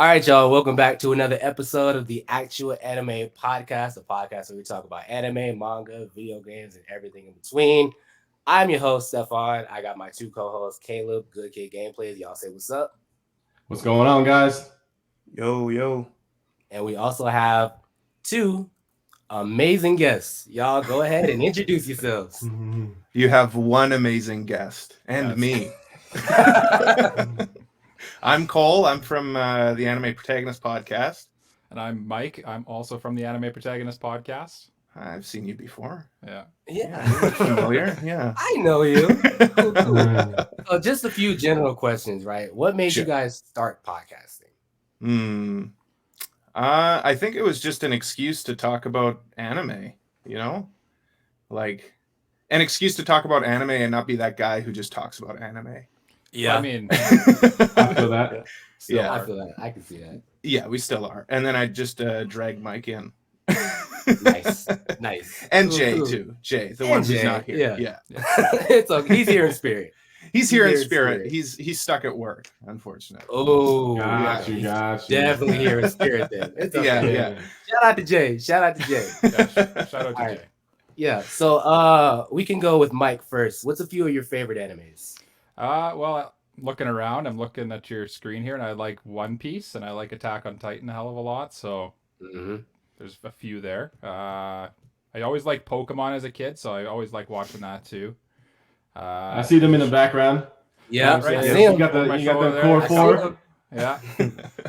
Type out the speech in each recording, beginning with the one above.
All right, y'all. Welcome back to another episode of the Actual Anime Podcast, a podcast where we talk about anime, manga, video games, and everything in between. I'm your host, Stefan. I got my two co-hosts, Caleb, Good Kid Gameplays. Y'all say what's up. What's going on, guys? Yo. And we also have two amazing guests. Y'all go ahead and introduce yourselves. You have one amazing guest and me. I'm Cole. I'm from the Anime Protagonist podcast. And I'm Mike. I'm also from the Anime Protagonist podcast. I've seen you before. Yeah. Familiar? Yeah. I know you. Cool. So just a few general questions, right? What made you guys start podcasting? I think it was just an excuse to talk about anime, like an excuse to talk about anime and not be that guy who just talks about anime. Yeah. I mean, I feel that. I feel that. I can see that. Yeah, we still are. And then I just dragged Mike in. Nice. And Jay too. Jay, the one who's not here. Yeah. It's okay. He's here in spirit. He's here in spirit. He's stuck at work, unfortunately. Oh, got you. Definitely here in spirit then. It's okay. Yeah. Shout out to Jay. Shout out to Jay. Yeah. So we can go with Mike first. What's a few of your favorite animes? Well, looking around, I'm looking at your screen here, and I like One Piece, and I like Attack on Titan a hell of a lot. So there's a few there. I always liked Pokemon as a kid, so I always like watching that too. I see them in the background. Yeah, right. You got the core four. Yeah,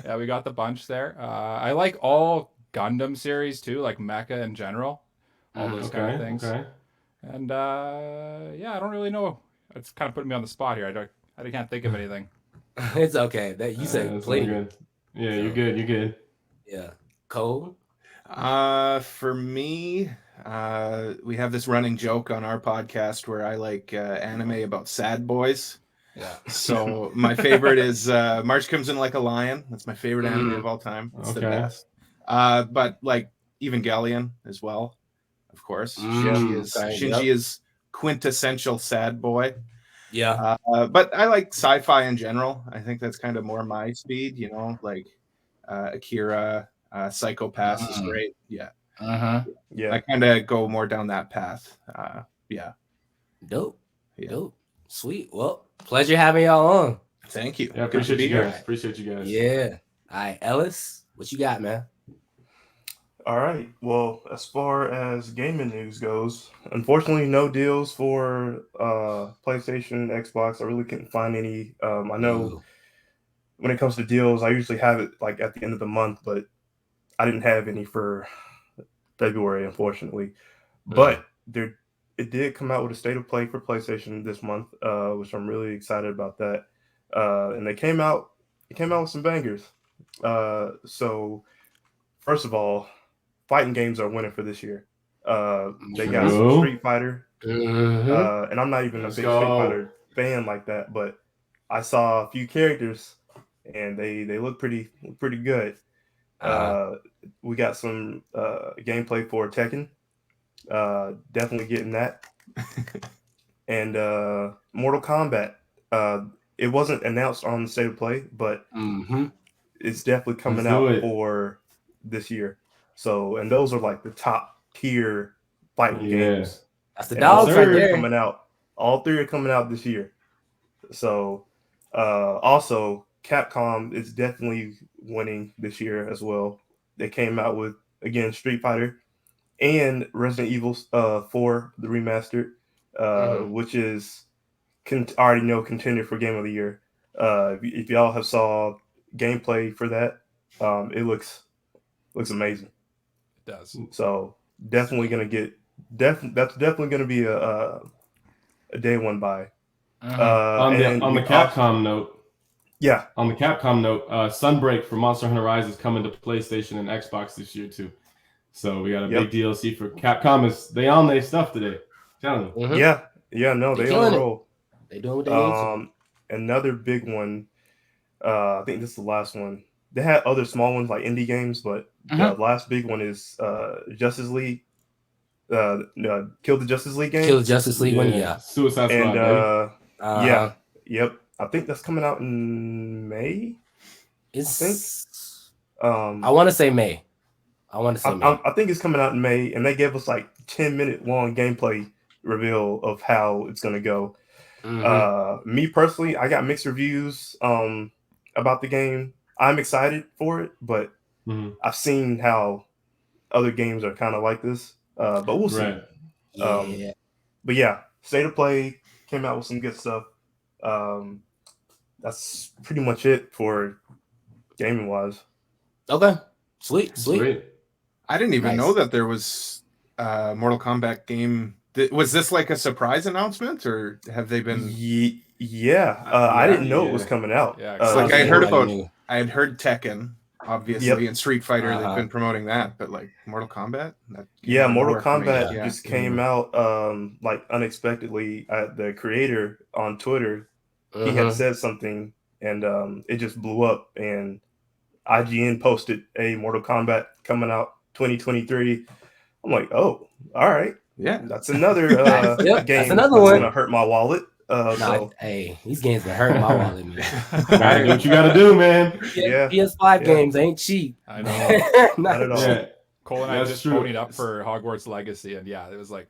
yeah, we got the bunch there. I like all Gundam series too, like Mecha in general, all those kind of things. Okay. And I don't really know. It's kind of putting me on the spot here. I can't think of anything. It's okay. That you said plenty. Good. Yeah, you're good. Yeah, Cole. For me, we have this running joke on our podcast where I like anime about sad boys. Yeah. So my favorite is March Comes In Like a Lion. That's my favorite anime of all time. It's the best. But like Evangelion as well, of course. Shinji is quintessential sad boy. Yeah. But I like sci-fi in general. I think that's kind of more my speed, like Akira, Psycho-Pass is great. Yeah. Yeah. I kind of go more down that path. Dope. Sweet. Well, pleasure having y'all on. Thank you. Yeah, appreciate you guys. Yeah. All right, Ellis, what you got, man? All right. Well, as far as gaming news goes, unfortunately, no deals for PlayStation, Xbox. I really couldn't find any. I know when it comes to deals, I usually have it like at the end of the month, but I didn't have any for February, unfortunately. But it did come out with a state of play for PlayStation this month, which I'm really excited about that. And it came out with some bangers. So first of all, fighting games are winning for this year. They got some Street Fighter, and I'm not even a big Street Fighter fan like that, but I saw a few characters, and they look pretty good. We got some gameplay for Tekken. Definitely getting that. And Mortal Kombat. It wasn't announced on the state of play, but it's definitely coming out for this year. So, and those are like the top tier fighting games. That's the dogs right there. Coming out. All three are coming out this year. So, also Capcom is definitely winning this year as well. They came out with, again, Street Fighter and Resident Evil 4, the remastered, which is already contender for Game of the Year. If y'all have saw gameplay for that, it looks amazing. It does. So definitely gonna get that's definitely gonna be a day one buy. On the Capcom note. Yeah. On the Capcom note, Sunbreak for Monster Hunter Rise is coming to PlayStation and Xbox this year too. So we got a big DLC for Capcom. They on their stuff today. Telling you. Yeah. No, they on roll. They doing what they need to. Another big one. I think this is the last one. They had other small ones like indie games, but the last big one is Justice League. Kill the Justice League game. Kill the Justice League one, yeah. Suicide Squad. And yep. I think that's coming out in May. It's I want to say May. I think it's coming out in May, and they gave us like 10-minute long gameplay reveal of how it's gonna go. Me personally, I got mixed reviews about the game. I'm excited for it, but I've seen how other games are kind of like this. But we'll see. But yeah, State of Play came out with some good stuff. That's pretty much it for gaming wise. Okay, sweet. I didn't even know that there was a Mortal Kombat game. Was this like a surprise announcement, or have they been? I didn't know it was coming out. Like I had heard Tekken, obviously, and Street Fighter. They've been promoting that, but like Mortal Kombat. Mortal Kombat just came out like unexpectedly. The creator on Twitter, he had said something, and it just blew up. And IGN posted a Mortal Kombat coming out 2023. I'm like, oh, all right. Yeah, that's another game that's another one. Gonna hurt my wallet. Hey, these games been hurting my wallet, man. Gotta do what you gotta do, man. PS5 games ain't cheap. I know. Not at all. Yeah. Cole and I just ponied up for Hogwarts Legacy, and it was like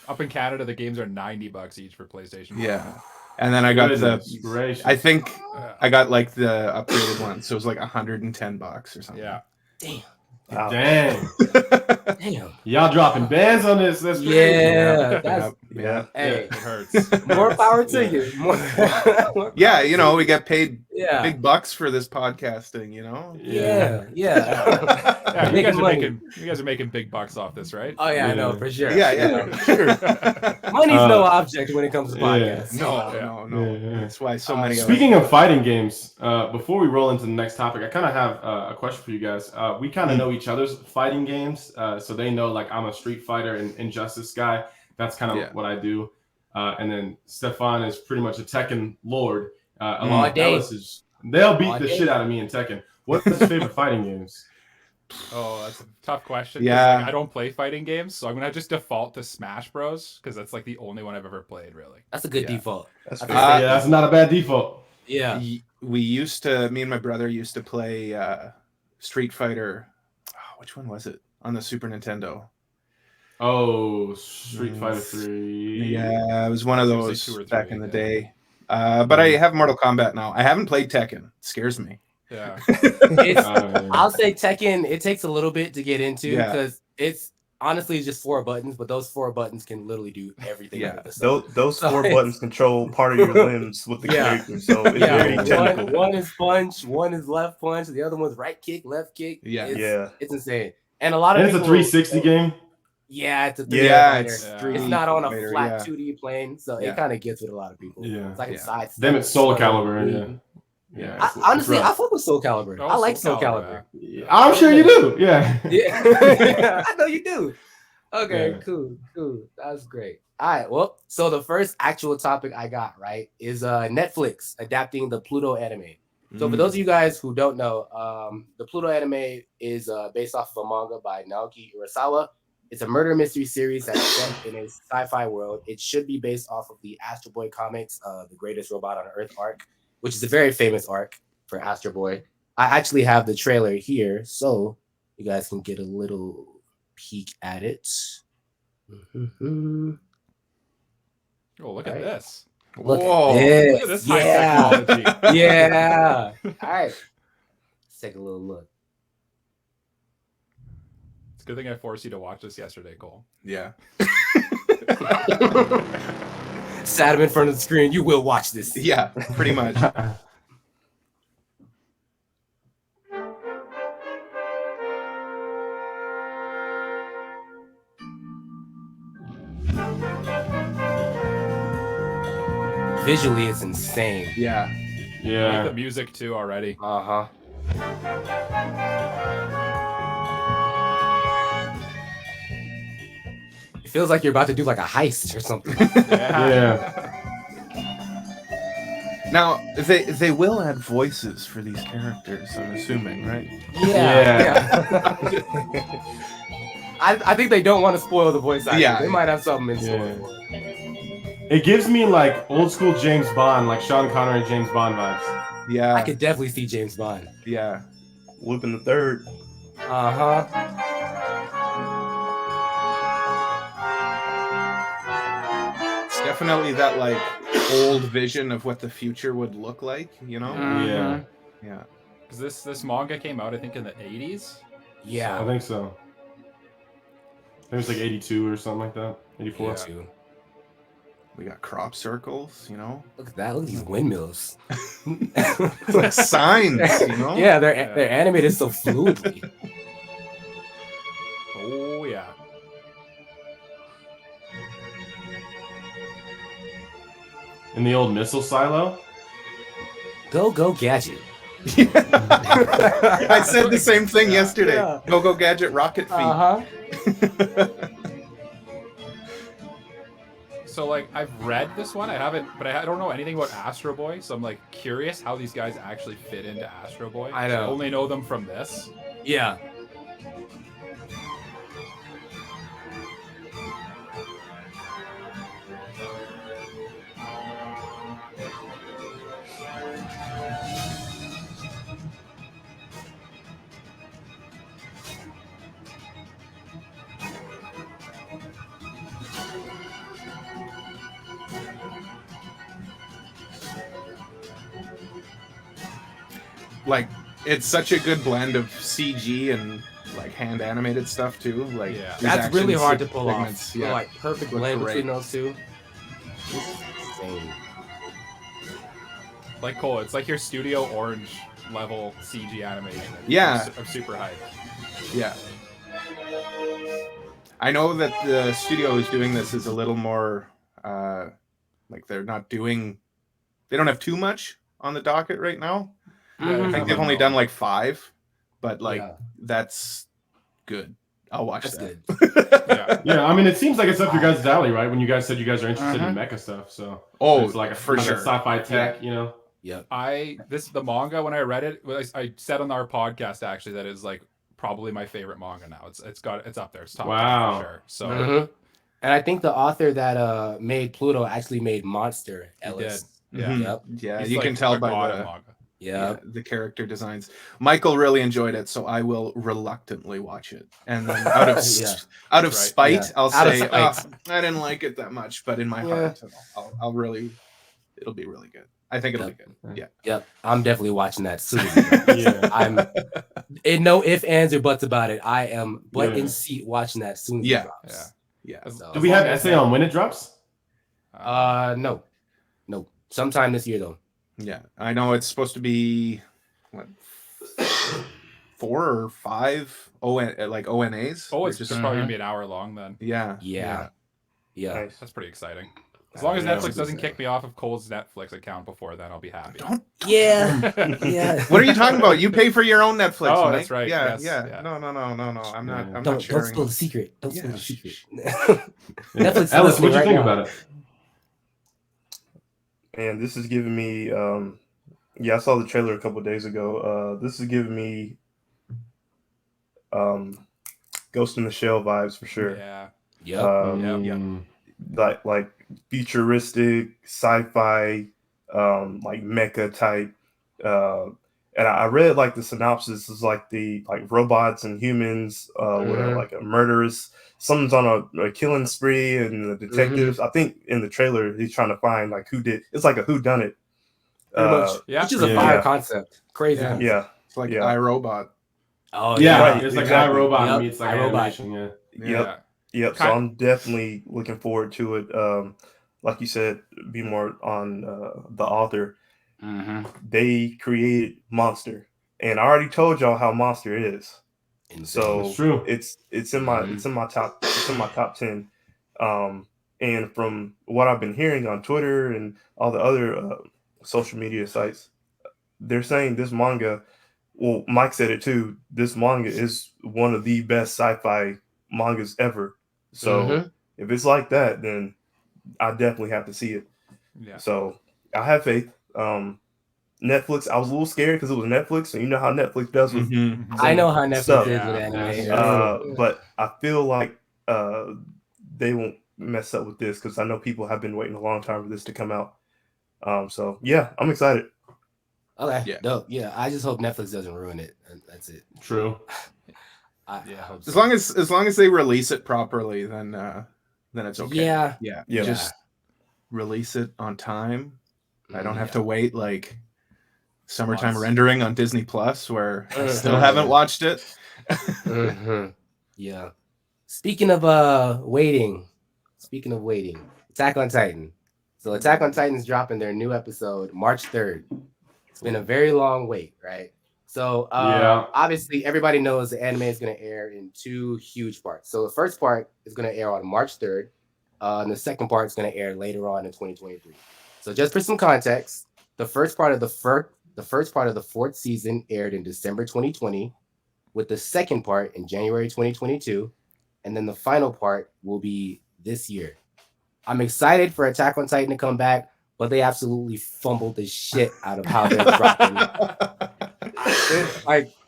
up in Canada the games are $90 each for PlayStation. Yeah. And then I got I think I got like the upgraded one, so it was like $110 or something. Yeah. Damn. Wow. Damn. Y'all dropping bands on this. That's crazy. Yeah. Hey, it hurts. More power to you. Yeah, you know, we get paid big bucks for this podcasting, you know? Yeah. You guys are making big bucks off this, right? Oh yeah, I know for sure. Yeah, sure. Money's no object when it comes to podcasts. No. That's why so many. Speaking of fighting games, before we roll into the next topic, I kind of have a question for you guys. We kind of know each other's fighting games, so they know like I'm a Street Fighter and Injustice guy. That's kind of what I do. And then Stefan is pretty much a Tekken lord. Along with Dallas they'll beat the shit out of me in Tekken. What's his favorite fighting games? Oh, that's a tough question. Yeah, like, I don't play fighting games, so I'm gonna just default to Smash Bros. Because that's like the only one I've ever played. Really, that's a good default. That's not a bad default. Yeah, me and my brother used to play Street Fighter. Oh, which one was it on the Super Nintendo? Oh, Street Fighter 3. Yeah, it was one of those back in the day. But I have Mortal Kombat now. I haven't played Tekken. It scares me. Yeah. I'll say Tekken, it takes a little bit to get into because it's honestly just 4 buttons, but those 4 buttons can literally do everything. Yeah, those 4 buttons control part of your limbs with the character. So it's very technical. One is punch, one is left punch, the other one's right kick, left kick. It's insane. And a lot of it's a 360 game. Yeah, it's a 3D it's not on a flat 2D plane, so it kind of gets with a lot of people. Yeah, it's like a side. Them it's Soul Calibur. Yeah. Honestly, I fuck with Soul Calibur. I like Soul Calibur. I'm sure you do. Yeah. I know you do. Okay, cool. That's great. All right, well, so the first actual topic I got is Netflix adapting the Pluto anime. So for those of you guys who don't know, the Pluto anime is based off of a manga by Naoki Urasawa. It's a murder mystery series that's set in a sci-fi world. It should be based off of the Astro Boy comics, the Greatest Robot on Earth arc, which is a very famous arc for Astro Boy. I actually have the trailer here, so you guys can get a little peek at it. Oh, look at this. Look Whoa. at this high technology. Yeah. All right. Let's take a little look. It's a good thing I forced you to watch this yesterday, Cole. Yeah. Sat him in front of the screen. You will watch this. Yeah, pretty much. Visually, it's insane. Yeah. Yeah. I like the music too already. Uh-huh. It feels like you're about to do like a heist or something. Yeah. Now, they will add voices for these characters, I'm assuming, right? Yeah. I think they don't want to spoil the voice acting. Yeah. They might have something in store. It gives me like old school James Bond, like Sean Connery James Bond vibes. Yeah. I could definitely see James Bond. Yeah. Lupin the Third. It's definitely that like old vision of what the future would look like, you know? Yeah. Because this manga came out, I think, in the 80s. Yeah, I think so. It was like 82 or something like that. 84. Yeah. We got crop circles, you know? Look at that. Look at these windmills. Like signs, you know? Yeah, they're animated so fluidly. Oh, yeah. In the old missile silo. Go Gadget. I said the same thing yesterday. Yeah. Go Gadget rocket feet. So, like, I've read this one. I haven't, but I don't know anything about Astro Boy. So I'm, like, curious how these guys actually fit into Astro Boy. I know. I only know them from this. Yeah. Like, it's such a good blend of CG and like hand animated stuff too. Like, Yeah. That's really hard to pull segments, off. yeah. Like perfect Look blend great. between those two. This is insane. Like Cole, it's like your Studio Orange level CG animation. Yeah. I'm super hyped. Yeah. I know that the studio who's doing this is a little more like they don't have too much on the docket right now. I think they've only done like 5, but like that's good. I'll watch that. Yeah, I mean, it seems like it's up your guys' alley, right? When you guys said you guys are interested in mecha stuff, so it's like for sure, sci-fi tech, you know. Yep. The manga when I read it, I said on our podcast actually that is like probably my favorite manga now. It's up there. It's top 10 for sure. So and I think the author that made Pluto actually made Monster. Ellis. Yeah. Yep. Yeah, He's you like can tell a by god the of manga. Yeah. the character designs. Michael really enjoyed it, so I will reluctantly watch it. And then out of spite, I'll say, I didn't like it that much, but in my heart, I'll really, it'll be really good. I think it'll be good. Yeah. Yep. I'm definitely watching that soon. I'm no ifs, ands, or buts about it. I am in seat watching that soon as it drops. Yeah. So, do we have essay on when it drops? No. Sometime this year though. Yeah, I know it's supposed to be what 4 or 5 ONAs. Oh, it's just probably gonna be an hour long then. Yeah. Nice. That's pretty exciting. As long as Netflix doesn't kick me off of Cole's Netflix account before then, I'll be happy. Yeah. What are you talking about? You pay for your own Netflix. Oh, Mike. that's right. Yeah, Yes. No. I'm not Don't sharing. spill the secret. Don't spill the secret. Netflix. Ellis, what do you think about it? And this is giving me, I saw the trailer a couple of days ago. This is giving me Ghost in the Shell vibes for sure. Yeah. Like futuristic, sci-fi, like mecha type. And I read like the synopsis is like the robots and humans with like a murderous. Someone's on a killing spree, and the detectives. I think in the trailer he's trying to find like who did. It's like a whodunit. Which is a fire concept. Crazy. Yeah. It's like iRobot. Oh yeah, right, it's exactly. like iRobot meets like animation. Yep. So I'm definitely looking forward to it. Like you said, be more on the author. They created Monster, and I already told y'all how Monster is. So it's true. It's in my top 10. And from what I've been hearing on Twitter and all the other social media sites, they're saying this manga. Well, Mike said it too. This manga is one of the best sci-fi mangas ever. So if it's like that, then I definitely have to see it. Yeah. So I have faith. Netflix. I was a little scared because it was Netflix, and you know how Netflix does with. I know how Netflix stuff. is with anime. But I feel like they won't mess up with this because I know people have been waiting a long time for this to come out. So yeah, I'm excited. Okay, Yeah. dope. Yeah, I just hope Netflix doesn't ruin it. And that's it. True. I hope so. As long as they release it properly, then it's okay. Yeah. Just release it on time. I don't have to wait like summertime rendering on Disney Plus, where I still haven't watched it. Yeah. Speaking of waiting, Attack on Titan. So Attack on Titan is dropping their new episode March 3rd. It's been a very long wait, right? So obviously everybody knows the anime is going to air in 2 huge parts. So the first part is going to air on March 3rd, and the second part is going to air later on in 2023. So just for some context, the first part of the 4th season aired in December 2020, with the second part in January 2022, and then the final part will be this year. I'm excited for Attack on Titan to come back, but they absolutely fumbled the shit out of how they're dropping.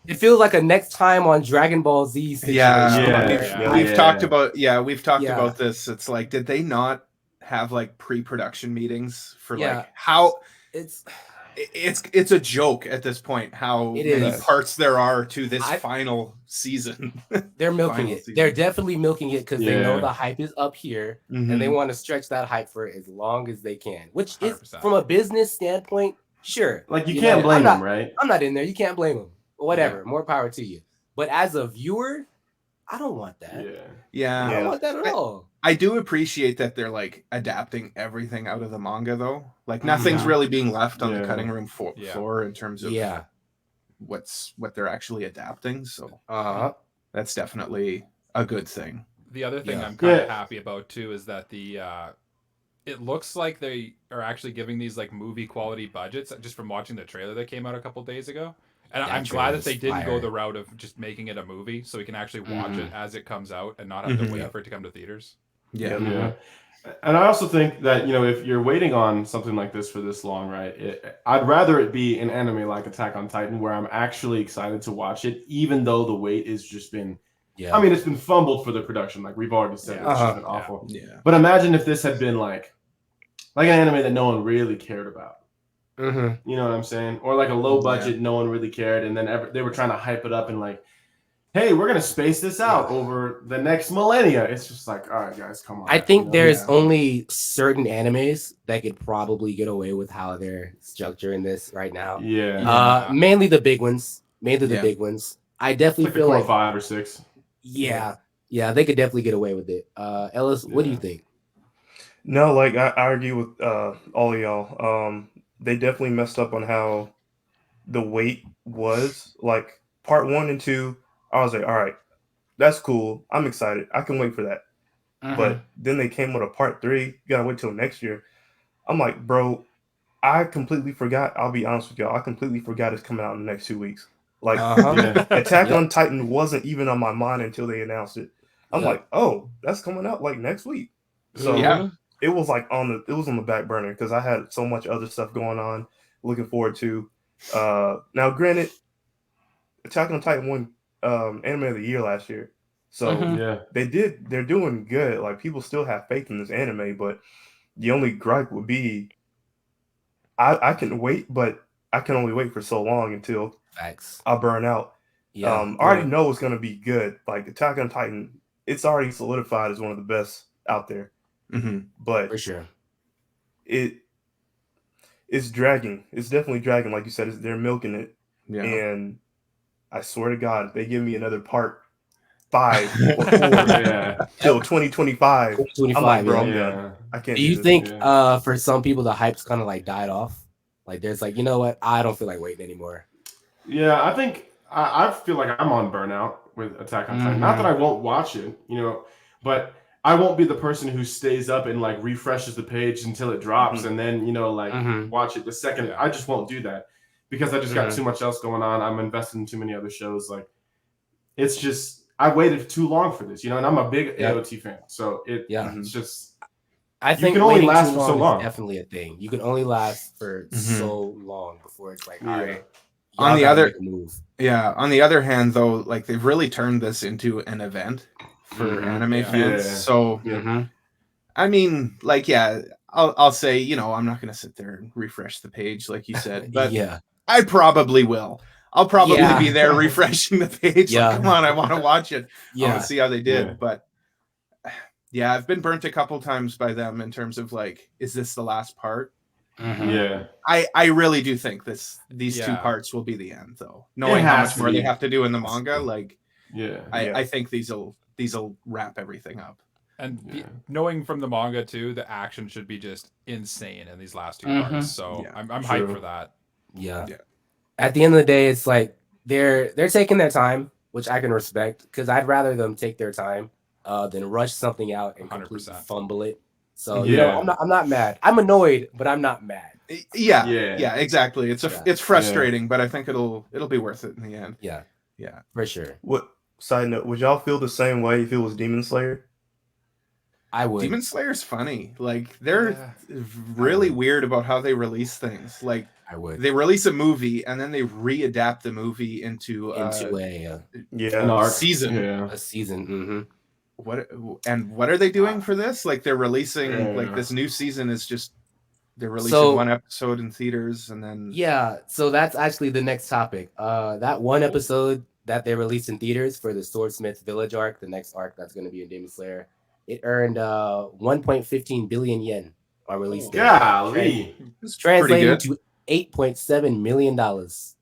It feels like a next time on Dragon Ball Z situation. We've talked about this. It's like, did they not have like pre-production meetings for like how it's a joke at this point how many parts there are to this final season. They're milking it. They're definitely milking it because they know the hype is up here and they want to stretch that hype for as long as they can, which 100%. Is from a business standpoint, sure. Like you can't blame them, right? I'm not in there. You can't blame them. Whatever. More power to you. But as a viewer, I don't want that. Yeah. I don't want that at all. I do appreciate that they're like adapting everything out of the manga though. Like nothing's really being left on the cutting room floor in terms of what they're actually adapting. So that's definitely a good thing. The other thing I'm kind of happy about too is that it looks like they are actually giving these like movie quality budgets just from watching the trailer that came out a couple days ago. And I'm glad that they didn't go the route of just making it a movie so we can actually watch it as it comes out and not have to wait for it to come to theaters. Yeah. And I also think that, if you're waiting on something like this for this long, right, I'd rather it be an anime like Attack on Titan where I'm actually excited to watch it, even though the wait has just been, I mean, it's been fumbled for the production. Like we've already said, it's just been awful. Yeah. But imagine if this had been like an anime that no one really cared about. You know what I'm saying? Or like a low budget, no one really cared. And then they were trying to hype it up and like, hey, we're going to space this out over the next millennia. It's just like, all right, guys, come on. I think there's only certain animes that could probably get away with how they're structuring this right now. Mainly the big ones. The big ones. I definitely feel like 5 or 6. Yeah, they could definitely get away with it. Ellis, what do you think? No, like I argue with all of y'all. They definitely messed up on how the wait was. Like part 1 and 2, I was like, all right, that's cool. I'm excited. I can wait for that. But then they came with a part 3. You gotta wait till next year. I'm like, bro, I completely forgot. I'll be honest with y'all. I completely forgot it's coming out in the next 2 weeks. Like Attack on Titan wasn't even on my mind until they announced it. I'm like, oh, that's coming out like next week. So it was like on the back burner because I had so much other stuff going on. Looking forward to. Now, granted, Attack on Titan won Anime of the Year last year, so they're doing good. Like people still have faith in this anime, but the only gripe would be, I can wait, but I can only wait for so long until I burn out. I already know it's gonna be good. Like Attack on Titan, it's already solidified as one of the best out there. But for sure, it's dragging. It's definitely dragging. Like you said, they're milking it, and I swear to God, if they give me another part 5 or 4 till 2025. I'm like, bro, I'm done. I can't. Do you think for some people the hype's kind of like died off? Like there's like, you know what? I don't feel like waiting anymore. Yeah, I think I feel like I'm on burnout with Attack on Titan. Not that I won't watch it, but I won't be the person who stays up and like refreshes the page until it drops and then, watch it the second. I just won't do that because I just got too much else going on. I'm invested in too many other shows. Like it's just, I waited too long for this, and I'm a big AOT fan. So it's just, I think you can only last for so long. Is definitely a thing. You can only last for so long before it's like, all right. On the other hand, though, like they've really turned this into an event for anime fans. So, I mean, like, I'll say, I'm not going to sit there and refresh the page like you said, but I probably will. I'll probably be there refreshing the page. Yeah. Like, come on, I want to watch it. Yeah. I want to see how they did. Yeah. But yeah, I've been burnt a couple times by them in terms of like, is this the last part? Yeah. I really do think these 2 parts will be the end, though. Knowing how much more they have to do in the manga, like, I think these'll wrap everything up. And knowing from the manga too, the action should be just insane in these last 2 parts. So I'm hyped for that. Yeah. At the end of the day, it's like they're taking their time, which I can respect, because I'd rather them take their time than rush something out and completely fumble it. So you know, I'm not mad. I'm annoyed, but I'm not mad. Yeah, exactly. It's frustrating, but I think it'll be worth it in the end. Yeah, for sure. What side note? Would y'all feel the same way if it was Demon Slayer? I would. Demon Slayer's funny. Like, they're really weird about how they release things. Like, they release a movie and then they readapt the movie into a season. A season. What are they doing for this? Like, they're releasing like this new season is just they're releasing 1 episode in theaters and then so that's actually the next topic. That 1 episode that they released in theaters for the Swordsmith Village arc, the next arc that's going to be in Demon Slayer, it earned 1.15 billion yen on release day. Golly. It's translating to $8.7 million. Nice.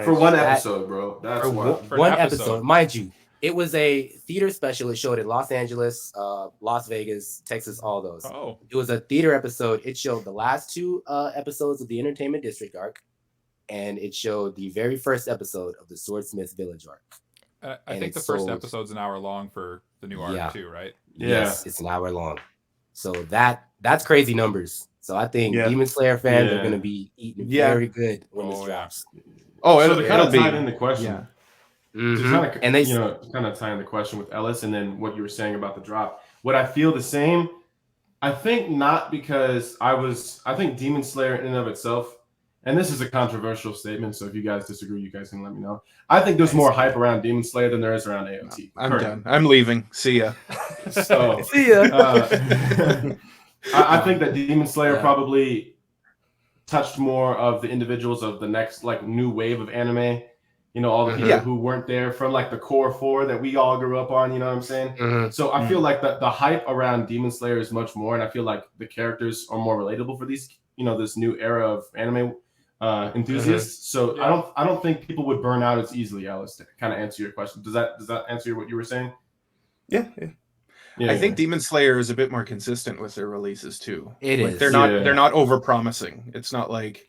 For 1 episode, bro. That's for one episode. Mind you, it was a theater special. It showed in Los Angeles, Las Vegas, Texas, all those. Oh. It was a theater episode. It showed the last 2 episodes of the Entertainment District arc, and it showed the very first episode of the Swordsmith Village arc. I think the first episode's an hour long for the new arc too, right? Yes, it's an hour long. So that's crazy numbers. So I think Demon Slayer fans are going to be eating very good when this drops. Oh, it'll be tied in the question. Yeah. And they kind of tie in the question with Ellis and then what you were saying about the drop. Would I feel the same? I think not, because I think Demon Slayer in and of itself, and this is a controversial statement, so if you guys disagree, you guys can let me know. I think there's more hype around Demon Slayer than there is around AOT. I'm done. I'm leaving. See ya. So, see ya. I think that Demon Slayer probably touched more of the individuals of the next like new wave of anime. You know, all the people who weren't there from like the core 4 that we all grew up on. You know what I'm saying? So I feel like the hype around Demon Slayer is much more, and I feel like the characters are more relatable for these, you know, this new era of anime enthusiasts. So I don't think people would burn out as easily. Alice, to kind of answer your question. Does that answer what you were saying? Yeah. I think Demon Slayer is a bit more consistent with their releases too. They're not over promising. It's not like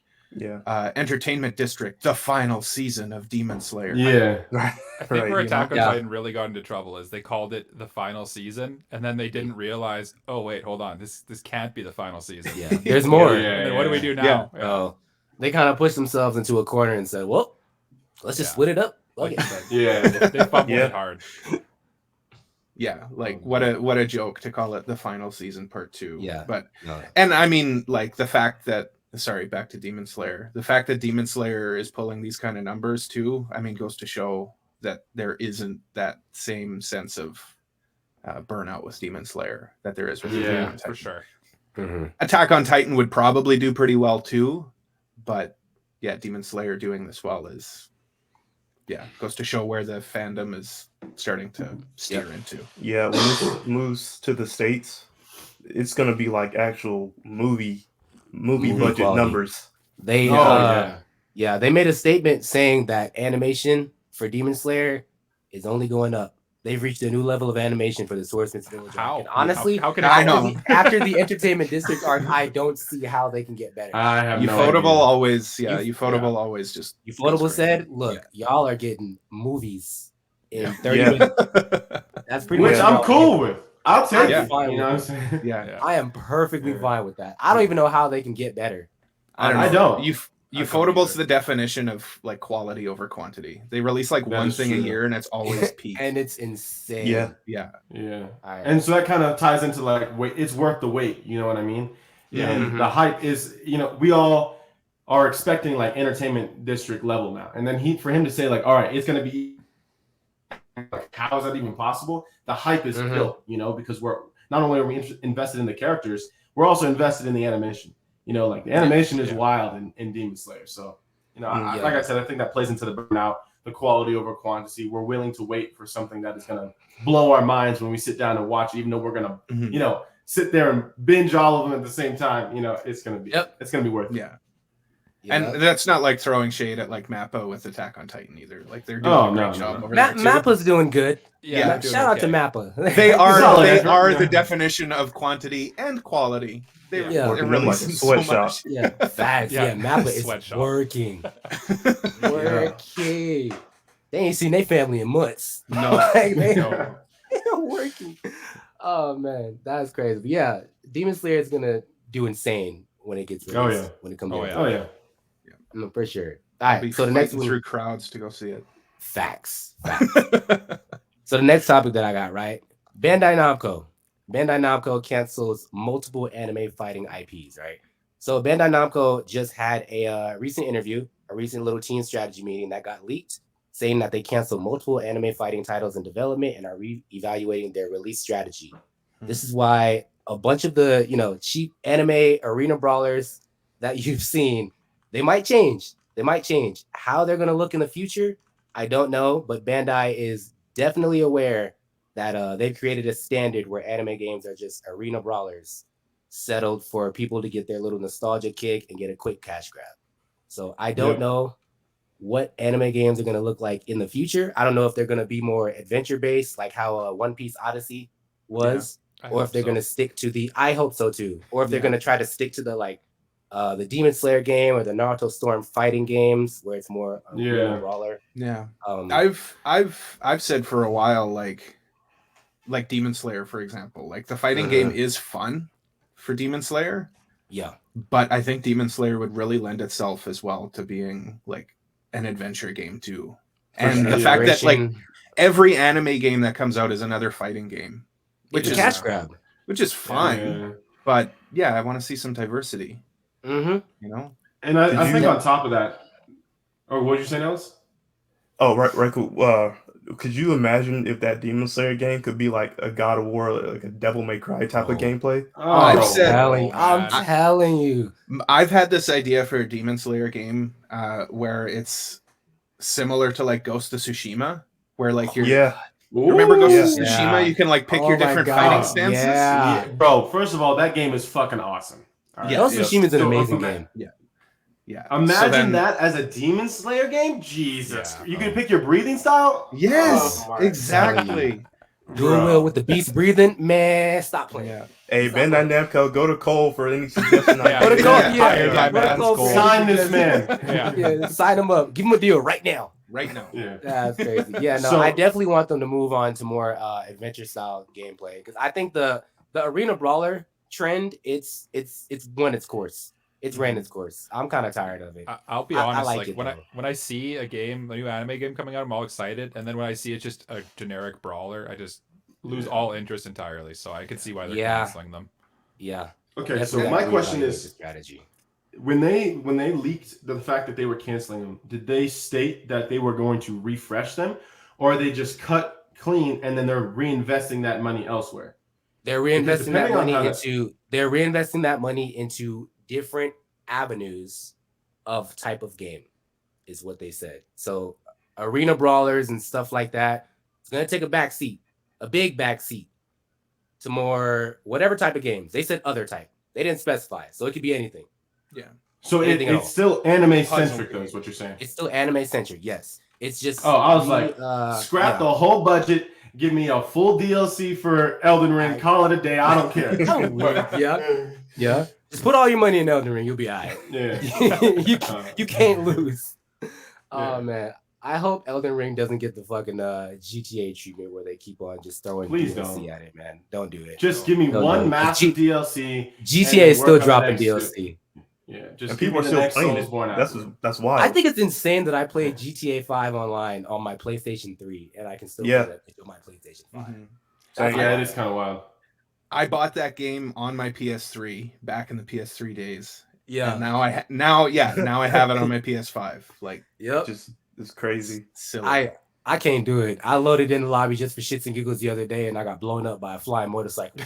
Entertainment District, the final season of Demon Slayer. I think where Attack on Titan really got into trouble is they called it the final season, and then they didn't realize, oh wait, hold on, this can't be the final season. There's more. And then what do we do now? Oh, they kind of pushed themselves into a corner and said, well, let's just split it up. They fumbled it hard. Yeah, like what a joke to call it the final season part 2. Yeah, but and I mean, like, the fact that back to Demon Slayer, the fact that Demon Slayer is pulling these kind of numbers too, I mean, goes to show that there isn't that same sense of burnout with Demon Slayer that there is with Attack on Titan. For sure. Attack on Titan would probably do pretty well too, but Demon Slayer doing this well is goes to show where the fandom is starting to steer into. Yeah, when this moves to the States, it's gonna be like actual movie budget quality numbers. They they made a statement saying that animation for Demon Slayer is only going up. They've reached a new level of animation for the Swordsmith's Village. How? And honestly, how can I know? After the Entertainment District arc, I don't see how they can get better. I have Ufotable always, Ufotable always just. Ufotable said, "Look, y'all are getting movies in 30 minutes. That's pretty which much I'm cool with. I'll take it. Fine you know what I'm saying? I am perfectly fine with that. I don't even know how they can get better. I don't. Ufotable's the definition of like quality over quantity. They release like one thing a year, and it's always peak, and it's insane. Yeah. Right. And so that kind of ties into like, wait, it's worth the wait. You know what I mean? Yeah. And the hype is, you know, we all are expecting like Entertainment District level now, and then for him to say like, all right, it's gonna be like, how is that even possible? The hype is built, you know, because we're not only are we invested in the characters, we're also invested in the animation. You know, like the animation is wild in Demon Slayer. So, Like I said, I think that plays into the burnout, the quality over quantity. We're willing to wait for something that is going to blow our minds when we sit down and watch, even though we're going to, sit there and binge all of them at the same time. It's going to be, it's going to be worth it. Yeah. And that's not like throwing shade at like Mappa with Attack on Titan either. Like they're doing a great job over there too. Mappa's doing good. Yeah, shout out to Mappa. They are the definition of quantity and quality. They're really like a sweatshop. So yeah, facts. Yeah, Mappa is working. Working. They ain't seen their family in months. No, they're working. Oh man, that's crazy. But yeah, Demon Slayer is gonna do insane when it gets released. When it comes out. No, for sure. All right, so the next one through crowds to go see it. Facts. So the next topic that I got, right? Bandai Namco cancels multiple anime fighting IPs, right? So Bandai Namco just had a recent interview, a recent little team strategy meeting that got leaked, saying that they canceled multiple anime fighting titles in development and are re-evaluating their release strategy. This is why a bunch of the, cheap anime arena brawlers that you've seen, they might change. How they're going to look in the future, I don't know, but Bandai is definitely aware that they've created a standard where anime games are just arena brawlers settled for people to get their little nostalgia kick and get a quick cash grab. So I don't know what anime games are going to look like in the future. I don't know if they're going to be more adventure-based, like how One Piece Odyssey was, or if they're going to stick to I hope so too, or if they're going to try to stick to the Demon Slayer game or the Naruto Storm fighting games where it's more brawler. Yeah. I've said for a while, like Demon Slayer, for example, like the fighting game is fun for Demon Slayer. Yeah. But I think Demon Slayer would really lend itself as well to being like an adventure game too. And the fact that like every anime game that comes out is another fighting game. Which is cash grab. Which is fine. Yeah. But yeah, I want to see some diversity. And I think on top of that, or what did you say, Nellis? Oh, right, cool. Could you imagine if that Demon Slayer game could be like a God of War, like a Devil May Cry type of gameplay? I'm telling you. I've had this idea for a Demon Slayer game where it's similar to like Ghost of Tsushima, where like you're remember Ghost of Tsushima? You can like pick your different fighting stances. Yeah, bro. First of all, that game is fucking awesome. Ghost of Tsushima is an amazing game. Yeah. Imagine that as a Demon Slayer game. Jesus, you can pick your breathing style. Yes, exactly. Doing well with the beast breathing, man. Stop playing. Yeah. Hey, Bandai Namco, go to Cole for any suggestion. Go to Cole. Sign this man. Sign him up. Give him a deal right now. Yeah, that's crazy. Yeah, no, I definitely want them to move on to more adventure style gameplay because I think the arena brawler trend it's run its course. It's ran its course. I'm kind of tired of it. I'll be honest. I like it, when I see a new anime game coming out, I'm all excited, and then when I see it's just a generic brawler, I just lose all interest entirely. So I can see why they're canceling them. Yeah. Okay. So my question is, strategy. When they leaked the fact that they were canceling them, did they state that they were going to refresh them, or they just cut clean and then they're reinvesting that money elsewhere? They're reinvesting that money into different avenues of type of game, is what they said. So arena brawlers and stuff like that, it's gonna take a big back seat to more whatever type of games. They said other type. They didn't specify, so it could be anything. Yeah. So it's still anime centric, though, is what you're saying. It's still anime centric. Yes. It's just. Oh, I was scrap the whole budget. Give me a full DLC for Elden Ring. Call it a day. I don't care. Yeah. Just put all your money in Elden Ring. You'll be all right. Yeah. you can't lose. Oh man. I hope Elden Ring doesn't get the fucking GTA treatment where they keep on just throwing DLC at it, man. Don't do it. Just give me one massive DLC. GTA is still dropping DLC. Yeah, just and people are still playing it. That's why. I think it's insane that I played GTA 5 online on my PlayStation 3 and I can still play that on my PlayStation 5. Mm-hmm. So it is kind of wild. I bought that game on my PS3 back in the PS3 days. Yeah. And now I have it on my PS5. Like, just it's crazy. Silly. I can't do it. I loaded in the lobby just for shits and giggles the other day, and I got blown up by a flying motorcycle.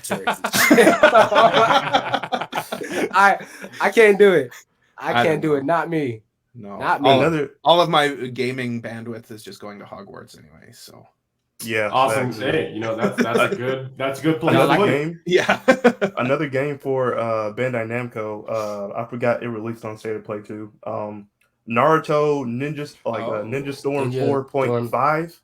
I can't do it. I can't do it. Not me. No, not me. All of my gaming bandwidth is just going to Hogwarts anyway. So yeah, awesome. Hey, that's a good place. Another game. Yeah. Another game for Bandai Namco. I forgot it released on State of Play too. Naruto Ninja Storm 4.5.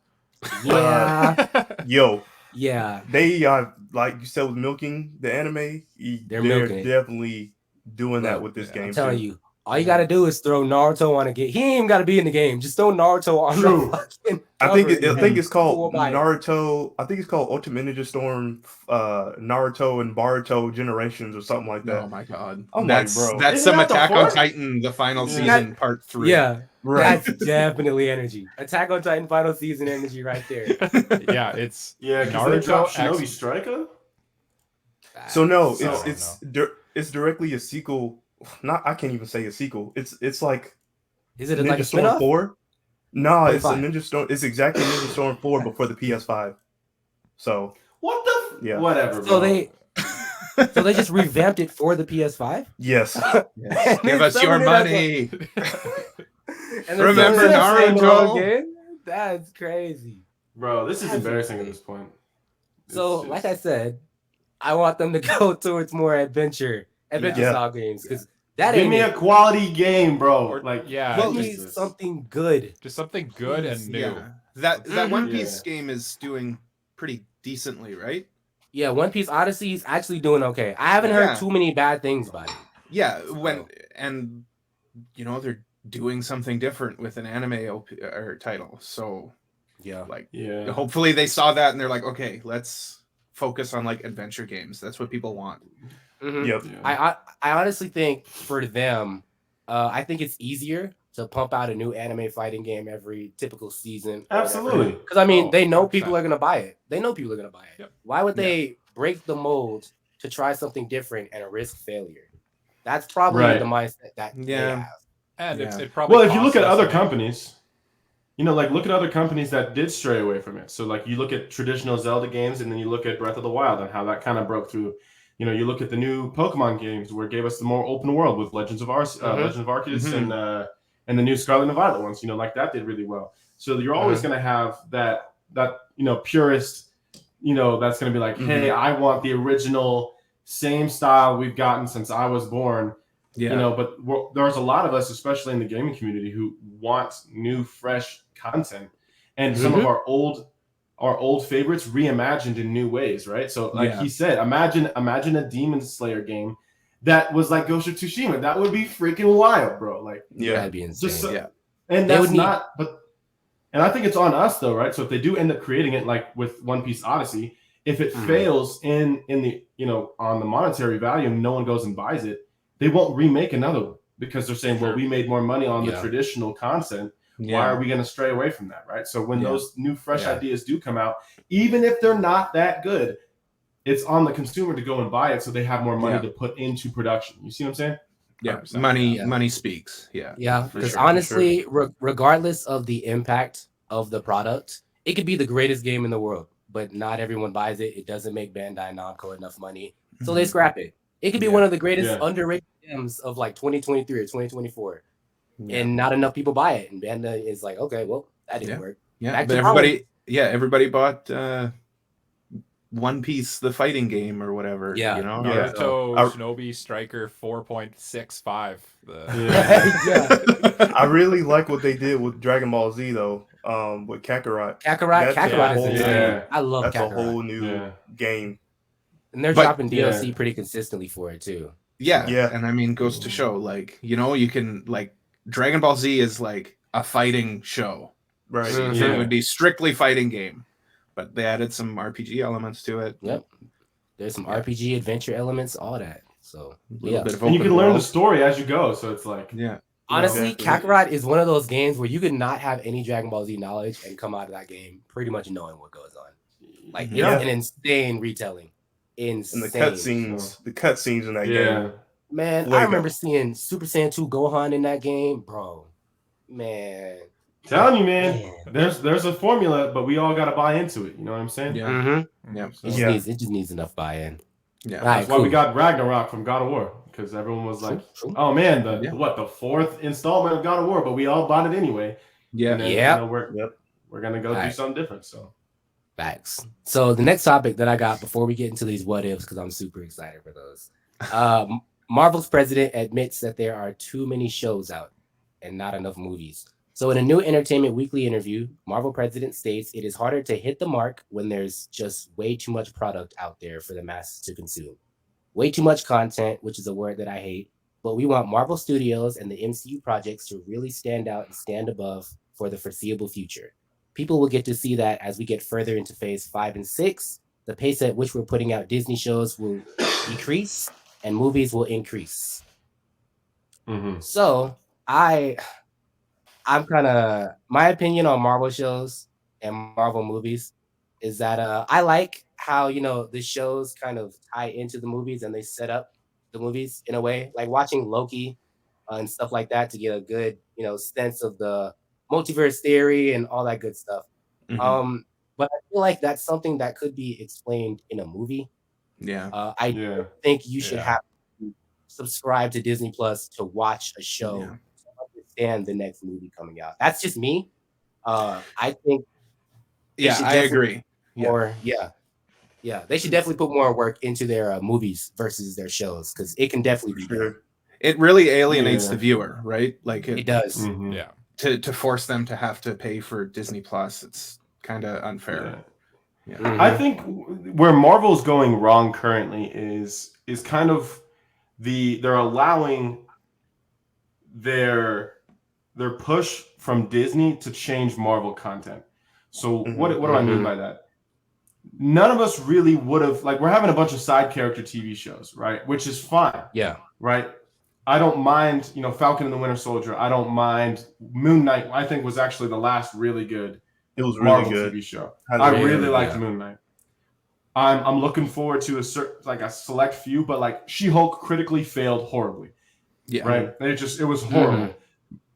Yeah. Yo. Yeah. They like you said, with milking the anime. They're definitely doing that with this game. I'm telling you, all you gotta do is throw Naruto on a game. He ain't even gotta be in the game. Just throw Naruto on the fucking I think it's called Naruto. I think it's called Ultimate Ninja Storm, Naruto and Boruto Generations or something like that. Oh my god! That's some Attack on Titan, the final season, part 3. Yeah, right. That's definitely energy. Attack on Titan final season energy right there. Yeah, it's Naruto Shinobi Striker. So no, it's directly a sequel. I can't even say a sequel. It's like, is it Ninja like a Storm spin-off? 4? No, it's a Ninja Storm. It's exactly Ninja Storm 4 before the PS5. So what the? Yeah, whatever. So bro. they just revamped it for the PS5. Yes. Give us your money. And remember Naruto again? That's crazy, bro. This is embarrassing at this point. Like I said, I want them to go towards more adventure style games because that give me a quality game, bro. Give me something good, just something good and new. Yeah. That One Piece game is doing pretty decently, right? Yeah, One Piece Odyssey is actually doing okay. I haven't heard too many bad things about it. Yeah, and they're doing something different with an anime title. So hopefully they saw that and they're like, okay, let's focus on like adventure games. That's what people want. Mm-hmm. Yep. I honestly think for them, I think it's easier to pump out a new anime fighting game every typical season. Absolutely. Because I mean, they know people are gonna buy it. Yep. Why would they break the mold to try something different and risk failure? That's probably the mindset that they have. And it probably if you look at other companies, look at other companies that did stray away from it. So like you look at traditional Zelda games and then you look at Breath of the Wild and how that kind of broke through. You look at the new Pokemon games where it gave us the more open world with Legends of Arceus and the new Scarlet and Violet ones, like that did really well. So you're always going to have that purist, that's going to be like, hey, I want the original same style we've gotten since I was born. But there's a lot of us, especially in the gaming community, who want new, fresh content, and some of our old favorites reimagined in new ways, right? So, like he said, imagine a Demon Slayer game that was like Ghost of Tsushima. That would be freaking wild, bro. Like, that'd be insane. And that's and I think it's on us though, right? So if they do end up creating it, like with One Piece Odyssey, if it fails in the on the monetary value, and no one goes and buys it, they won't remake another one because they're saying, well, we made more money on the traditional content. Why are we going to stray away from that, right? So when those new, fresh ideas do come out, even if they're not that good, it's on the consumer to go and buy it so they have more money to put into production. You see what I'm saying? Yeah, money speaks. Yeah, because honestly, regardless of the impact of the product, it could be the greatest game in the world, but not everyone buys it. It doesn't make Bandai Namco enough money, so they scrap it. It could be one of the greatest underrated games of like 2023 or 2024, and not enough people buy it. And Bandai is like, okay, well, that didn't work. Yeah, but everybody bought One Piece, the fighting game or whatever. Naruto Shinobi Striker 4.65. I really like what they did with Dragon Ball Z though. With Kakarot. Kakarot is insane. I love that's Kakarot. a whole new game. And they're dropping DLC pretty consistently for it too. Yeah. And I mean, goes to show, like, you can, like, Dragon Ball Z is like a fighting show. Right. So it would be strictly fighting game. But they added some RPG elements to it. Yep. There's some RPG adventure elements, all that. So and you can learn the story as you go. So it's like honestly, Kakarot is one of those games where you could not have any Dragon Ball Z knowledge and come out of that game pretty much knowing what goes on. Like it's an insane retelling. Insane. And the cutscenes in that game. Man, I remember seeing Super Saiyan 2 Gohan in that game, bro. Man. Telling you, man, there's a formula, but we all got to buy into it. You know what I'm saying? Yeah. It just needs enough buy-in. Yeah. That's why we got Ragnarok from God of War. because everyone was like, "Oh man, the fourth installment of God of War," but we all bought it anyway. Yeah, and then, we're gonna go do something different. So, facts. So the next topic that I got before we get into these what ifs, because I'm super excited for those. Marvel's president admits that there are too many shows out and not enough movies. So in a new Entertainment Weekly interview, Marvel president states it is harder to hit the mark when there's just way too much product out there for the masses to consume. Way too much content, which is a word that I hate, but we want Marvel Studios and the MCU projects to really stand out and stand above for the foreseeable future. People will get to see that as we get further into phase 5 and 6. The pace at which we're putting out Disney shows will decrease and movies will increase. So I'm kind of, my opinion on Marvel shows and Marvel movies is that I like how, the shows kind of tie into the movies and they set up the movies in a way, like watching Loki and stuff like that to get a good, sense of the multiverse theory and all that good stuff. But I feel like that's something that could be explained in a movie. I think you should have to subscribe to Disney Plus to watch a show to understand the next movie coming out. That's just me. I think I agree. Or they should definitely put more work into their movies versus their shows, because it can definitely be better. It really alienates the viewer, right? Like it does. To force them to have to pay for Disney Plus, it's kind of unfair. I think where Marvel's going wrong currently is kind of they're allowing their push from Disney to change Marvel content. So what do I mean by that? None of us really would have, like, we're having a bunch of side character TV shows, right? Which is fine. Yeah. Right. I don't mind, Falcon and the Winter Soldier. I don't mind Moon Knight. I think was actually the last really good. It was Marvel really good TV show. I really liked Moon Knight. I'm looking forward to a select few, but like She-Hulk critically failed horribly. Yeah. Right. It was horrible.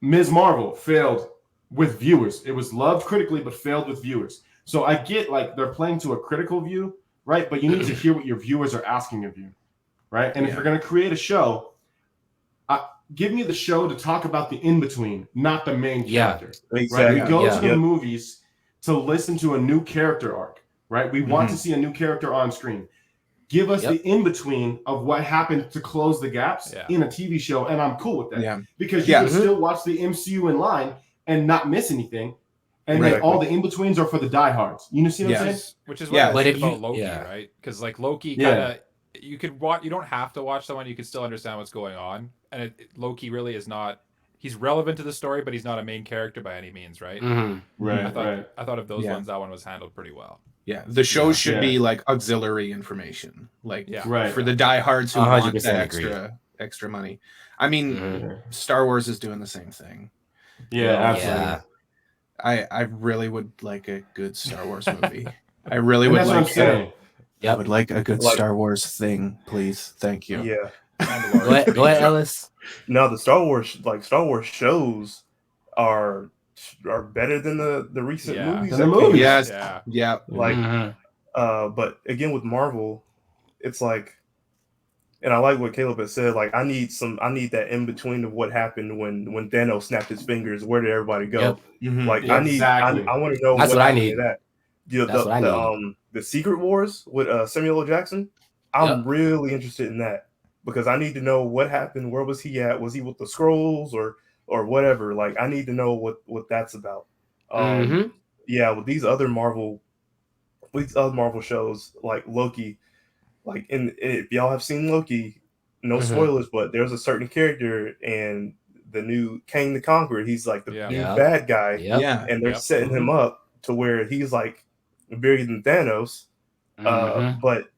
Ms. Marvel failed with viewers. It was loved critically, but failed with viewers. So I get, like, they're playing to a critical view, right? But you need to hear what your viewers are asking of you, right? And if you're going to create a show, give me the show to talk about the in-between, not the main character. Exactly. Right? We go to the movies to listen to a new character arc, right? We want to see a new character on screen. Give us the in-between of what happened to close the gaps in a TV show, and I'm cool with that. Yeah. Because you can still watch the MCU in line and not miss anything. And then all the in-betweens are for the diehards. You see what I'm saying? Which is what I like about Loki, right? Because like Loki kind of, you could watch. You don't have to watch someone. You can still understand what's going on. And Loki really is not. He's relevant to the story, but he's not a main character by any means, right? Right. I thought of those ones. That one was handled pretty well. Yeah, the show should be like auxiliary information, like for the diehards who want that extra money. I mean, Star Wars is doing the same thing. Yeah, absolutely. Yeah. I really would like a good Star Wars movie. I really would like. I would like a good Star Wars thing, please. Thank you. Yeah. Go ahead, Ellis. No, the Star Wars shows are better than the recent movies. The movies. Yes. Yeah. Like, but again with Marvel, it's like, and I like what Caleb has said. Like, I need that in between of what happened when Thanos snapped his fingers. Where did everybody go? Like, I want to know. That's what I need. That. The Secret Wars with Samuel L. Jackson. I'm really interested in that because I need to know what happened. Where was he at? Was he with the Skrulls or whatever? Like, I need to know what that's about. Yeah, with these other Marvel shows like Loki. Like, if y'all have seen Loki, no spoilers, but there's a certain character and the new Kang the Conqueror. He's like the new bad guy, and they're setting him up to where he's like bigger than Thanos. But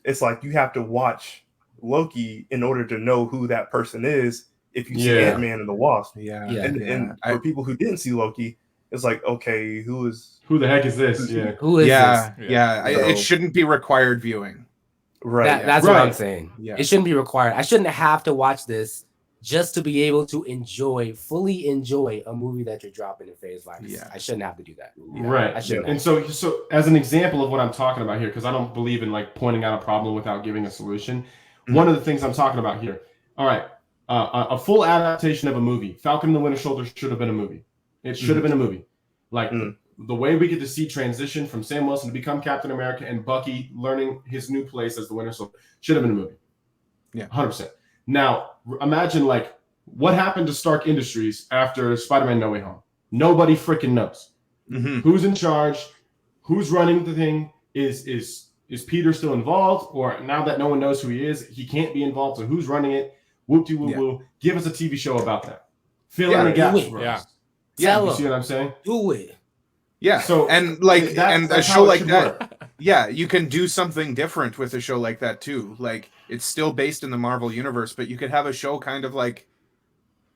it's like you have to watch Loki in order to know who that person is. If you see Ant-Man and the Wasp, and for people who didn't see Loki, it's like, okay, who the heck is this? Who is this? It shouldn't be required viewing. Right. That's what I'm saying. Yeah. It shouldn't be required. I shouldn't have to watch this just to be able to fully enjoy a movie that you're dropping in phase 5. I shouldn't have to do that. Right. I shouldn't. And so as an example of what I'm talking about here, because I don't believe in like pointing out a problem without giving a solution. one of the things I'm talking about here. All right, a full adaptation of a movie. Falcon and the Winter Soldier should have been a movie. It should have been a movie. Like the way we get to see transition from Sam Wilson to become Captain America and Bucky learning his new place as the Winter Soldier should have been a movie. Yeah, 100%. Now imagine like what happened to Stark Industries after Spider-Man No Way Home. Nobody freaking knows. Who's in charge? Who's running the thing? Is Peter still involved? Or now that no one knows who he is, he can't be involved. So who's running it? Whoop-de-woo-woo. Give us a TV show about that. Fill in the gaps for us. Yeah. You see what I'm saying? Do it. Yeah. So and like and a show like that, yeah, you can do something different with a show like that too. Like it's still based in the Marvel universe, but you could have a show kind of like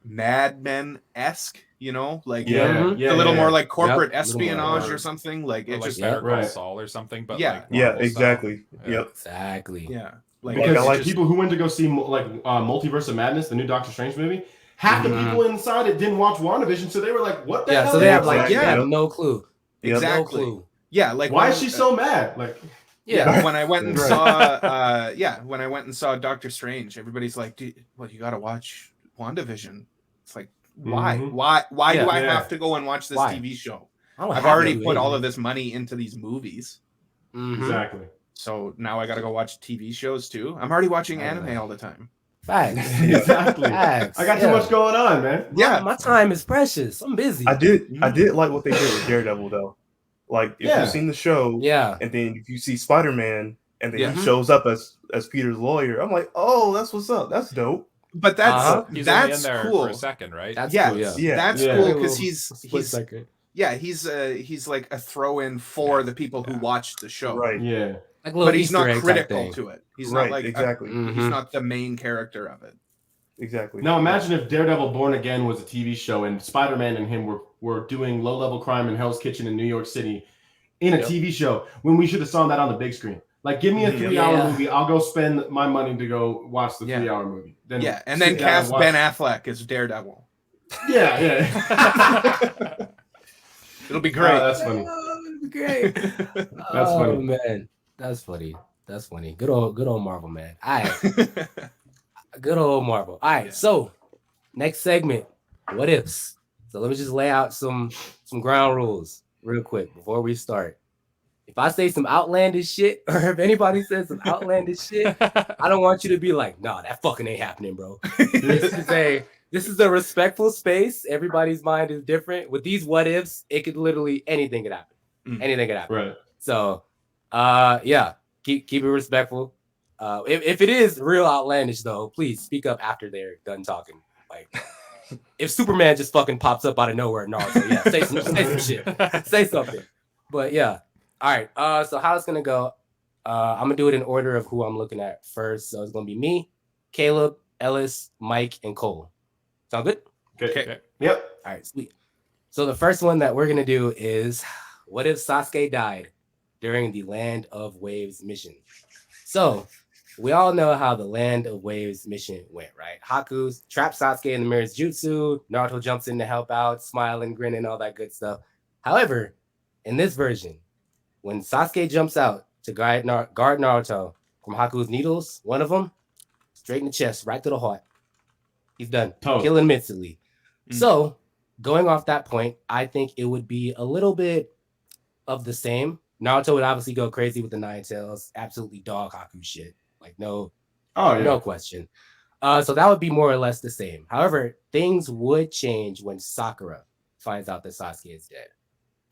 Mad Men-esque, you know, like a little more like corporate espionage or something. Like it's just Better Call Saul or something. But exactly. Exactly. Yeah. Like, because like people who went to go see like Multiverse of Madness, the new Doctor Strange movie, half the people inside it didn't watch WandaVision, so they were like, "What the hell?" So they have like no clue. Exactly. No clue. Yeah, like why is she so mad? Like, when I went and saw, when I went and saw Doctor Strange, everybody's like, "Well, you got to watch WandaVision." It's like, why? Why do I have to go and watch this TV show? I've already put all of this money into these movies. Exactly. So now I got to go watch TV shows too. I'm already watching anime all the time. Facts. Exactly. Facts. I got too much going on, man. Yeah, my time is precious. I'm busy. I did like what they did with Daredevil though. Like if you've seen the show, and then if you see Spider-Man and then he shows up as Peter's lawyer, I'm like, oh, that's what's up. That's dope. But that's he's only in there cool for a second, right? That's cool, that's cool because he's like a throw-in for the people who watched the show, right? Yeah, like but he's not critical to it. He's not like exactly. He's not the main character of it. Exactly. Now imagine if Daredevil Born Again was a TV show and Spider-Man and him were doing low-level crime in Hell's Kitchen in New York City in a TV show when we should have sawn that on the big screen. Like, give me a 3-hour movie. I'll go spend my money to go watch the 3-hour movie. Then and then cast Ben Affleck as Daredevil. Yeah. It'll be great. That's funny. It'll be great. That's funny, man. That's funny. Good old Marvel, man. All right. Good old Marvel. All right. So next segment, what ifs? So let me just lay out some ground rules real quick before we start. If I say some outlandish shit, or if anybody says some outlandish shit, I don't want you to be like, nah, that fucking ain't happening, bro. This is a respectful space. Everybody's mind is different. With these what ifs, it could literally anything could happen. Anything could happen. Right. So keep it respectful. If it is real outlandish though, please speak up after they're done talking. Like if Superman just fucking pops up out of nowhere and all, say some shit. Say something. But yeah. All right. So how it's gonna go? I'm gonna do it in order of who I'm looking at first. So it's gonna be me, Caleb, Ellis, Mike, and Cole. Sound good? Okay. Yep. All right, sweet. So the first one that we're gonna do is, what if Sasuke died during the Land of Waves mission? So we all know how the Land of Waves mission went, right? Haku's trapped Sasuke in the mirror's jutsu. Naruto jumps in to help out, smiling, grinning, all that good stuff. However, in this version, when Sasuke jumps out to guard Naruto from Haku's needles, one of them, straight in the chest, right to the heart. He's done. Kill him instantly. So, going off that point, I think it would be a little bit of the same. Naruto would obviously go crazy with the Nine Tails, absolutely dog Haku shit. Like, no question. So that would be more or less the same. However, things would change when Sakura finds out that Sasuke is dead.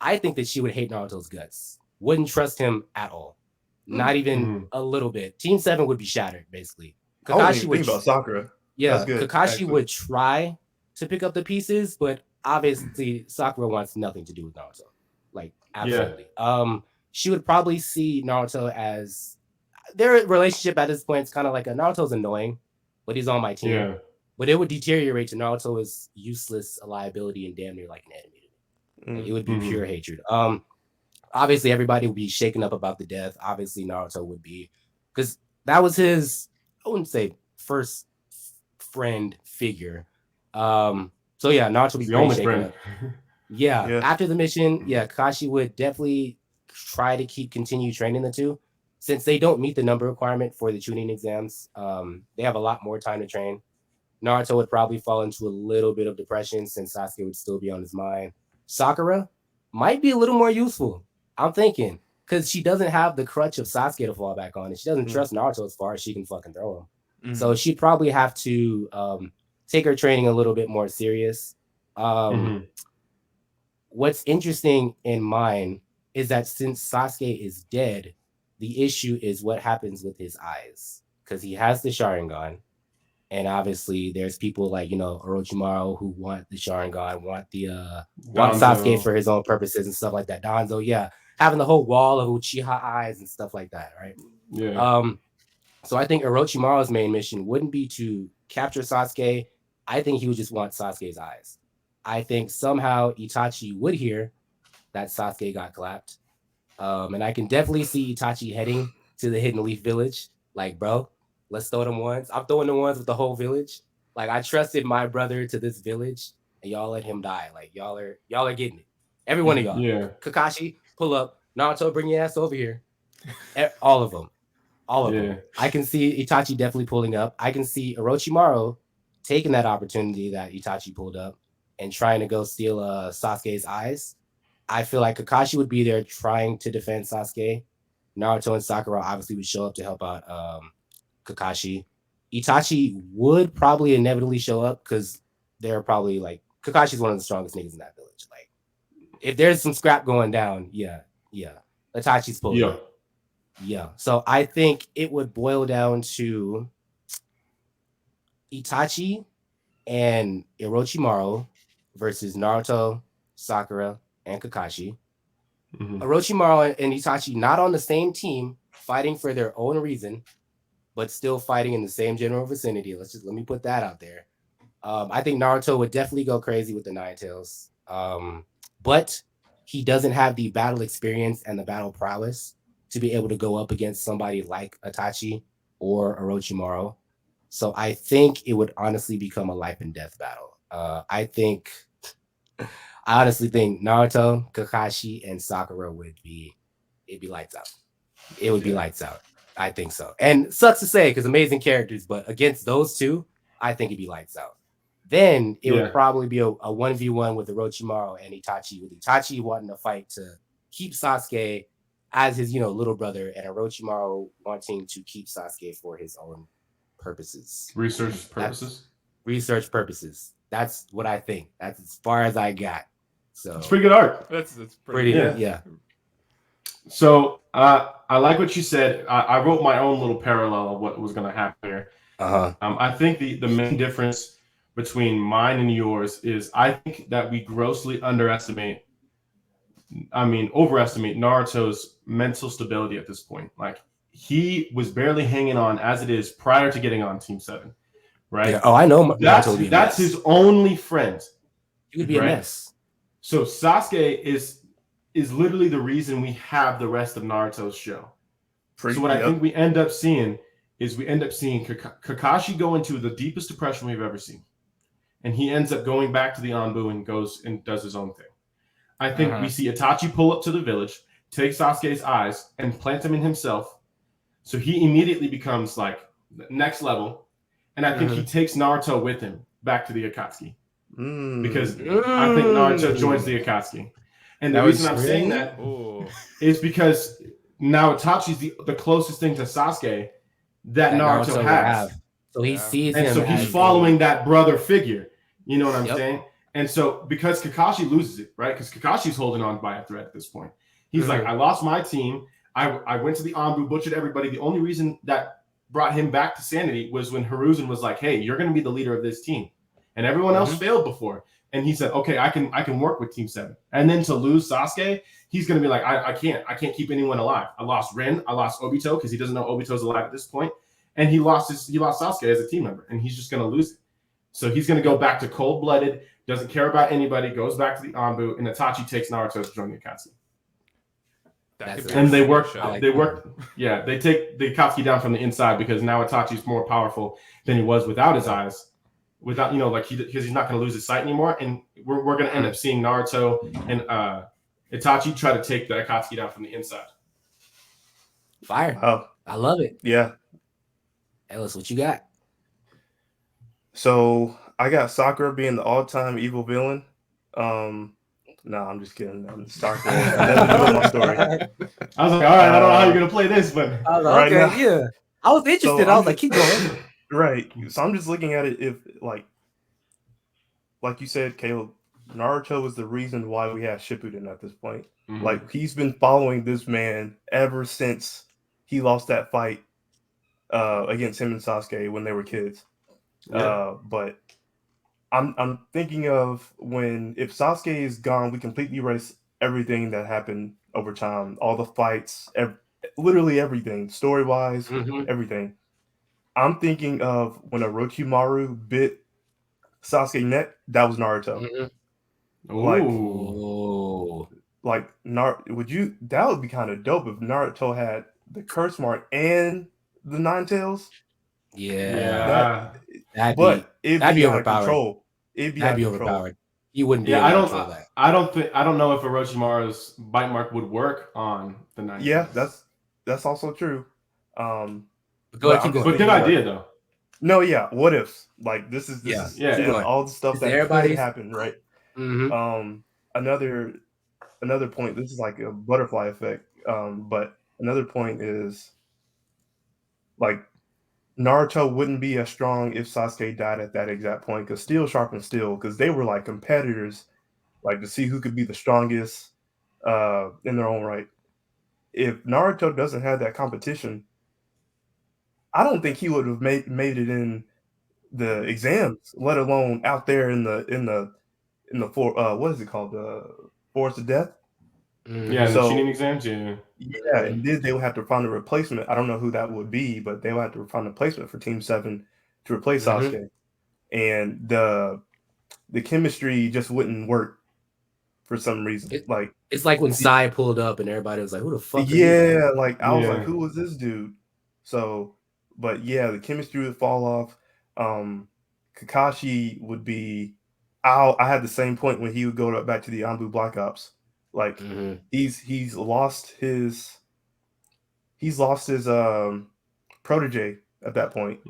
I think that she would hate Naruto's guts. Wouldn't trust him at all. Not even a little bit. Team 7 would be shattered, basically. Kakashi would think about Sakura. Yeah, good, Kakashi would try to pick up the pieces, but obviously Sakura wants nothing to do with Naruto. Like, absolutely. She would probably see Naruto as their relationship at this point is kind of like Naruto's annoying, but he's on my team. Yeah. But it would deteriorate to Naruto is useless, a liability, and damn near like an enemy. Like, it would be pure hatred. Obviously, everybody would be shaken up about the death. Obviously, Naruto would be, because that was his, I wouldn't say first friend figure. So yeah, Naruto would be pretty shaken up. Yeah, after the mission, Kakashi would definitely try to continue training the two. since they don't meet the number requirement for the tuning exams, they have a lot more time to train. Naruto would probably fall into a little bit of depression since Sasuke would still be on his mind. Sakura might be a little more useful. I'm thinking because she doesn't have the crutch of Sasuke to fall back on, and she doesn't trust Naruto as far as she can fucking throw him. So she'd probably have to take her training a little bit more serious. What's interesting in mine is that since Sasuke is dead, the issue is what happens with his eyes because he has the Sharingan. And obviously, there's people like Orochimaru who want the Sharingan, want Sasuke for his own purposes and stuff like that. Danzo, yeah, having the whole wall of Uchiha eyes and stuff like that, right? Yeah. So I think Orochimaru's main mission wouldn't be to capture Sasuke. I think he would just want Sasuke's eyes. I think somehow Itachi would hear that Sasuke got clapped, and I can definitely see Itachi heading to the Hidden Leaf Village. Like, bro, let's throw them ones. I'm throwing the ones with the whole village. Like, I trusted my brother to this village, and y'all let him die. Like, y'all are getting it. Every one of y'all. Yeah. Kakashi, pull up. Naruto, bring your ass over here. All of them. All of them. I can see Itachi definitely pulling up. I can see Orochimaru taking that opportunity that Itachi pulled up and trying to go steal Sasuke's eyes. I feel like Kakashi would be there trying to defend Sasuke. Naruto and Sakura obviously would show up to help out Kakashi. Itachi would probably inevitably show up because they're probably like Kakashi's one of the strongest niggas in that village. Like, if there's some scrap going down, yeah, Itachi's pulling up. Yeah. So I think it would boil down to Itachi and Orochimaru versus Naruto, Sakura, and Kakashi. Orochimaru and Itachi not on the same team, fighting for their own reason, but still fighting in the same general vicinity. Let me put that out there. I think Naruto would definitely go crazy with the Nine Tails, but he doesn't have the battle experience and the battle prowess to be able to go up against somebody like Itachi or Orochimaru. So I think it would honestly become a life and death battle. I honestly think Naruto, Kakashi, and Sakura it'd be lights out. It would be lights out. I think so. And sucks to say because amazing characters, but against those two, I think it'd be lights out. Then it would probably be a 1v1 with Orochimaru and Itachi, with Itachi wanting to fight to keep Sasuke as his, little brother, and Orochimaru wanting to keep Sasuke for his own purposes. Research purposes. That's what I think. That's as far as I got. So it's pretty good art. That's pretty good. Yeah. So I like what you said. I wrote my own little parallel of what was going to happen here. I think the main difference between mine and yours is I think that we grossly overestimate Naruto's mental stability at this point. Like, he was barely hanging on as it is prior to getting on Team 7, right? Yeah. Oh, I know. That's his only friend. He would be a mess. So Sasuke is literally the reason we have the rest of Naruto's show. So what I think we end up seeing Kakashi go into the deepest depression we've ever seen. And he ends up going back to the Anbu and goes and does his own thing. I think we see Itachi pull up to the village, take Sasuke's eyes, and plant them in himself. So he immediately becomes like next level. And I think he takes Naruto with him back to the Akatsuki. Because I think Naruto joins the Akatsuki. And the reason I'm saying that is because now Itachi's the closest thing to Sasuke that Naruto has. So he sees him. And so he's following that brother figure. You know what I'm saying? And so because Kakashi loses it, right? Because Kakashi's holding on by a thread at this point. He's like, I lost my team. I went to the Anbu, butchered everybody. The only reason that brought him back to sanity was when Hiruzen was like, hey, you're going to be the leader of this team. And everyone else failed before. And he said, okay, I can work with Team 7. And then to lose Sasuke, he's going to be like, I can't keep anyone alive. I lost Ren. I lost Obito because he doesn't know Obito's alive at this point. And he lost Sasuke as a team member. And he's just going to lose it. So he's going to go back to cold-blooded, doesn't care about anybody, goes back to the Anbu, and Itachi takes Naruto to join the Akatsuki. And they take the Akatsuki down from the inside because now Itachi's more powerful than he was without his eyes. Without, because he's not going to lose his sight anymore. And we're going to end up seeing Naruto and Itachi try to take the Akatsuki down from the inside. Fire. Wow. I love it. Yeah. Ellis, what you got? So I got Sakura being the all-time evil villain. No, I'm just kidding. Sakura has nothing to do with my story. I was like, all right, I don't know how you're gonna play this, but right okay, now, yeah. I was interested. So I was like, keep going. Right. So I'm just looking at it if like you said, Caleb, Naruto was the reason why we have Shippuden at this point. Mm-hmm. Like he's been following this man ever since he lost that fight against him and Sasuke when they were kids. Yeah. But I'm thinking of if Sasuke is gone, we completely erase everything that happened over time, all the fights, literally everything, story wise, everything. I'm thinking of when Orochimaru bit Sasuke neck. That was Naruto. Like that would be kind of dope if Naruto had the curse mark and the nine tails. Yeah. That'd be out of overpowered. control. It'd be out of control. Overpowered. You wouldn't be able to control that. I don't know if Orochimaru's bite mark would work on the nine. Yeah, that's also true. Go ahead, keep going. But good idea though. No, yeah. What ifs? Like this is all the stuff that could happen, right? Another point. This is like a butterfly effect. But another point is like Naruto wouldn't be as strong if Sasuke died at that exact point because steel sharpens steel because they were like competitors, like to see who could be the strongest in their own right. If Naruto doesn't have that competition, I don't think he would have made it in the exams, let alone out there in the what is it called, the Forest of Death. Yeah, the cheating exams. Yeah, and then they would have to find a replacement. I don't know who that would be, but they would have to find a replacement for Team 7 to replace Sasuke. And the chemistry just wouldn't work for some reason. It's like when Sai pulled up and everybody was like, "Who the fuck?" Yeah, like I was like, "Who was this dude?" So, but yeah, the chemistry would fall off. Kakashi would be. I had the same point when he would go back to the Anbu Black Ops. Like he's lost his protege at that point.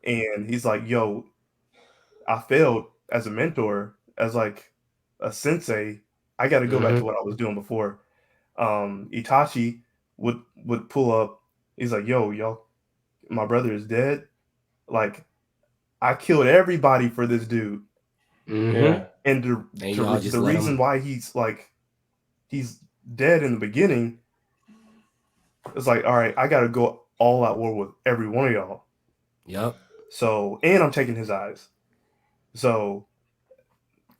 And he's like, "Yo, I failed as a mentor, as like a sensei. I got to go back to what I was doing before." Itachi would pull up. He's like, "Yo, y'all, my brother is dead. Like, I killed everybody for this dude." Yeah. And the reason why he's dead in the beginning, it's like, all right, I got to go all out war with every one of y'all. Yep. So, and I'm taking his eyes. So,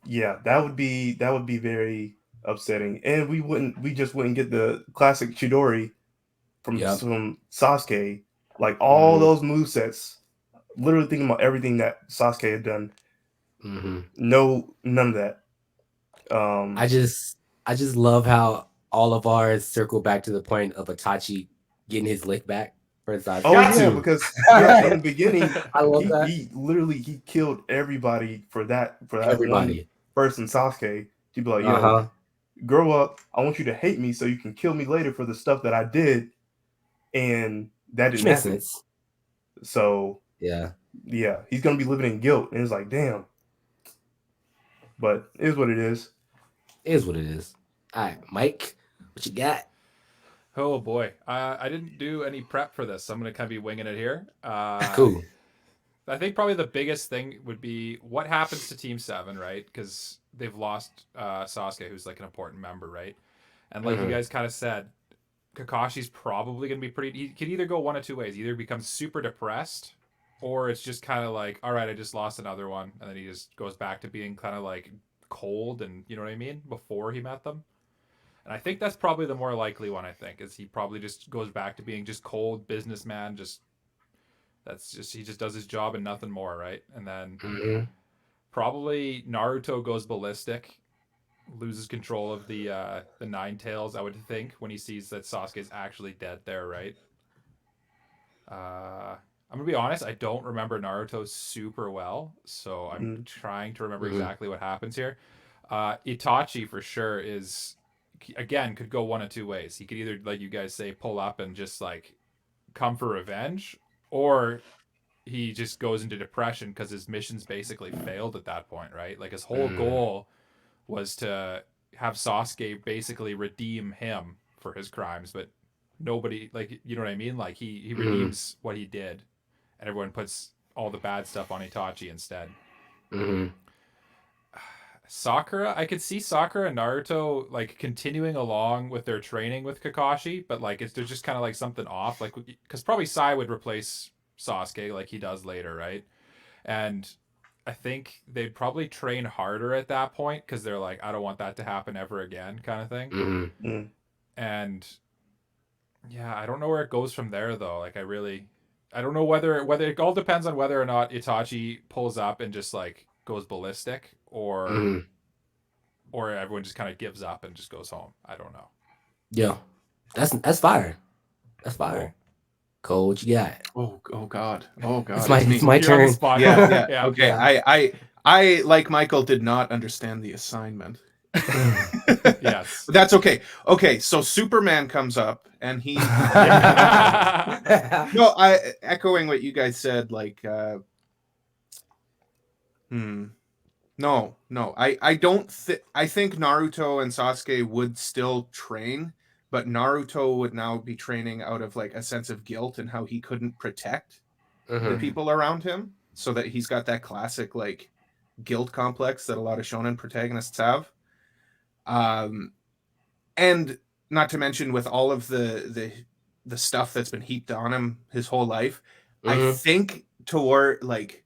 yeah, that would be very upsetting, and we just wouldn't get the classic Chidori from Sasuke, like all those movesets. Literally thinking about everything that Sasuke had done. No, none of that. I just love how all of ours circle back to the point of Itachi getting his lick back for Sasuke. Oh yeah, because in the beginning, I love that. He literally killed everybody for that everybody. One person, Sasuke, to be like, "Yo, grow up. I want you to hate me so you can kill me later for the stuff that I did," and that didn't happen. Sense. So yeah, he's gonna be living in guilt, and it's like, damn. But it is what it is. It is what it is. All right, Mike, what you got? Oh boy, I didn't do any prep for this, so I'm gonna kind of be winging it here. Cool. I think probably the biggest thing would be what happens to Team 7, right? Because they've lost Sasuke, who's like an important member, right? And like you guys kind of said, Kakashi's probably going to be pretty... He could either go one of two ways. Either become super depressed, or it's just kind of like, all right, I just lost another one. And then he just goes back to being kind of like cold and, you know what I mean? Before he met them. And I think that's probably the more likely one, I think, is he probably just goes back to being just cold businessman, he just does his job and nothing more, right? And then probably Naruto goes ballistic, loses control of the Nine Tails, I would think, when he sees that Sasuke's actually dead there, right? I'm gonna be honest, I don't remember Naruto super well, so I'm trying to remember exactly what happens here. Itachi for sure could go one of two ways. He could either, like you guys say, pull up and just like come for revenge, or he just goes into depression because his mission's basically failed at that point, right? Like his whole goal was to have Sasuke basically redeem him for his crimes, but nobody, like, you know what I mean? Like he redeems what he did, and everyone puts all the bad stuff on Itachi instead. Sakura, I could see Sakura and Naruto like continuing along with their training with Kakashi, but like there's just kind of like something off, like because probably Sai would replace Sasuke like he does later, right? And I think they'd probably train harder at that point because they're like, I don't want that to happen ever again, kind of thing. And yeah, I don't know where it goes from there though. Like I don't know whether it all depends on whether or not Itachi pulls up and just like goes ballistic, or everyone just kind of gives up and just goes home. I don't know. Yeah, that's fire. That's fire. Cole, what you got? Oh God. It's my turn. Yeah. Okay. I like Michael did not understand the assignment. Yes. That's okay. Okay, so Superman comes up and he no, I echoing what you guys said, like No. I don't I think Naruto and Sasuke would still train, but Naruto would now be training out of like a sense of guilt and how he couldn't protect the people around him, so that he's got that classic like guilt complex that a lot of shonen protagonists have. And not to mention with all of the stuff that's been heaped on him his whole life, I think toward like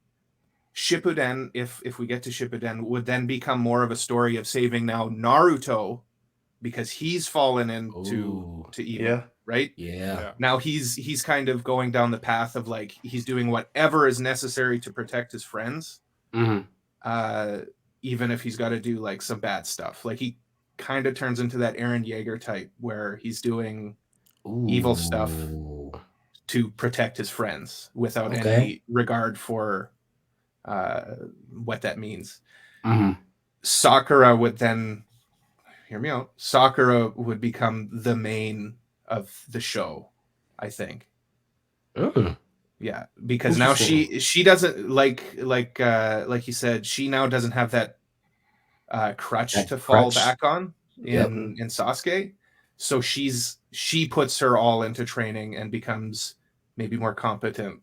Shippuden, if we get to Shippuden, would then become more of a story of saving now Naruto, because he's fallen into evil, right? Yeah. Now he's kind of going down the path of like he's doing whatever is necessary to protect his friends, even if he's got to do like some bad stuff. Like he kind of turns into that Eren Yeager type where he's doing evil stuff to protect his friends without any regard for what that means. Sakura would then, hear me out, Sakura would become the main of the show, I think. Yeah, because now she doesn't like you said, she now doesn't have that crutch to fall back on in Sasuke. So she puts her all into training and becomes maybe more competent,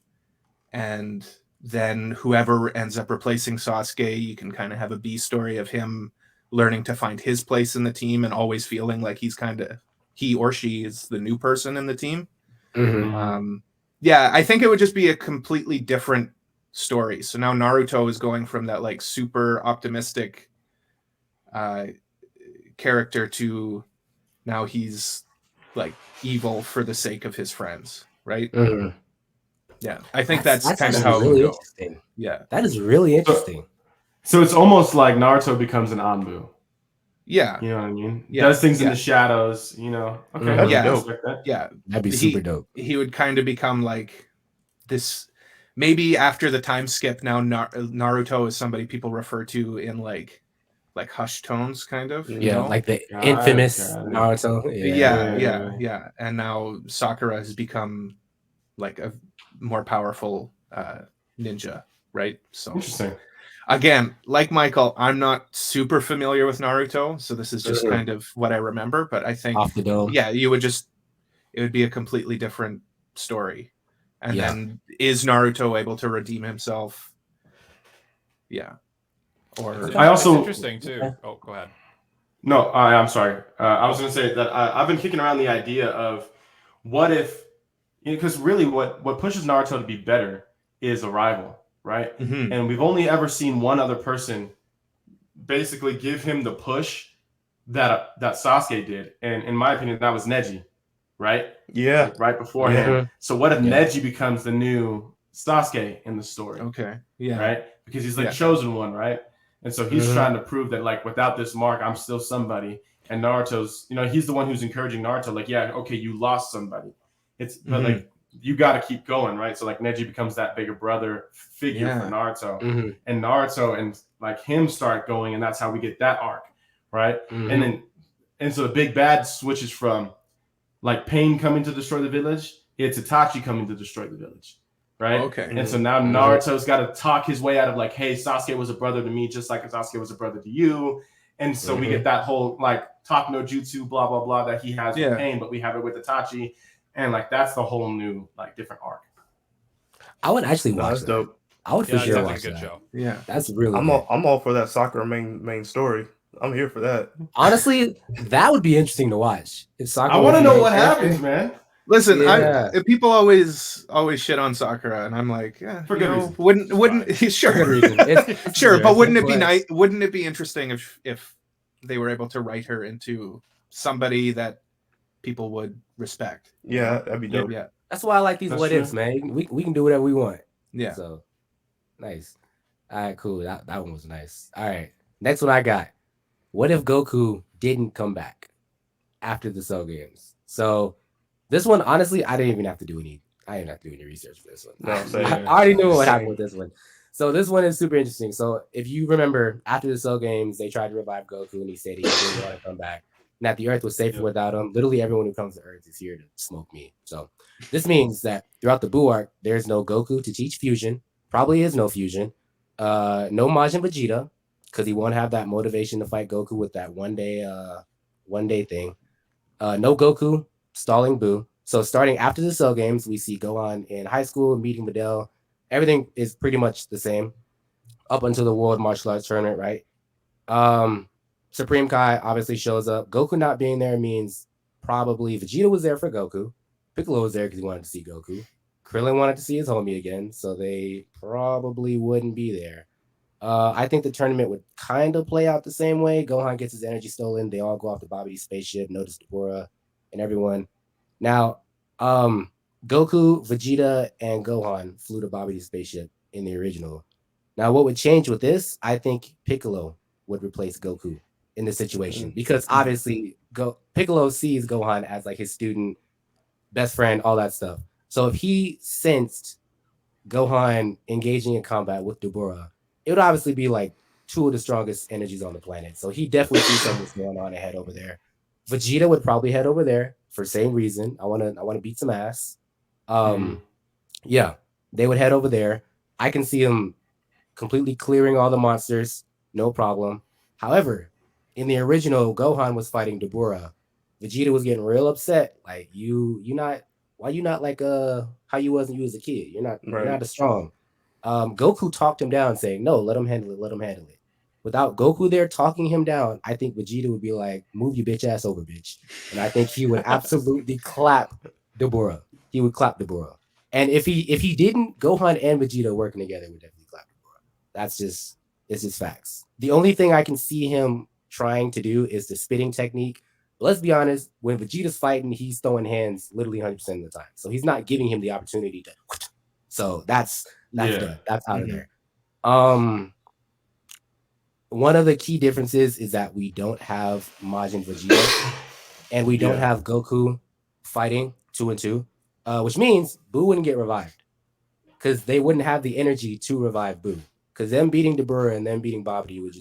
and then whoever ends up replacing Sasuke, you can kind of have a B story of him learning to find his place in the team and always feeling like he or she is the new person in the team. Yeah, I think it would just be a completely different story. So now Naruto is going from that like super optimistic character to now he's like evil for the sake of his friends, right? Yeah, I think that's kind of how really it would go. Interesting. Yeah, that is really interesting. So it's almost like Naruto becomes an Anbu. Yeah, you know what I mean. Yeah. Does things in the shadows. You know. Okay. That'd be super dope. He would kind of become like this. Maybe after the time skip, now Naruto is somebody people refer to in like hushed tones, kind of. Yeah, you know? like the infamous Naruto. Yeah. And now Sakura has become like a more powerful ninja, right? So interesting. Again, like Michael, I'm not super familiar with Naruto, so this is just kind of what I remember. But I think, off the dome, it would be a completely different story. And then is Naruto able to redeem himself? Yeah. Or I also interesting too. Oh, go ahead. No, I'm sorry. I was going to say that I've been kicking around the idea of what if, because really what pushes Naruto to be better is a rival, right? And we've only ever seen one other person basically give him the push that Sasuke did, and in my opinion, that was Neji, right? Yeah, like right before him. So what if Neji becomes the new Sasuke in the story? Okay, yeah, right, because he's like chosen one, right? And so he's trying to prove that like without this mark, I'm still somebody. And Naruto's, he's the one who's encouraging Naruto, like, yeah, okay, you lost somebody. But like you got to keep going, right? So like Neji becomes that bigger brother figure for Naruto, and Naruto and like him start going, and that's how we get that arc, right? And so the big bad switches from like Pain coming to destroy the village he had Itachi coming to destroy the village, right? Okay. And so now Naruto's got to talk his way out of like, hey, Sasuke was a brother to me, just like Sasuke was a brother to you. And so we get that whole like talk no jutsu, blah blah blah that he has with Pain, but we have it with Itachi, and like that's the whole new like different arc. I would actually watch that. Dope. I would for sure watch a good that. show. Yeah, that's really. I'm all for that Sakura main story. I'm here for that. Honestly, that would be interesting to watch. If Sakura, I want to know what happens, man. Listen, people always shit on Sakura, and I'm like, yeah, for good reason. Wouldn't sure, sure, but wouldn't it be nice? Wouldn't it be interesting if they were able to write her into somebody that people would respect? Yeah, that'd be dope. Yeah, that's why I like these what ifs, man. We can do whatever we want. Yeah. So nice. All right, cool. That one was nice. All right, next one I got. What if Goku didn't come back after the Cell games? So this one, honestly, I didn't even have to do any research for this one. No, I already knew what happened with this one. So this one is super interesting. So if you remember, after the Cell games, they tried to revive Goku, and he said he didn't want to come back, and that the Earth was safer without him. Literally everyone who comes to Earth is here to smoke me. So this means that throughout the Buu arc, there's no Goku to teach fusion. Probably is no fusion. No Majin Vegeta, because he won't have that motivation to fight Goku with that one day thing. No Goku stalling Buu. So starting after the Cell games, we see Gohan in high school, meeting Videl. Everything is pretty much the same up until the World Martial Arts Tournament, right? Supreme Kai obviously shows up. Goku not being there means probably Vegeta was there for Goku. Piccolo was there because he wanted to see Goku. Krillin wanted to see his homie again, so they probably wouldn't be there. I think the tournament would kind of play out the same way. Gohan gets his energy stolen. They all go off the Babidi's spaceship. Notice Deborah and everyone. Now, Goku, Vegeta, and Gohan flew to Babidi's spaceship in the original. Now, what would change with this? I think Piccolo would replace Goku in this situation because obviously Piccolo sees Gohan as like his student, best friend, all that stuff. So if he sensed Gohan engaging in combat with Deborah, it would obviously be like two of the strongest energies on the planet. So he definitely sees something's going on and head over there. Vegeta would probably head over there for same reason. I want to beat some ass. Yeah, they would head over there. I can see him completely clearing all the monsters, no problem. However, in the original, Gohan was fighting Deborah. Vegeta was getting real upset. Like why you not like how you was when you was a kid? You're not as strong. Goku talked him down, saying, no, let him handle it. Without Goku there talking him down, I think Vegeta would be like, move your bitch ass over, bitch. And I think he would absolutely clap Deborah. He would clap Deborah. And if he didn't, Gohan and Vegeta working together would definitely clap Deborah. It's just facts. The only thing I can see him trying to do is the spitting technique. But let's be honest, when Vegeta's fighting, he's throwing hands literally 100% of the time. So he's not giving him the opportunity to. So that's done. That's out of there. One of the key differences is that we don't have Majin Vegeta and we don't have Goku fighting 2 and 2, which means Buu wouldn't get revived because they wouldn't have the energy to revive Buu. Because them beating Deborah and them beating Babidi would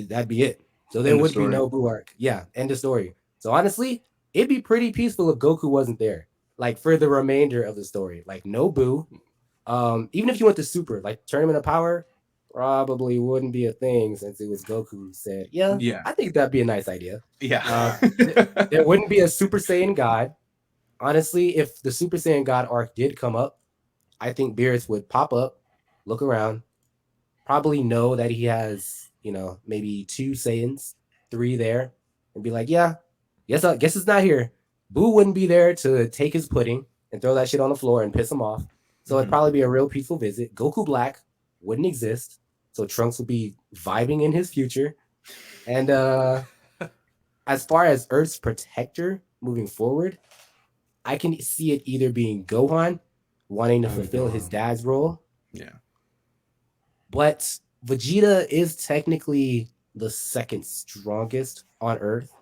that'd be it. So there would be no Buu arc. Yeah, end of story. So honestly, it'd be pretty peaceful if Goku wasn't there. Like for the remainder of the story, like no Buu. Even if you went to Super, like Tournament of Power, probably wouldn't be a thing since it was Goku who said, yeah, I think that'd be a nice idea. Yeah. There wouldn't be a Super Saiyan God. Honestly, if the Super Saiyan God arc did come up, I think Beerus would pop up, look around, probably know that he has, maybe 2 Saiyans, 3 there, and be like, yeah, guess it's not here. Buu wouldn't be there to take his pudding and throw that shit on the floor and piss him off. So it'd probably be a real peaceful visit. Goku Black wouldn't exist. So Trunks would be vibing in his future. And as far as Earth's protector moving forward, I can see it either being Gohan wanting to fulfill his dad's role. Yeah. But Vegeta is technically the second strongest on Earth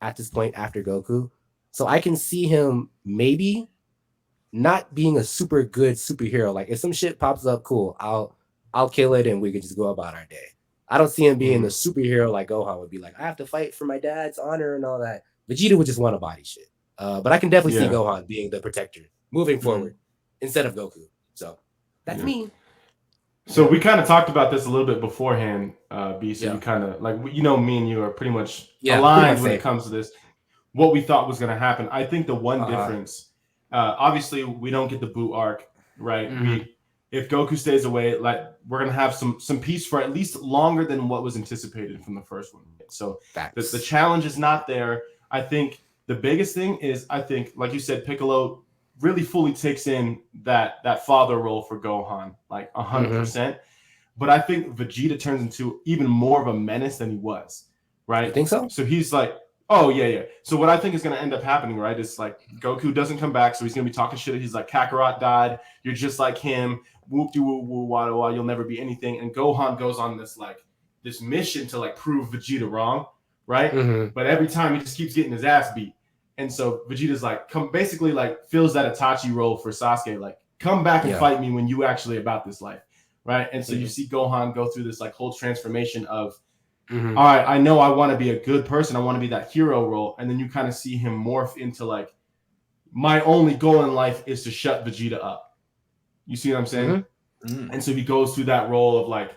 at this point after Goku. So I can see him maybe not being a super good superhero. Like if some shit pops up, cool, I'll kill it and we can just go about our day. I don't see him being the superhero like Gohan would be like, I have to fight for my dad's honor and all that. Vegeta would just want to body shit. But I can definitely see Gohan being the protector moving forward instead of Goku. So that's me. So we kind of talked about this a little bit beforehand, B. So you kind of like, me and you are pretty much aligned when it comes to this. What we thought was going to happen. I think the one difference, obviously, we don't get the Boo arc, right? If Goku stays away, like we're going to have some peace for at least longer than what was anticipated from the first one. So the challenge is not there. I think the biggest thing is, I think, like you said, Piccolo really fully takes in that father role for Gohan, like 100%. But I think Vegeta turns into even more of a menace than he was, right? You think so? So he's like, oh, yeah. So what I think is going to end up happening, right, is like Goku doesn't come back, so he's going to be talking shit. He's like, Kakarot died. You're just like him. Whoop-de-woo-woo, wah-wah, you'll never be anything. And Gohan goes on this mission to, like, prove Vegeta wrong, right? But every time he just keeps getting his ass beat. And so Vegeta's like, basically like fills that Itachi role for Sasuke, like, come back and fight me when you actually about this life, right? And so you see Gohan go through this like whole transformation of, all right, I know I want to be a good person. I want to be that hero role. And then you kind of see him morph into like, my only goal in life is to shut Vegeta up. You see what I'm saying? And so he goes through that role of like,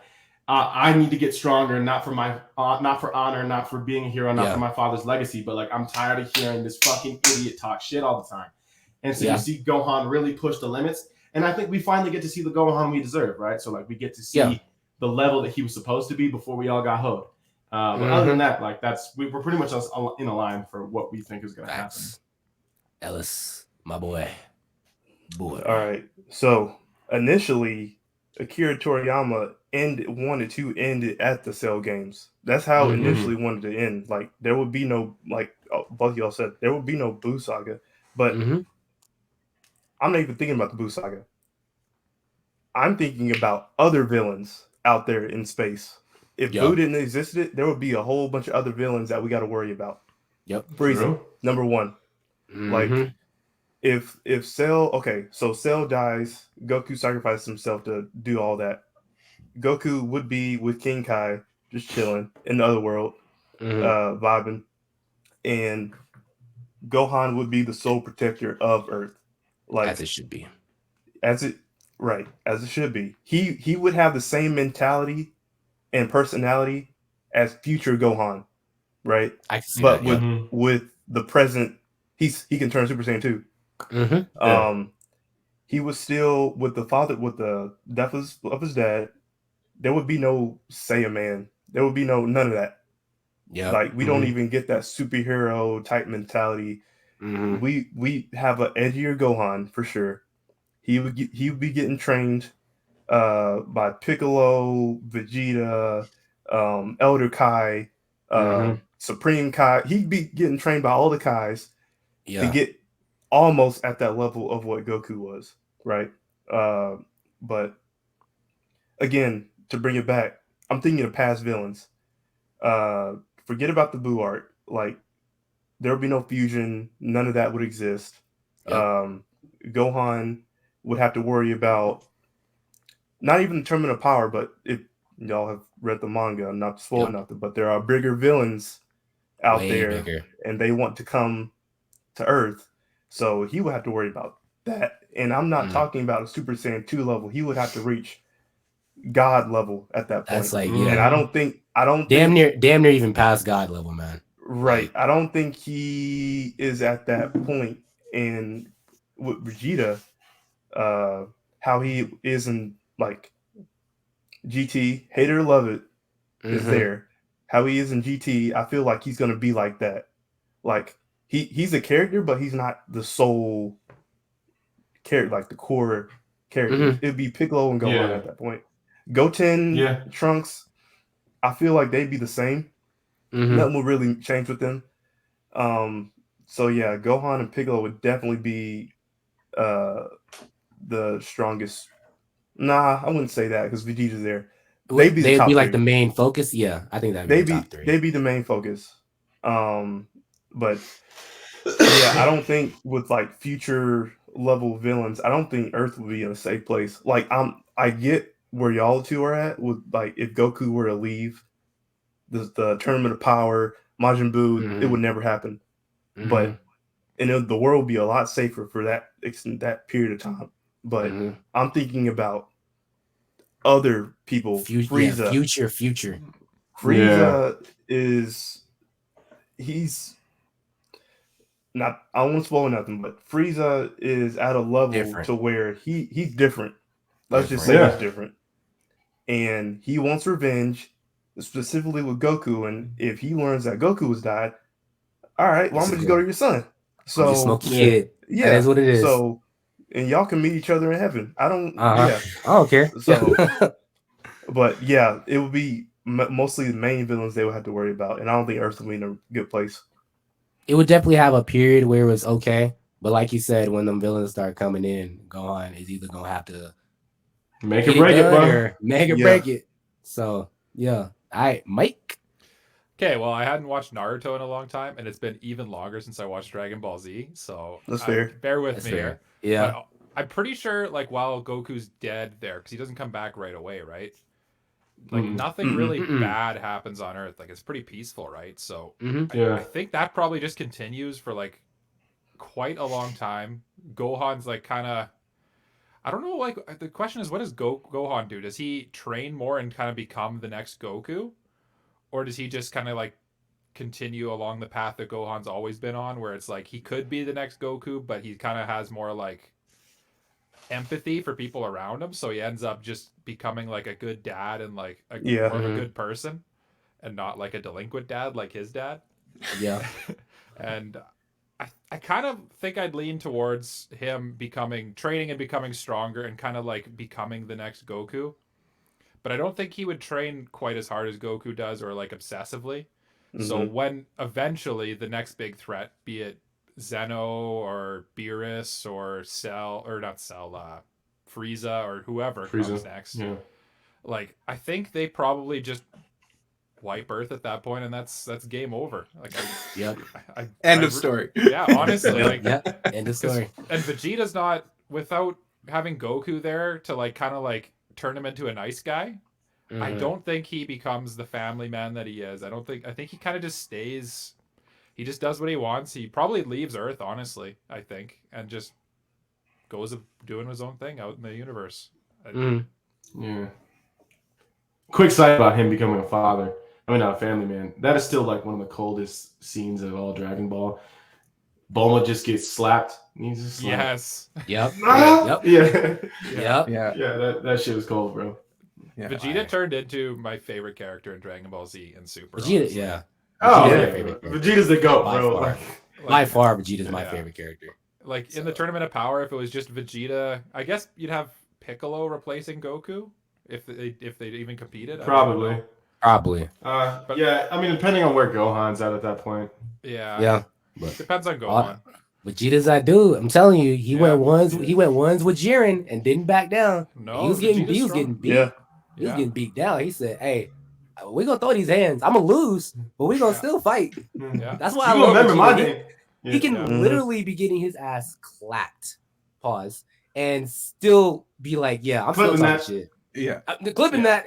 I need to get stronger, not for honor, not for being a hero, not for my father's legacy, but like I'm tired of hearing this fucking idiot talk shit all the time. And so you see Gohan really push the limits, and I think we finally get to see the Gohan we deserve, right? So like we get to see the level that he was supposed to be before we all got hoed. But other than that, like we're pretty much in a line for what we think is going to happen. Ellis, my boy. All right. So initially, Akira Toriyama wanted to end it at the Cell games. That's how initially wanted to end. Like there would be no, like both of y'all said, there would be no Boo saga. But I'm not even thinking about the Boo saga. I'm thinking about other villains out there in space. If Boo didn't exist, there would be a whole bunch of other villains that we got to worry about. Frieza, number one. Like if Cell, so Cell dies, Goku sacrifices himself to do all that. Goku would be with King Kai, just chilling in the other world, vibing, and Gohan would be the sole protector of Earth, like as it should be, as it should be. He would have the same mentality and personality as future Gohan, right? I can see but that, with the present, he can turn Super Saiyan 2. He was still with the father, with the death of his dad. There would be no Saiyaman. There would be none of that. Like we don't even get that superhero type mentality. We have an edgier Gohan for sure. He would be getting trained by Piccolo, Vegeta, Elder Kai, Supreme Kai. He'd be getting trained by all the Kais to get almost at that level of what Goku was, right? But again, to bring it back, I'm thinking of past villains. Forget about the Boo art. Like there would be no fusion. None of that would exist. Gohan would have to worry about not even the tournament of power, but if y'all have read the manga, I'm not spoiling nothing, but there are bigger villains out there, and they want to come to Earth. So he would have to worry about that. And I'm not talking about a Super Saiyan 2 level. He would have to reach God level at that point. That's like, and I don't think damn near even past God level, man. Right. I don't think he is at that point. And with Vegeta, how he is in like GT, hate it or love it, is there. How he is in GT, I feel like he's gonna be like that. Like he's a character, but he's not the sole character, like the core character. It'd be Piccolo and Gohan at that point. Goten, Trunks, I feel like they'd be the same. Nothing will really change with them. So yeah, Gohan and Piccolo would definitely be the strongest. Nah, I wouldn't say that because Vegeta's there. They'd be like the main focus. Yeah, I think that'd be the top three. They'd be the main focus. But yeah, I don't think with like future level villains, I don't think Earth would be in a safe place. Like I get where y'all two are at with like if Goku were to leave the tournament of power, Majin Buu, it would never happen. But and the world would be a lot safer for that period of time. But I'm thinking about other people. Frieza. Future. Frieza he's not. I won't spoil nothing, but Frieza is at a level to where he's different. Let's just say he's different, and he wants revenge, specifically with Goku. And if he learns that Goku has died, all right, well, I'm gonna just go to your son. So smoky kid. Yeah, that is what it is. So, and y'all can meet each other in heaven. I don't. I don't care. So, but yeah, it would be mostly the main villains they would have to worry about, and I don't think Earth will be in a good place. It would definitely have a period where it was okay, but like you said, when them villains start coming in, Gohan is either gonna have to make it break it, bro. Make it break it. So yeah, all right, Mike. Okay, well, I hadn't watched Naruto in a long time, and it's been even longer since I watched Dragon Ball Z. So that's fair. Bear with me here. Yeah, but I'm pretty sure, like, while Goku's dead there, because he doesn't come back right away, right? Like nothing really bad happens on Earth. Like it's pretty peaceful, right? So I think that probably just continues for like quite a long time. Gohan's like kind of, I don't know. Like the question is, what does Gohan do? Does he train more and kind of become the next Goku, or does he just kind of like continue along the path that Gohan's always been on, where it's like he could be the next Goku, but he kind of has more like empathy for people around him, so he ends up just becoming like a good dad and like more of a good person and not like a delinquent dad like his dad. Yeah. And I kind of think I'd lean towards him training and becoming stronger and kind of like becoming the next Goku, but I don't think he would train quite as hard as Goku does or like obsessively. So when eventually the next big threat, be it Zeno or Beerus or Frieza or whoever comes next. Yeah. Like I think they probably just wipe Earth at that point, and that's game over. Like, end of story. Yeah, honestly, end of story. And Vegeta's not, without having Goku there to like kind of like turn him into a nice guy. I don't think he becomes the family man that he is. I think he kind of just stays. He just does what he wants. He probably leaves Earth, honestly, I think, and just goes doing his own thing out in the universe. Yeah. Quick side about him becoming a father. I mean, not a family man. That is still like one of the coldest scenes of all Dragon Ball. Bulma just gets slapped. He's just like, yes. Yep. Yeah. That shit was cold, bro. Yeah. Vegeta turned into my favorite character in Dragon Ball Z and Super. Vegeta, honestly. yeah. Vegeta's the GOAT, bro. By far, Vegeta's my favorite character. Like in the Tournament of Power, if it was just Vegeta, I guess you'd have Piccolo replacing Goku if they even competed. Probably. But, yeah, I mean, depending on where Gohan's at that point. Yeah. But depends on Gohan. Vegeta's that dude. I'm telling you, he went ones with Jiren and didn't back down. No, he was getting beat. Yeah. He was getting beat down. He said, "Hey, we're gonna throw these hands. I'm gonna lose, but we're gonna still fight." Yeah. That's why I love remember Vegeta. my name. He can literally be getting his ass clapped. Pause. And still be like, "Yeah, I'm still talking shit." Yeah, clipping that.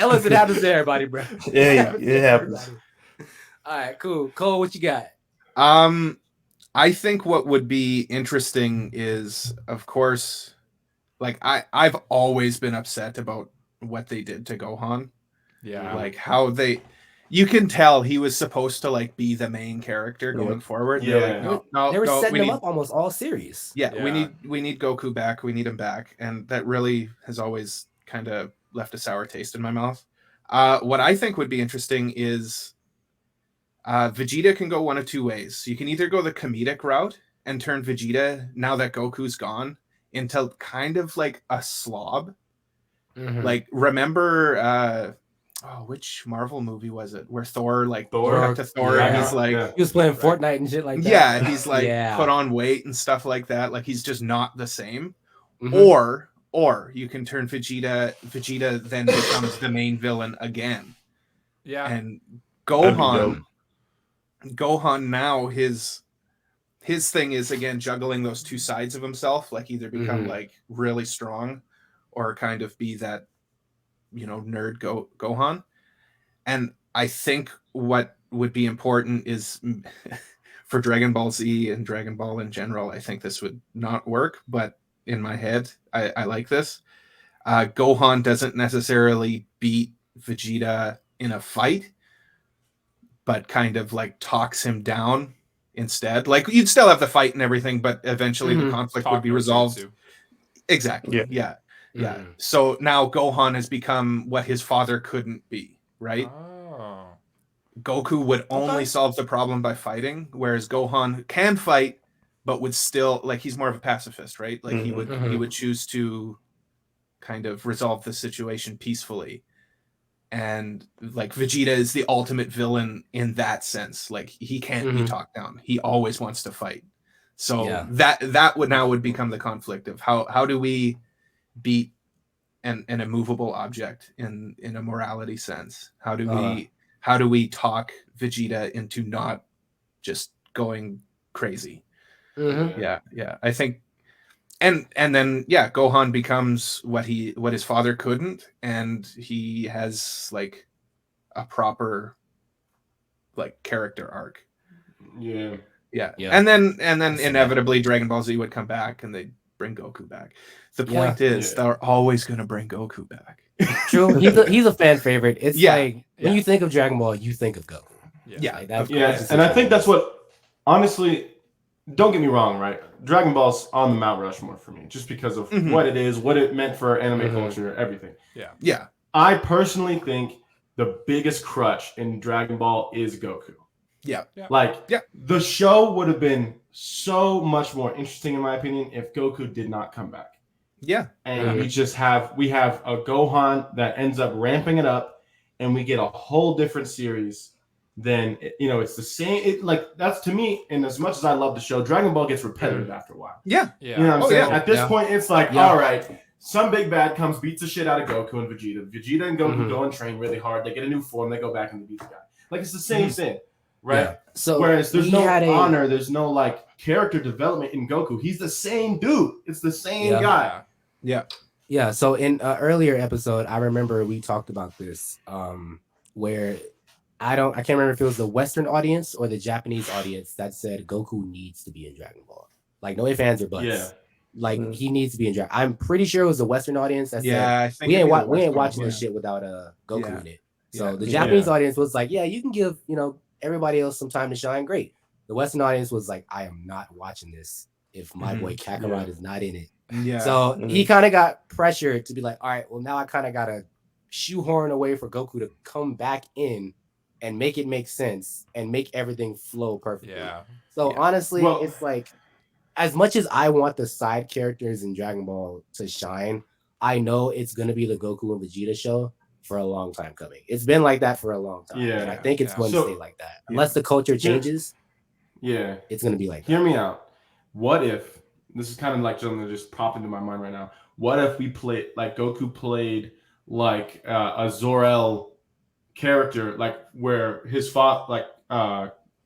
Ellis, it happens to everybody, bro. Yeah, it happens. All right, cool. Cole, what you got? I think what would be interesting is, of course, like I've always been upset about what they did to Gohan. Yeah, like how you can tell he was supposed to like be the main character going forward. Yeah, like, they were setting him up almost all series. Yeah, we need Goku back. We need him back, and that really has always kind of left a sour taste in my mouth. What I think would be interesting is Vegeta can go one of two ways. You can either go the comedic route and turn Vegeta, now that Goku's gone, into kind of like a slob. Like, remember which Marvel movie was it where Thor to Thor and he's like he was playing Fortnite and shit like that. Yeah, he's like put on weight and stuff like that. Like he's just not the same. Or you can turn Vegeta then becomes the main villain again. Yeah. And Gohan now his thing is again juggling those two sides of himself, like either become like really strong or kind of be that nerd Gohan. And I think what would be important is for Dragon Ball Z and Dragon Ball in general, I think this would not work. But in my head, I like this. Gohan doesn't necessarily beat Vegeta in a fight, but kind of like talks him down instead. Like you'd still have the fight and everything, but eventually the conflict would be resolved. Exactly. Yeah. So now Gohan has become what his father couldn't be, right? Oh. Goku would only solve the problem by fighting, whereas Gohan can fight, but would still, like, he's more of a pacifist, right? Like he would choose to kind of resolve the situation peacefully. And like Vegeta is the ultimate villain in that sense. Like he can't be talked down. He always wants to fight. So that would become the conflict of how do we beat an immovable object in a morality sense? How do we talk Vegeta into not just going crazy? Yeah. I think, and then Gohan becomes what his father couldn't, and he has like a proper like character arc. Yeah. And then inevitably Dragon Ball Z would come back and they'd bring Goku back. The point is they're always going to bring Goku back. True. He's a fan favorite. It's like when you think of Dragon Ball, you think of Goku. Like and I think that's what, honestly, don't get me wrong, right? Dragon Ball's on the Mount Rushmore for me, just because of what it is, what it meant for anime culture, everything. Yeah. I personally think the biggest crutch in Dragon Ball is Goku. The show would have been so much more interesting, in my opinion, if Goku did not come back. And we have a Gohan that ends up ramping it up, and we get a whole different series. Then it's the same. That's to me. And as much as I love the show, Dragon Ball gets repetitive after a while. You know what I'm saying? At this point, it's like, all right, some big bad comes, beats the shit out of Goku and Vegeta. Vegeta and Goku go and train really hard. They get a new form. They go back and they beat the guy. Like it's the same thing, right? So whereas there's no honor, there's no like character development in Goku. He's the same dude. It's the same guy. Yeah. So in an earlier episode, I remember we talked about this, where I can't remember if it was the Western audience or the Japanese audience that said Goku needs to be in Dragon Ball. Like no ifs, ands, or buts. Like he needs to be in Dragon. I'm pretty sure it was the Western audience that said I think we ain't watching this shit without Goku in it. So the Japanese audience was like, yeah, you can give everybody else some time to shine. Great. The Western audience was like, I am not watching this if my boy Kakarot is not in it. So he kind of got pressured to be like, all right, well now I kind of gotta shoehorn a way for Goku to come back in and make it make sense and make everything flow perfectly. So honestly, it's like, as much as I want the side characters in Dragon Ball to shine, I know it's going to be the Goku and Vegeta show for a long time coming. It's been like that for a long time. And I think it's going to stay like that. Unless the culture changes, it's going to be like that. Hear me out. What if, this is kind of like something that just popped into my mind right now. What if we played, like Goku played like a Zor-El character, like where his father, like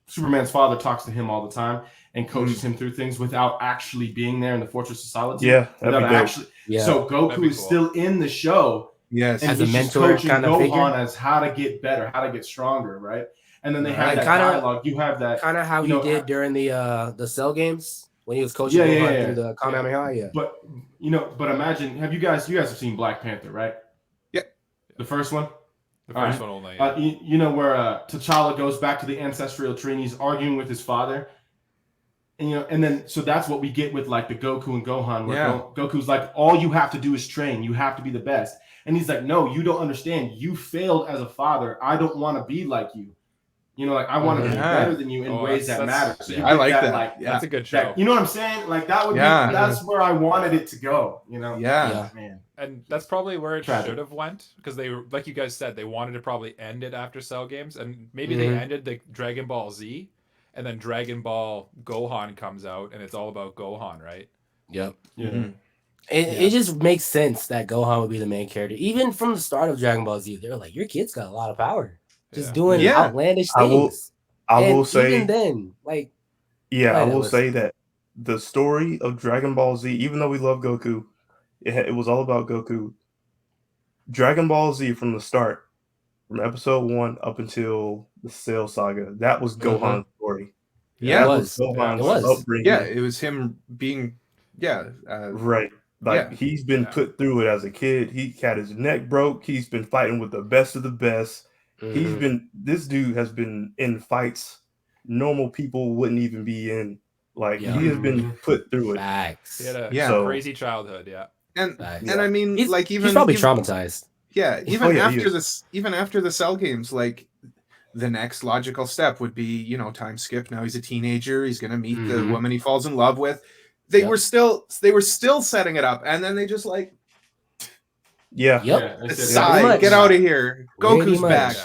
Superman's father talks to him all the time and coaches him through things without actually being there in the Fortress of Solitude. So Goku is still in the show, and as a mentor, coaching kind of Gohan as how to get better, how to get stronger, right? And then they have that dialogue. You have that kind of how he did during the Cell games when he was coaching Gohan through the Kamehameha. But imagine, you guys have seen Black Panther, right? The first one. The first one only. Where T'Challa goes back to the ancestral tree and he's arguing with his father, and then so that's what we get with like the Goku and Gohan, where Goku's like, all you have to do is train, you have to be the best, and he's like, no, you don't understand, you failed as a father, I don't want to be like you. Like I want to be better than you in ways that matter. So I like that. Like, that's a good show. You know what I'm saying? Like that would be, that's where I wanted it to go. Man. And that's probably where it should have went, because they, like you guys said, they wanted to probably end it after Cell games, and maybe they ended the Dragon Ball Z, and then Dragon Ball Gohan comes out, and it's all about Gohan, right? It just makes sense that Gohan would be the main character. Even from the start of Dragon Ball Z, they're like, your kid's got a lot of power. Just doing outlandish things. I will say, even then, like, I will say that the story of Dragon Ball Z, even though we love Goku, it was all about Goku. Dragon Ball Z from the start, from episode 1 up until the Cell Saga, that was Gohan's story. Yeah, it was. Gohan's It was. upbringing. Yeah, it was him being. Yeah, right. Like he's been put through it as a kid. He had his neck broke. He's been fighting with the best of the best. This dude has been in fights normal people wouldn't even be in. Like he has been put through it. Facts. He had a crazy childhood, and I mean, he's even probably traumatized. Yeah, even after the Cell games, like the next logical step would be, time skip. Now he's a teenager. He's gonna meet the woman he falls in love with. They were still setting it up, and then they just decide, get out of here. Goku's back.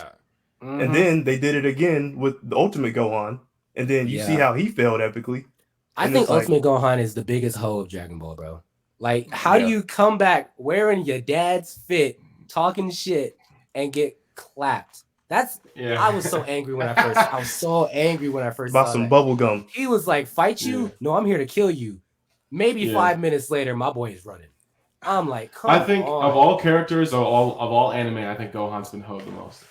And then they did it again with the Ultimate Gohan, and then you see how he failed epically. I think Ultimate Gohan is the biggest hoe of Dragon Ball, bro. Like, how do you come back wearing your dad's fit, talking shit, and get clapped? I was so angry when I first About saw some that. bubble gum. He was like, fight you? No, I'm here to kill you. Maybe 5 minutes later, my boy is running. I'm like, come on. I think of all characters or of all anime, I think Gohan's been hoed the most.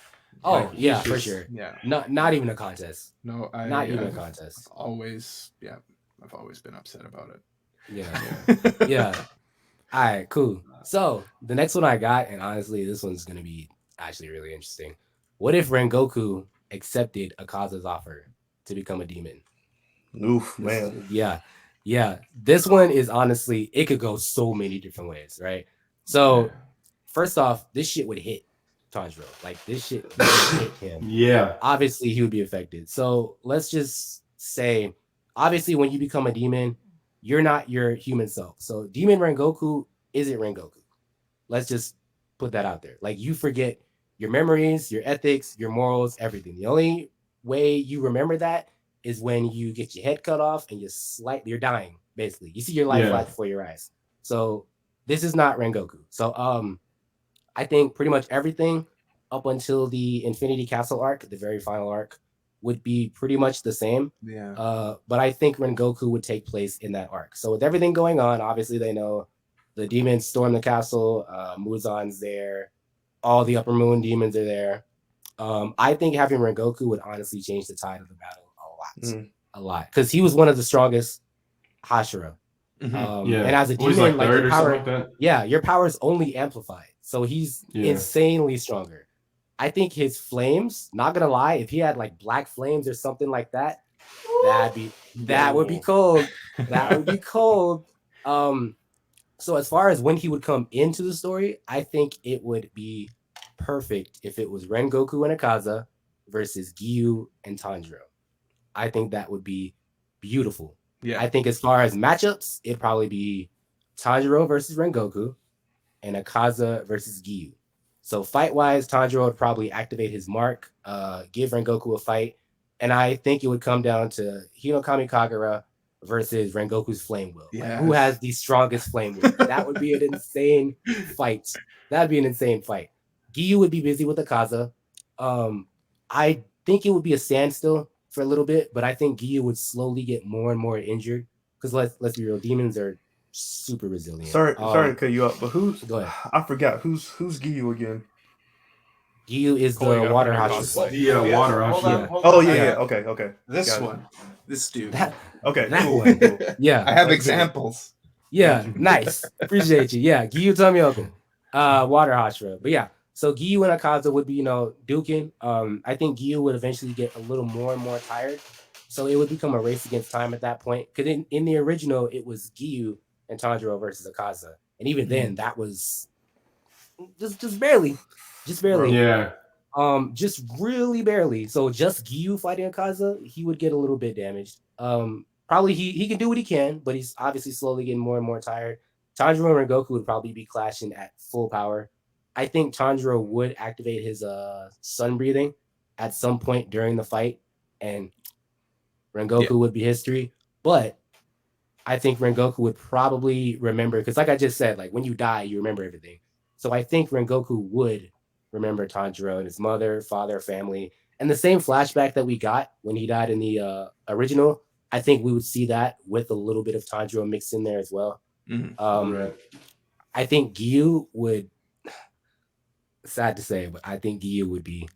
Oh, like, for sure. Yeah. Not even a contest. No, not even a contest. I've always been upset about it. Yeah. Yeah. All right, cool. So the next one I got, and honestly, this one's going to be actually really interesting. What if Rengoku accepted Akaza's offer to become a demon? Oof, man. Yeah. This one is honestly, it could go so many different ways, right? So first off, this shit would hit Tanjiro. Like, this shit would hit him. Yeah. Obviously, he would be affected. So let's just say, obviously, when you become a demon, you're not your human self. So Demon Rengoku isn't Rengoku. Let's just put that out there. Like, you forget your memories, your ethics, your morals, everything. The only way you remember that is when you get your head cut off and you're dying, basically. You see your life flash before your eyes. So this is not Rengoku. So I think pretty much everything up until the Infinity Castle arc, the very final arc, would be pretty much the same. Yeah. But I think Rengoku would take place in that arc. So with everything going on, obviously they know the demons storm the castle, Muzan's there, all the Upper Moon demons are there. I think having Rengoku would honestly change the tide of the battle a lot. Because he was one of the strongest Hashira. And as a demon, like your power, your power is only amplified. So he's insanely stronger. I think his flames, not gonna lie, if he had like black flames or something like that, that would be cold. That would be cold. So as far as when he would come into the story, I think it would be perfect if it was Rengoku and Akaza versus Giyu and Tanjiro. I think that would be beautiful. Yeah. I think as far as matchups, it'd probably be Tanjiro versus Rengoku and Akaza versus Giyu. So fight-wise, Tanjiro would probably activate his mark, give Rengoku a fight, and I think it would come down to Hinokami Kagura versus Rengoku's Flame Will. Yes. Like, who has the strongest Flame Will? That would be an insane fight. That'd be an insane fight. Giyu would be busy with Akaza. I think it would be a standstill for a little bit, but I think Giyu would slowly get more and more injured because let's be real, demons are super resilient. Sorry to cut you up, but go ahead. I forgot who's Giyu again. Giyu is the water Hashira. Yeah, water Hashira. Oh yeah. Okay. This one. This dude. Okay. That cool, one. cool. Yeah. I have examples. Yeah, nice. Appreciate you. Yeah, Giyu Tomioka. Water Hashira. But yeah, so Giyu and Akaza would be, duking. I think Giyu would eventually get a little more and more tired. So it would become a race against time at that point. Because in the original, it was Giyu and Tanjiro versus Akaza. And even then, that was just barely. Just barely. Yeah. Just really barely. So just Giyu fighting Akaza, he would get a little bit damaged. Probably he can do what he can, but he's obviously slowly getting more and more tired. Tanjiro and Rengoku would probably be clashing at full power. I think Tanjiro would activate his sun breathing at some point during the fight, and Rengoku would be history. But I think Rengoku would probably remember, because like I just said, like when you die, you remember everything. So I think Rengoku would remember Tanjiro and his mother, father, family, and the same flashback that we got when he died in the original. I think we would see that with a little bit of Tanjiro mixed in there as well. Right. I think Giyu would. Sad to say, but I think Giyu would be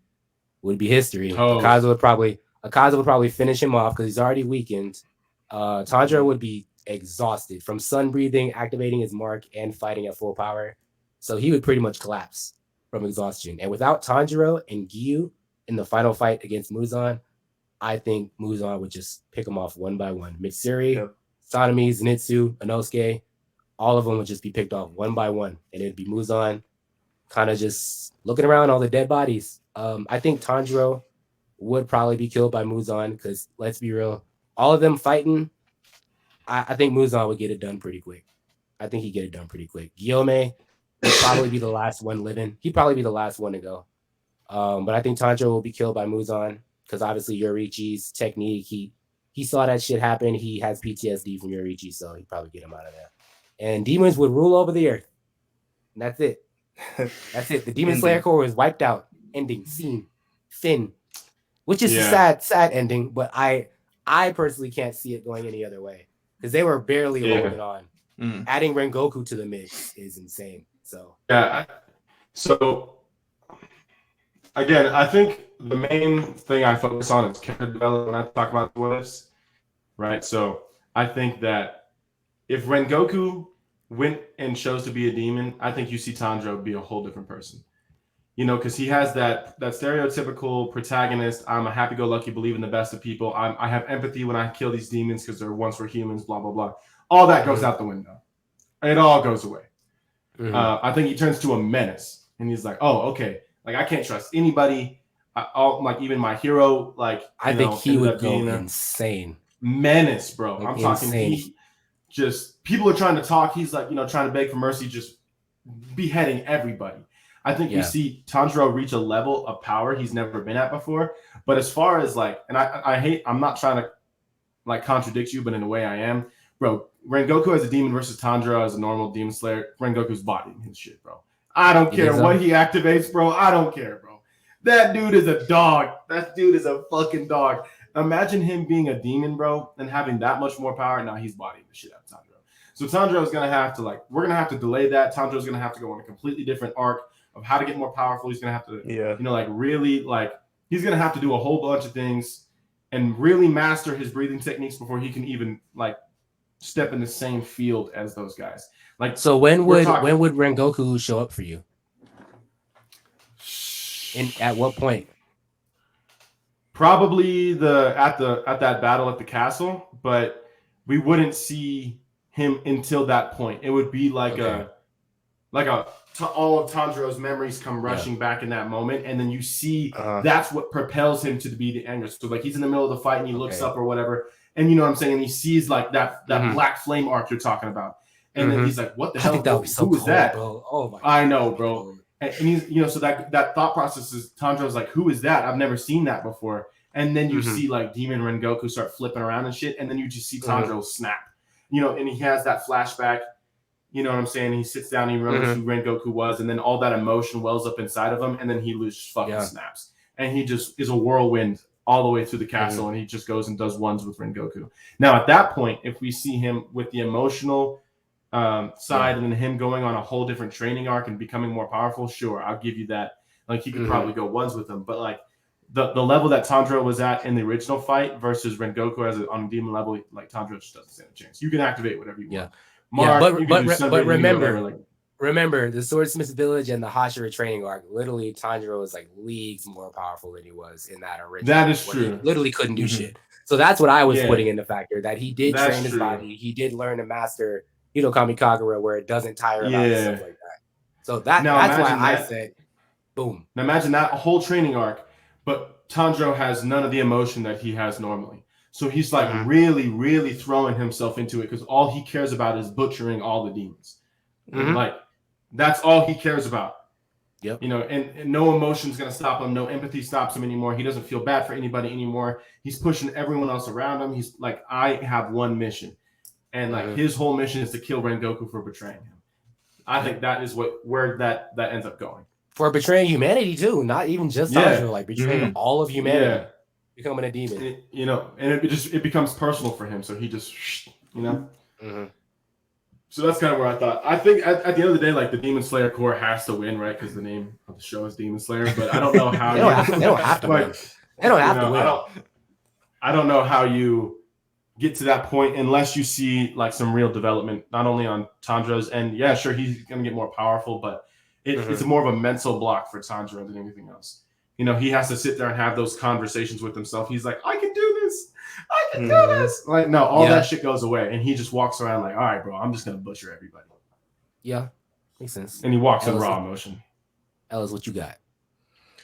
history. Oh. Akaza would probably Akaza would probably finish him off because he's already weakened. Tanjiro would be exhausted from sun breathing, activating his mark, and fighting at full power. So he would pretty much collapse from exhaustion. And without Tanjiro and Gyu in the final fight against Muzan, I think Muzan would just pick them off one by one. Mitsuri, Sanemi, Zenitsu, Inosuke, all of them would just be picked off one by one. And it'd be Muzan kind of just looking around all the dead bodies. I think Tanjiro would probably be killed by Muzan because, let's be real, all of them fighting, I think Muzan would get it done pretty quick. I think he'd get it done pretty quick. Guillaume would probably be the last one living. He'd probably be the last one to go. But I think Tanjiro will be killed by Muzan because obviously Yoriichi's technique, he saw that shit happen. He has PTSD from Yoriichi, so he'd probably get him out of there. And demons would rule over the earth. And that's it. That's it. The Demon Slayer Corps was wiped out. Ending. Scene. Fin. Which is a sad ending, but I personally can't see it going any other way. Because they were barely holding on. Adding Rengoku to the mix is insane. So So again, I think the main thing I focus on is character development when I talk about the what-ifs, right? So I think that if Rengoku went and chose to be a demon, I think you see Tanjiro be a whole different person. You know, because he has that stereotypical protagonist. I'm a happy-go-lucky, believe in the best of people. I have empathy when I kill these demons because they're once were humans, blah, blah, blah. All that goes out the window. It all goes away. I think he turns to a menace. And he's like, oh, okay. Like, I can't trust anybody. Like, even my hero. Like, I think he would go insane. Menace, bro. Like, I'm talking, people are trying to talk. He's like, trying to beg for mercy, just beheading everybody. I think we see Tanjiro reach a level of power he's never been at before. But as far as like, and I'm not trying to like contradict you, but in a way I am, bro. Rengoku as a demon versus Tanjiro as a normal demon slayer, Rengoku's bodying his shit, bro. I don't care what he activates, bro. I don't care, bro. That dude is a dog. That dude is a fucking dog. Imagine him being a demon, bro, and having that much more power. Now he's bodying the shit out of Tanjiro. So Tanjiro's gonna have to we're gonna have to delay that. Tanjiro's gonna have to go on a completely different arc of how to get more powerful. He's gonna have to, really he's gonna have to do a whole bunch of things and really master his breathing techniques before he can even step in the same field as those guys. So when would Rengoku show up for you? And at what point? Probably at that battle at the castle, but we wouldn't see him until that point. It would be all of Tanjiro's memories come rushing back in that moment, and then you see that's what propels him to be the anger. So he's in the middle of the fight and he looks up or whatever, and you know what I'm saying, and he sees that black flame arc you're talking about, and then he's like, "What the hell? Think that would be so Who is that?" Bro. Oh my! I know, bro. And he's so that thought process is Tanjiro's like, "Who is that? I've never seen that before." And then you see Demon Rengoku start flipping around and shit, and then you just see Tanjiro snap. And he has that flashback. You know what I'm saying? He sits down and he remembers who Rengoku was, and then all that emotion wells up inside of him, and then he just fucking snaps. And he just is a whirlwind all the way through the castle, and he just goes and does ones with Rengoku. Now, at that point, if we see him with the emotional side and then him going on a whole different training arc and becoming more powerful, sure, I'll give you that. He could probably go ones with him. But, the level that Tanjiro was at in the original fight versus Rengoku on a demon level, Tanjiro just doesn't stand a chance. You can activate whatever you want. But remember the Swordsmith's Village and the Hashira training arc. Literally, Tanjiro was leagues more powerful than he was in that original. That is true. He literally couldn't do shit. So that's what I was putting in the factor that he did train his body. He did learn to master Kami Kagura where it doesn't tire him out and stuff like that. So that's why I said, boom. Now imagine that whole training arc, but Tanjiro has none of the emotion that he has normally. So he's really, really throwing himself into it because all he cares about is butchering all the demons. That's all he cares about. Yep. And no emotion's gonna stop him. No empathy stops him anymore. He doesn't feel bad for anybody anymore. He's pushing everyone else around him. He's like, I have one mission, and his whole mission is to kill Rengoku for betraying him. I think that is where that ends up going. For betraying humanity too, not even just Tanjiro, betraying all of humanity. Yeah. Becoming a demon, and it becomes personal for him. So he just, So that's kind of where I thought. I think at the end of the day, the Demon Slayer Corps has to win, right? Because the name of the show is Demon Slayer. But I don't know how. They don't have to win. They don't have to win. I don't know how you get to that point unless you see like some real development, not only on Tanjiro's end. Yeah, sure, he's gonna get more powerful, but it's more of a mental block for Tanjiro than anything else. You know, he has to sit there and have those conversations with himself. He's like, I can do this. I can do this. Like, no, all that shit goes away. And he just walks around like, all right, bro, I'm just going to butcher everybody. Yeah, makes sense. And he walks in raw emotion. Ellis, what you got?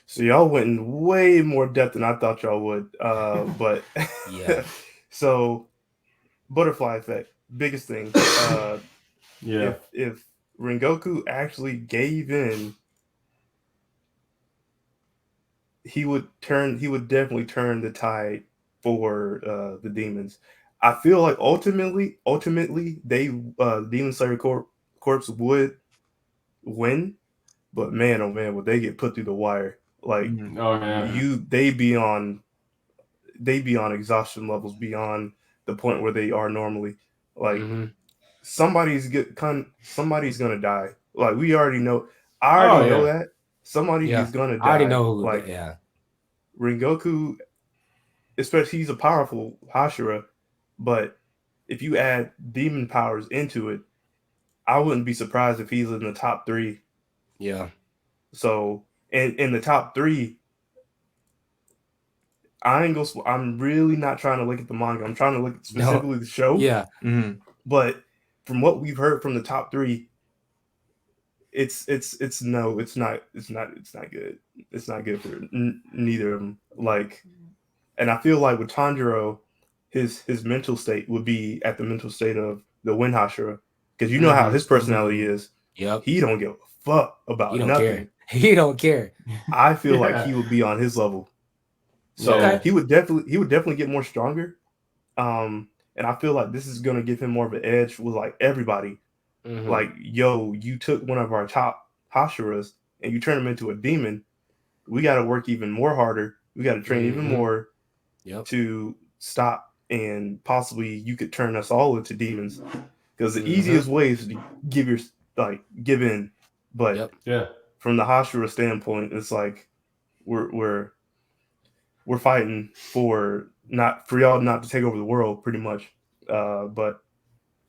So y'all went in way more depth than I thought y'all would. But yeah. So butterfly effect, biggest thing. If Rengoku actually gave in, he would definitely turn the tide for the demons. I feel like ultimately they Demon Slayer Corps would win, but man, oh man, would they get put through the wire? Like, they be on exhaustion levels beyond the point where they are normally. Like, somebody's gonna die. Like, we already know. I already know that somebody is gonna die. I already know who. Like, Rengoku, especially, he's a powerful Hashira, but if you add demon powers into it, I wouldn't be surprised if he's in the top 3. Yeah. So, in the top 3, I'm really not trying to look at the manga. I'm trying to look at specifically the show. Yeah. But from what we've heard from the top 3, it's not good. It's not good for neither of them. Like, and I feel like with Tanjiro, his mental state would be at the mental state of the Wind Hashira, because you know how his personality is. Yep. He don't give a fuck about nothing. Care. He don't care. I feel like he would be on his level. So he would definitely get more stronger. And I feel like this is gonna give him more of an edge with like everybody. Like, yo, you took one of our top Hashiras and you turned him into a demon. We got to work even more harder. We got to train even more to stop, and possibly you could turn us all into demons. Because the easiest way is to give in. But from the Hashira standpoint, it's like we're fighting for y'all not to take over the world, pretty much. But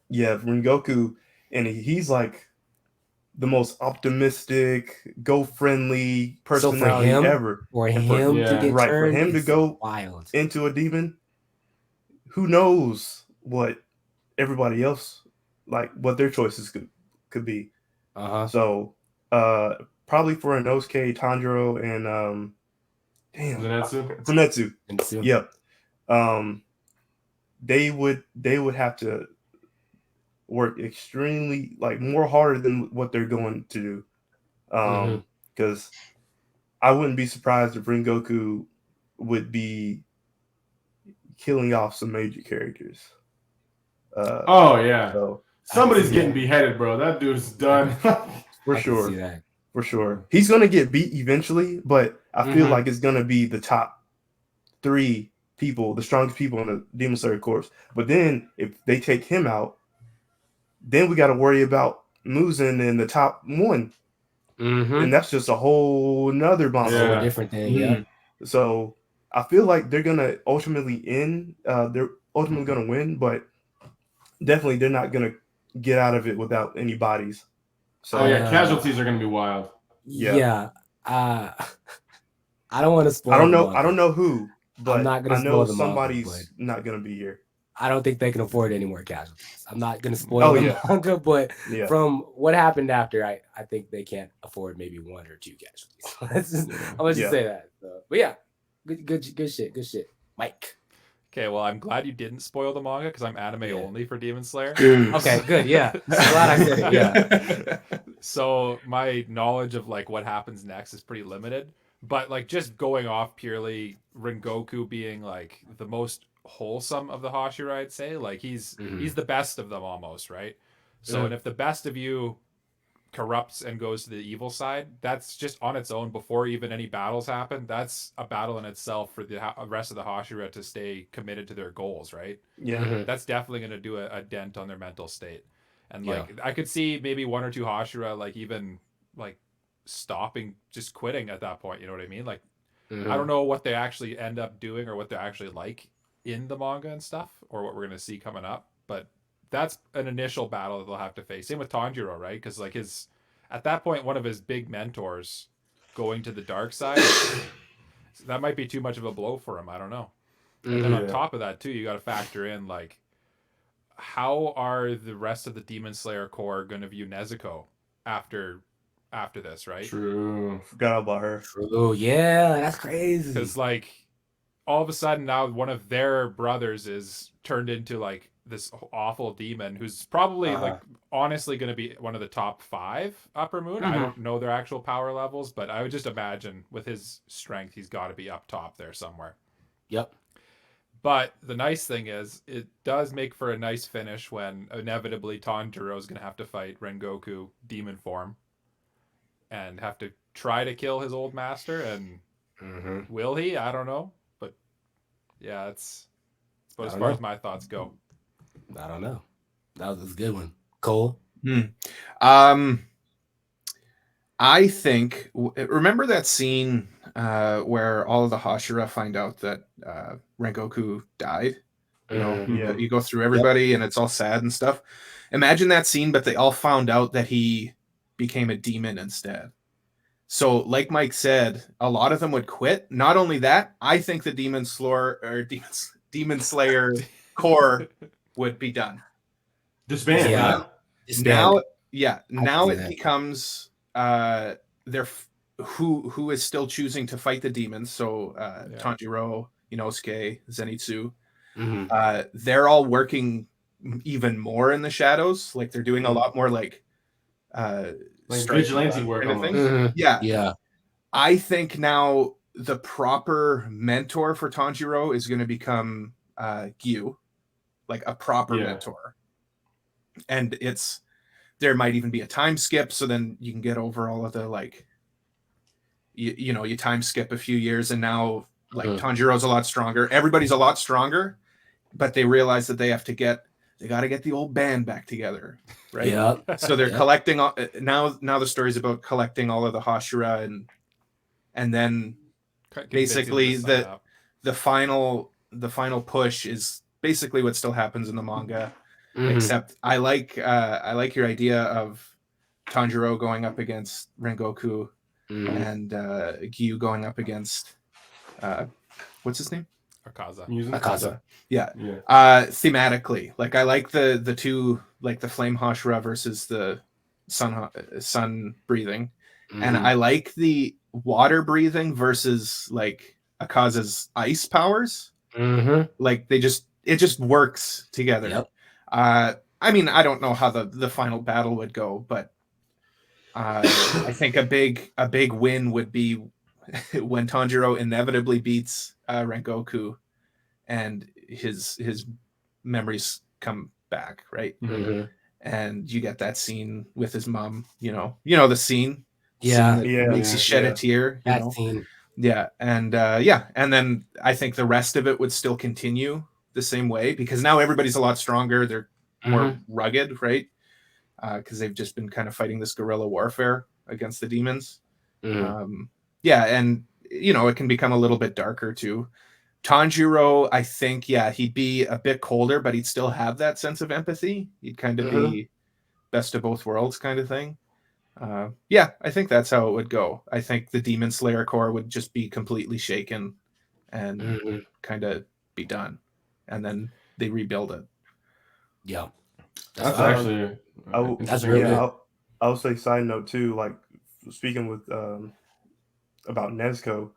yeah, Rengoku, and he's like the most optimistic, go-friendly personality ever. For him to get right, turned, for him to go wild into a demon, who knows what everybody else, like, what their choices could be. So probably for Inosuke, Tanjiro, and Zenitsu. Yep. They would have to work extremely, like, more harder than what they're going to do. Because I wouldn't be surprised if Rengoku would be killing off some major characters. So somebody's getting beheaded, bro. That dude's done. For sure. He's gonna get beat eventually, but I feel like it's gonna be the top 3 people, the strongest people in the Demon Slayer Corps. But then if they take him out, then we got to worry about Muzan in the top 1. And that's just a whole nother bomb. Yeah. Different thing, So I feel like they're going to ultimately they're ultimately going to win, but definitely they're not going to get out of it without any bodies. So casualties are going to be wild. Yeah. I don't want to spoil I don't know who, but I'm not gonna I know spoil somebody's not going to be here. I don't think they can afford any more casualties. I'm not going to spoil the manga, but from what happened after, I think they can't afford maybe 1 or 2 casualties. I'm going to just say that. So, but yeah, good shit. Mike. Okay, well, I'm glad you didn't spoil the manga because I'm anime only for Demon Slayer. Okay, good. Yeah, I'm glad I said it. Yeah. So my knowledge of like what happens next is pretty limited, but like just going off purely Rengoku being like the most wholesome of the Hashira, I'd say, like he's the best of them almost, right? So and if the best of you corrupts and goes to the evil side, that's just on its own before even any battles happen. That's a battle in itself for the rest of the Hashira to stay committed to their goals, right? That's definitely going to do a dent on their mental state. And like I could see maybe 1 or 2 Hashira like even like stopping, just quitting at that point, you know what I mean? Like I don't know what they actually end up doing or what they're actually like in the manga and stuff, or what we're gonna see coming up. But that's an initial battle that they'll have to face. Same with Tanjiro, right? Because like at that point, one of his big mentors going to the dark side, that might be too much of a blow for him. I don't know. And then on top of that too, you got to factor in like, how are the rest of the Demon Slayer Corps going to view Nezuko after this, right? True. Forgot about her. True. Yeah, that's crazy. Because like, all of a sudden now one of their brothers is turned into like this awful demon who's probably like honestly going to be one of the top 5 Upper Moon. I don't know their actual power levels, but I would just imagine with his strength, he's got to be up top there somewhere. Yep. But the nice thing is, it does make for a nice finish when inevitably Tanjiro is going to have to fight Rengoku demon form and have to try to kill his old master. And will he? I don't know. But yeah, it's about as far as my thoughts go. I don't know. That was a good one. Cole? I think, remember that scene where all of the Hashira find out that Rengoku died? You know, you go through everybody and it's all sad and stuff. Imagine that scene, but they all found out that he became a demon instead. So, like Mike said, a lot of them would quit. Not only that, I think the Demon Slayer Corps would be done. Disband. Yeah. Now it becomes who is still choosing to fight the demons. So Tanjiro, Inosuke, Zenitsu, they're all working even more in the shadows. Like they're doing a lot more like vigilante work. Kind of Yeah. I think now the proper mentor for Tanjiro is going to become Gyu, like a proper mentor. And there might even be a time skip, so then you can get over all of the like, you time skip a few years, and now like Tanjiro's a lot stronger. Everybody's a lot stronger, but they realize that they got to get the old band back together, right? Yeah. So they're collecting now the story's about collecting all of the Hashira and then basically the final push is basically what still happens in the manga. Except I like your idea of Tanjiro going up against Rengoku and Gyu going up against what's his name? Akaza. Yeah. Thematically, like I like the two, like the flame Hashira versus the sun breathing, and I like the water breathing versus like Akaza's ice powers. Like it just works together. Yep. I mean, I don't know how the final battle would go, but I think a big win would be when Tanjiro inevitably beats Rengoku and his memories come back, right? And you get that scene with his mom, the scene. Yeah. That makes you shed a tear. That scene. Yeah. And and then I think the rest of it would still continue the same way because now everybody's a lot stronger. They're more rugged, right? Because they've just been kind of fighting this guerrilla warfare against the demons. And it can become a little bit darker too. Tanjiro, I think, he'd be a bit colder, but he'd still have that sense of empathy. He'd kind of be best of both worlds kind of thing. I think that's how it would go. I think the Demon Slayer Corps would just be completely shaken and kind of be done. And then they rebuild it. Yeah. That's actually that's really good. I would say side note too, like speaking with about Nezuko,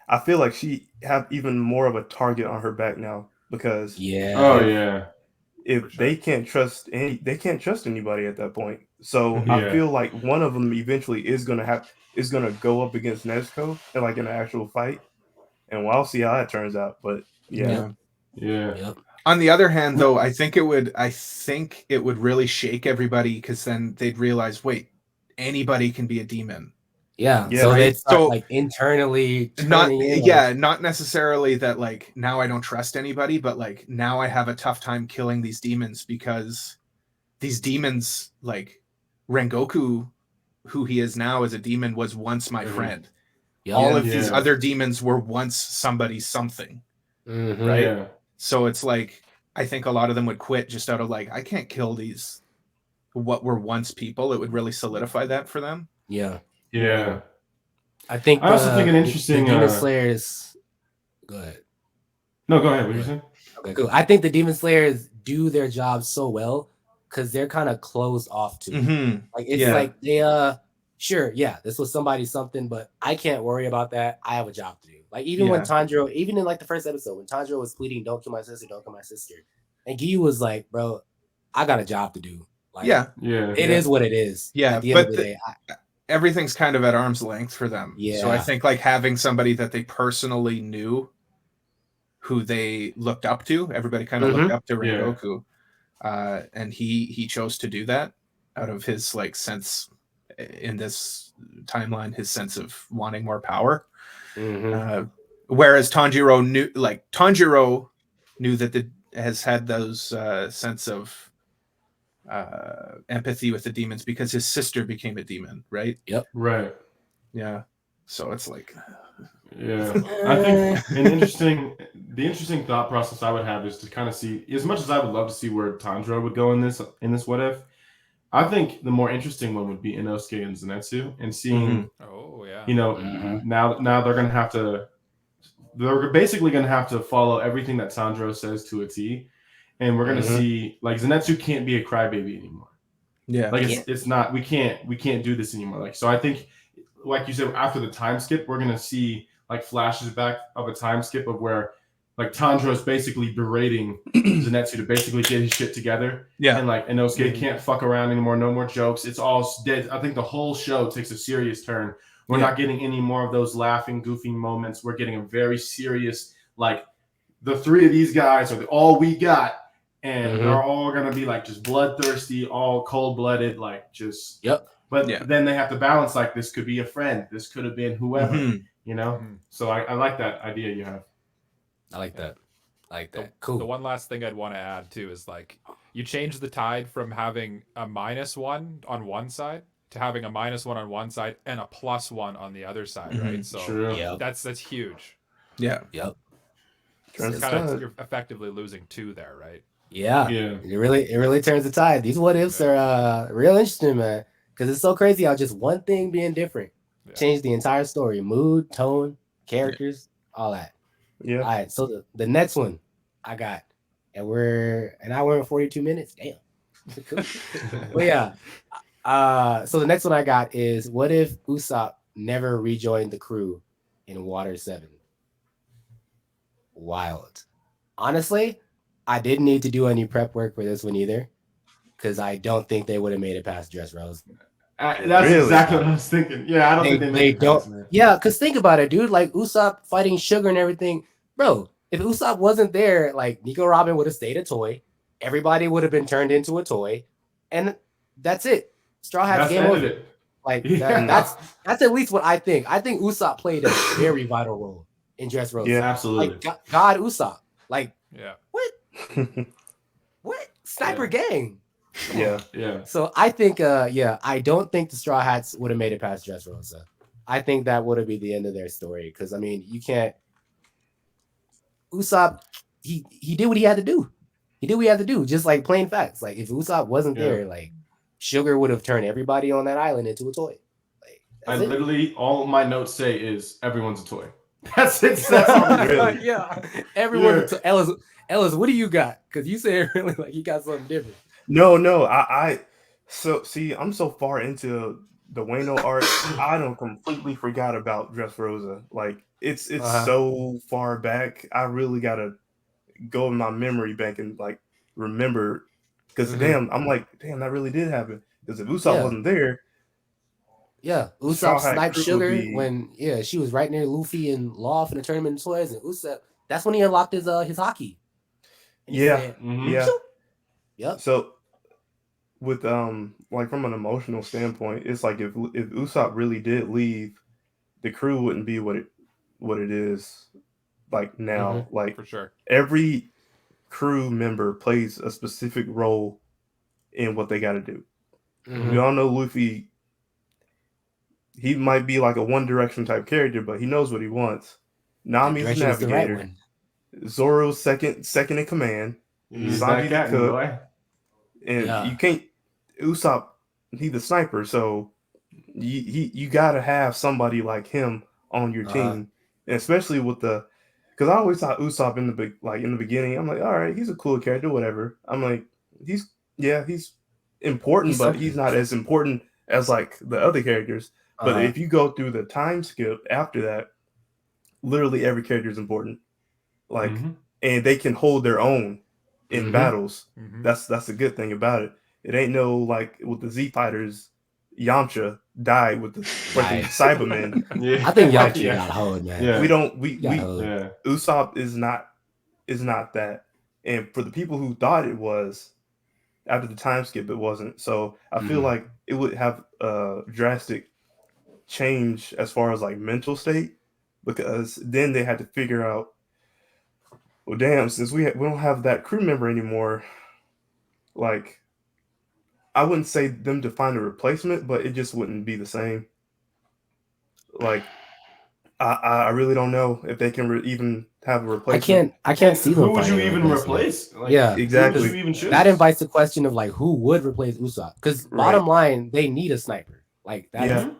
I feel like she have even more of a target on her back now because if they can't trust anybody at that point. So I feel like one of them eventually is gonna go up against Nezuko and like in an actual fight, and we'll see how that turns out. But yeah. On the other hand, though, I think it would really shake everybody because then they'd realize, wait, anybody can be a demon. Yeah. So they'd start like internally not necessarily that like now I don't trust anybody, but like now I have a tough time killing these demons because these demons, like Rengoku, who he is now as a demon, was once my friend. All of these other demons were once somebody's something. Right? So it's like I think a lot of them would quit just out of like, I can't kill these what were once people. It would really solidify that for them. Yeah. I think I also think an interesting the Demon Slayers. Go ahead. No, go ahead. What are you saying? Okay, cool. I think the Demon Slayers do their job so well because they're kind of closed off to it. Like it's like they sure, yeah, this was somebody's something, but I can't worry about that. I have a job to do. Like even when Tanjiro, even in like the first episode, when Tanjiro was pleading, "Don't kill my sister, don't kill my sister," and Gyu was like, "Bro, I got a job to do." Like, it is what it is. Yeah, at the end of the day, everything's kind of at arm's length for them. Yeah. So I think like having somebody that they personally knew, who they looked up to, everybody kind of looked up to Rengoku, and he chose to do that out of his like sense in this timeline, his sense of wanting more power. Whereas Tanjiro knew that has had those sense of empathy with the demons because his sister became a demon, right? Yep. Right. Yeah. So it's like, I think the interesting thought process I would have is to kind of see, as much as I would love to see where Tanjiro would go in this what if, I think the more interesting one would be Inosuke and Zenitsu, and seeing, now they're basically going to have to follow everything that Tanjiro says to a T, and we're going to see like Zenitsu can't be a crybaby anymore. Yeah, like it's not. We can't do this anymore. Like, so I think, like you said, after the time skip, we're going to see like flashes back of a time skip of where like Tanjiro is basically berating Zenitsu to basically get his shit together. Yeah. And like Inosuke can't fuck around anymore. No more jokes. It's all dead. I think the whole show takes a serious turn. We're not getting any more of those laughing, goofy moments. We're getting a very serious, like the three of these guys are all we got. And they're all going to be like just bloodthirsty, all cold-blooded, like just. But then they have to balance, like, this could be a friend. This could have been whoever, you know? So I like that idea you have. I like that. Cool. The one last thing I'd want to add, too, is, like, you change the tide from having a -1 on one side to having a -1 on one side and a +1 on the other side, right? So that's huge. Yeah. Yep. You're effectively losing 2 there, right? Yeah. It really turns the tide. These what ifs are real interesting, man. Because it's so crazy how just one thing being different changed the entire story, mood, tone, characters, all that. Yeah. All right. So the next one I got, and we're an hour and 42 minutes. Damn. Cool. But yeah. So the next one I got is, what if Usopp never rejoined the crew in Water 7? Wild. Honestly, I didn't need to do any prep work for this one either, because I don't think they would have made it past Dressrosa. That's exactly what I was thinking. Yeah, I don't think they don't. Yeah, because think about it, dude. Like Usopp fighting Sugar and everything, bro. If Usopp wasn't there, like Nico Robin would have stayed a toy. Everybody would have been turned into a toy, and that's it. Straw Hats game over. Like that's at least what I think. I think Usopp played a very vital role in Dressrosa. Yeah, absolutely. Like God Usopp. Like what? What? Sniper gang. Yeah. So I think, I don't think the Straw Hats would have made it past Dressrosa. I think that would have been the end of their story. Because I mean, you can't. Usopp, he did what he had to do. He did what he had to do. Just like plain facts. Like if Usopp wasn't there, like Sugar would have turned everybody on that island into a toy. Like literally all my notes say is everyone's a toy. That's it. That's all really. Yeah, everyone's a toy. Ellis, what do you got? Because you said really like you got something different. No. So see, I'm so far into the Wano art, I don't completely forgot about Dressrosa. Like it's so far back. I really gotta go in my memory bank and like remember, because damn, that really did happen. Because if Usopp wasn't there, Usopp sniped Sugar when she was right near Luffy and Law in the tournament of toys, and Usopp, that's when he unlocked his hockey. Said, Yep. So with like from an emotional standpoint, it's like if Usopp really did leave, the crew wouldn't be what it is like now. Like for sure, every crew member plays a specific role in what they got to do. We all know Luffy. He might be like a One Direction type character, but he knows what he wants. Nami's the navigator. Zoro's second in command. He's Sanji that the cook. boy. And you can't Usopp, he's the sniper, so you gotta have somebody like him on your team. And especially with because I always thought Usopp in the beginning, I'm like, all right, he's a cool character, whatever. I'm like, he's important, but he's not as important as like the other characters. But if you go through the time skip after that, literally every character is important. Like, and they can hold their own in battles. That's a good thing about it. It ain't no like with the Z fighters, Yamcha died with the freaking Cybermen. I think Yamcha got hold, man. Yeah. Usopp is not that. And for the people who thought it was, after the time skip, it wasn't. So I feel like it would have a drastic change as far as like mental state, because then they had to figure out, well, damn, since we don't have that crew member anymore, like, I wouldn't say them to find a replacement, but it just wouldn't be the same. Like, I really don't know if they can even have a replacement. I can't see them. Who would you even replace? Like, yeah, exactly. Who would you even choose? That invites the question of like, who would replace Usopp? Because bottom line, they need a sniper. Like that.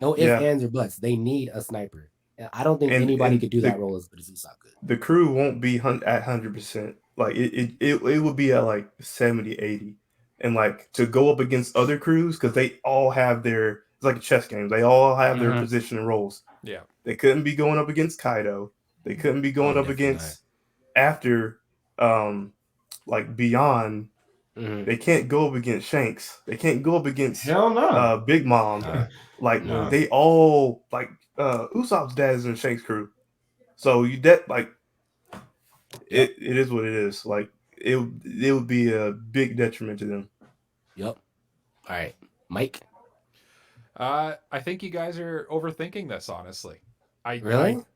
No ifs, ands, or buts. They need a sniper. And I don't think anybody could do that role as good as Usopp could. The crew won't be at 100%. Like it would be at like 70, 80. And like to go up against other crews, because they all have it's like a chess game. They all have their position and roles. Yeah. They couldn't be going up against Kaido. They couldn't be going up against after like Beyond. They can't go up against Shanks. They can't go up against Big Mom. They all like Usopp's dad is in Shanks' crew. So it is what it is. Like it would be a big detriment to them. Yep. All right, Mike. I think you guys are overthinking this, honestly. I don't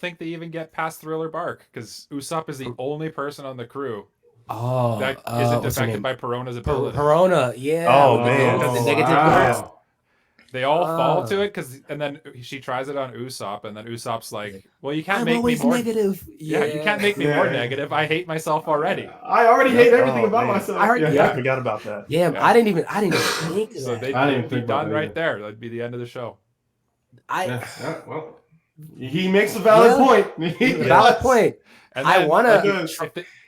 think they even get past Thriller Bark, because Usopp is the only person on the crew that isn't affected by Perona's ability. Perona, yeah. Oh man, the negative words. They all fall to it, and then she tries it on Usopp, and then Usopp's like, "Well, you can't make me more negative." Yeah, you can't make me more negative. I hate myself already. I already hate everything about myself. I forgot about that. Yeah, I didn't even think of so that. They'd be done right there. That'd be the end of the show. Well, he makes a valid point. Valid point. And then, I wanna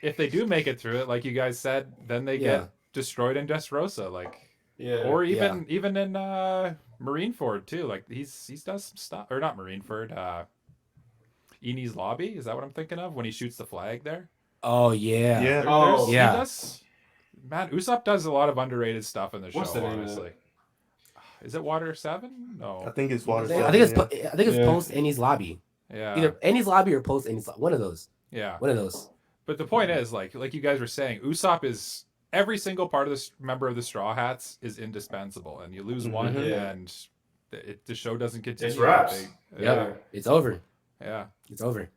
if they do make it through it, like you guys said, then they get destroyed in Dressrosa, like, or even in Marineford too. Like he does some stuff, or not Marineford. Eni's Lobby, is that what I'm thinking of when he shoots the flag there? Oh yeah, He does, man, Usopp does a lot of underrated stuff in the show. Honestly, is it Water 7? No, I think it's Water 7. I think it's post Eni's Lobby. Yeah, either Eni's Lobby or post Eni's Lobby. One of those. Yeah, one of those. But the point is, like you guys were saying, Usopp is every single part of this member of the Straw Hats is indispensable, and you lose one, and the show doesn't continue. It's wraps. It's over. Yeah, it's over.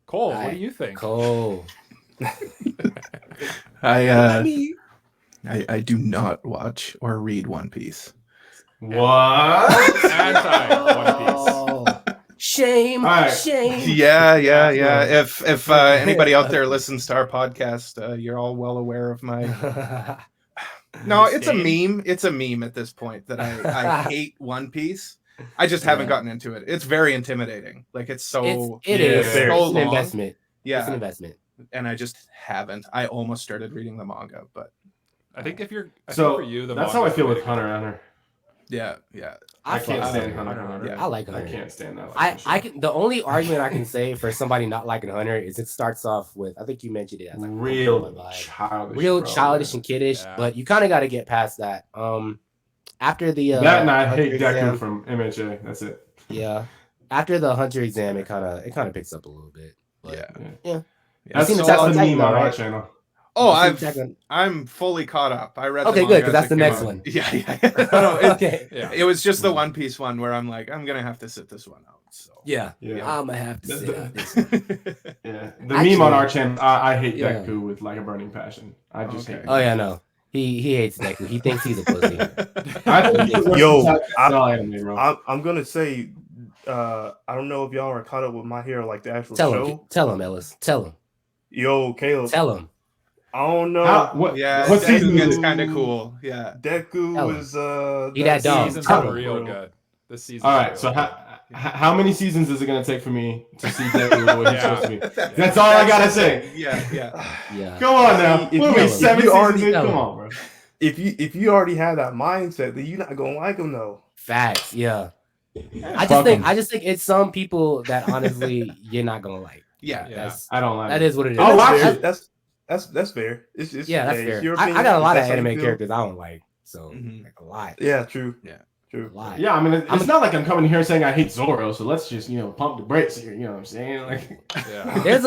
Cole, what do you think? Cole, I do not watch or read One Piece. What? Anti One Piece. Shame. Yeah. If anybody out there listens to our podcast, you're all well aware of my. No, it's a meme. It's a meme at this point that I hate One Piece. I just haven't gotten into it. It's very intimidating. Like it's so. It's an investment. Yeah, it's an investment. And I just haven't. I almost started reading the manga, but I think if you're that's how I feel with Hunter x Hunter. Yeah. I can't stand Hunter x Hunter. I like Hunter. I can't stand that. I can. The only argument I can say for somebody not liking Hunter is it starts off with, I think you mentioned it as like real childish and kiddish, but you kind of got to get past that. After the that and I hate Deku from MHA. That's it. Yeah. After the Hunter exam, it kind of picks up a little bit. But yeah. That's the meme on our channel. Oh, I'm fully caught up. I read. Okay, good, because that's the next one. Yeah. It was just the One Piece one where I'm like, I'm gonna have to sit this one out. So yeah. I'm gonna have to sit out this one. The meme on our channel. I hate Deku with like a burning passion. I just hate. Oh yeah, no. He hates Deku. He thinks he's a pussy. I'm gonna say I don't know if y'all are caught up with My Hero, like the actual Tell show. him. Tell him, Ellis. Tell him. Yo, Caleb. Tell him. I don't know. What season gets kind of cool. Yeah. Deku is He that dumb. Season's Tell him. real good. This season. All right. So how many seasons is it gonna take for me to see Deku the way he's supposed to be? That's all I gotta say. Yeah. Come on now. What are we, 7 seasons in? Come on, bro. If you already have that mindset, then you're not gonna like him though. Facts. Yeah. I just think it's some people that honestly you're not gonna like. Yeah. I don't like. That is what it is. I'll watch it. That's fair. It's that's fair. your I opinion. got a lot of That's how you anime feel. characters I don't like, so like a lot. Yeah, true. Yeah. True. A lot. Yeah, I mean, it's not like I'm coming here saying I hate Zoro, so let's just pump the brakes here. You know what I'm saying? Like, there's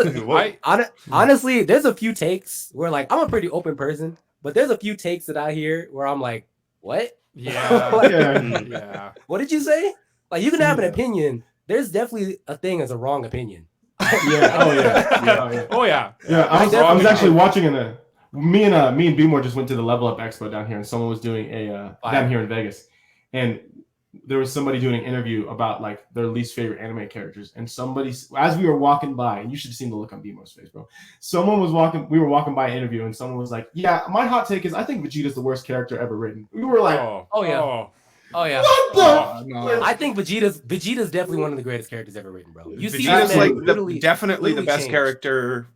honestly, there's a few takes where like I'm a pretty open person, but there's a few takes that I hear where I'm like, what? Yeah. What did you say? Like you can have an opinion. There's definitely a thing as a wrong opinion. Yeah. Oh yeah. I was actually watching me and B-More just went to the Level Up Expo down here, and someone was doing a down here in Vegas, and there was somebody doing an interview about like their least favorite anime characters, and somebody, as we were walking by, and you should have seen the look on B-More's face, bro. We were walking by an interview, and someone was like, "Yeah, my hot take is I think Vegeta's the worst character ever written." We were like, "Oh yeah." What the? No. I think Vegeta's definitely one of the greatest characters ever written, bro. You see, Vegeta's like definitely the best character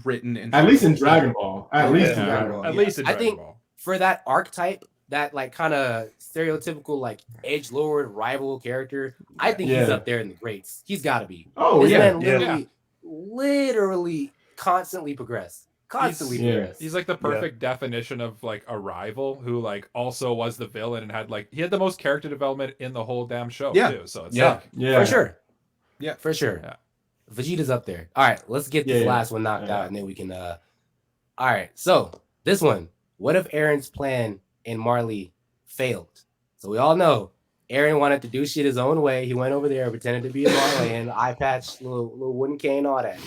written in, at least in Dragon Ball. At least in Dragon Ball. At least in Dragon Ball. For that archetype, that like kind of stereotypical like edgelord rival character, I think he's up there in the greats. He's got to be. Oh this yeah, man literally constantly progressed. He's like the perfect definition of like a rival who like also was the villain and had he had the most character development in the whole damn show too. So it's for sure. Yeah, for sure. Yeah. Vegeta's up there. All right, let's get this last one knocked out, and then we can. All right, so this one. What if Eren's plan in Marley failed? So we all know Eren wanted to do shit his own way. He went over there, pretended to be a Marley, and eye patch, little wooden cane, all that.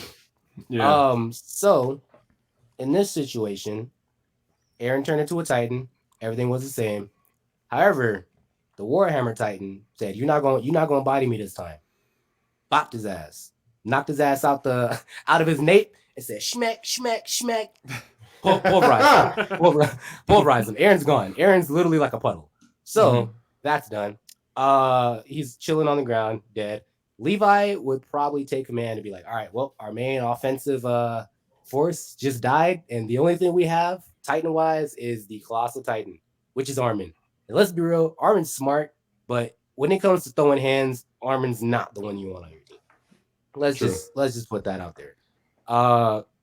Yeah. So in this situation, Eren turned into a Titan. Everything was the same. However, the Warhammer Titan said, "You're not gonna body me this time." Bopped his ass, knocked his ass out of his nape, and said, "Schmeck, schmeck, schmeck." Pulverize him. Eren's gone. Eren's literally like a puddle. So that's done. He's chilling on the ground, dead. Levi would probably take command and be like, "All right, well, our main offensive force just died, and the only thing we have, Titan-wise, is the Colossal Titan, which is Armin. And let's be real, Armin's smart, but when it comes to throwing hands, Armin's not the one you want on your team. Let's just put that out there.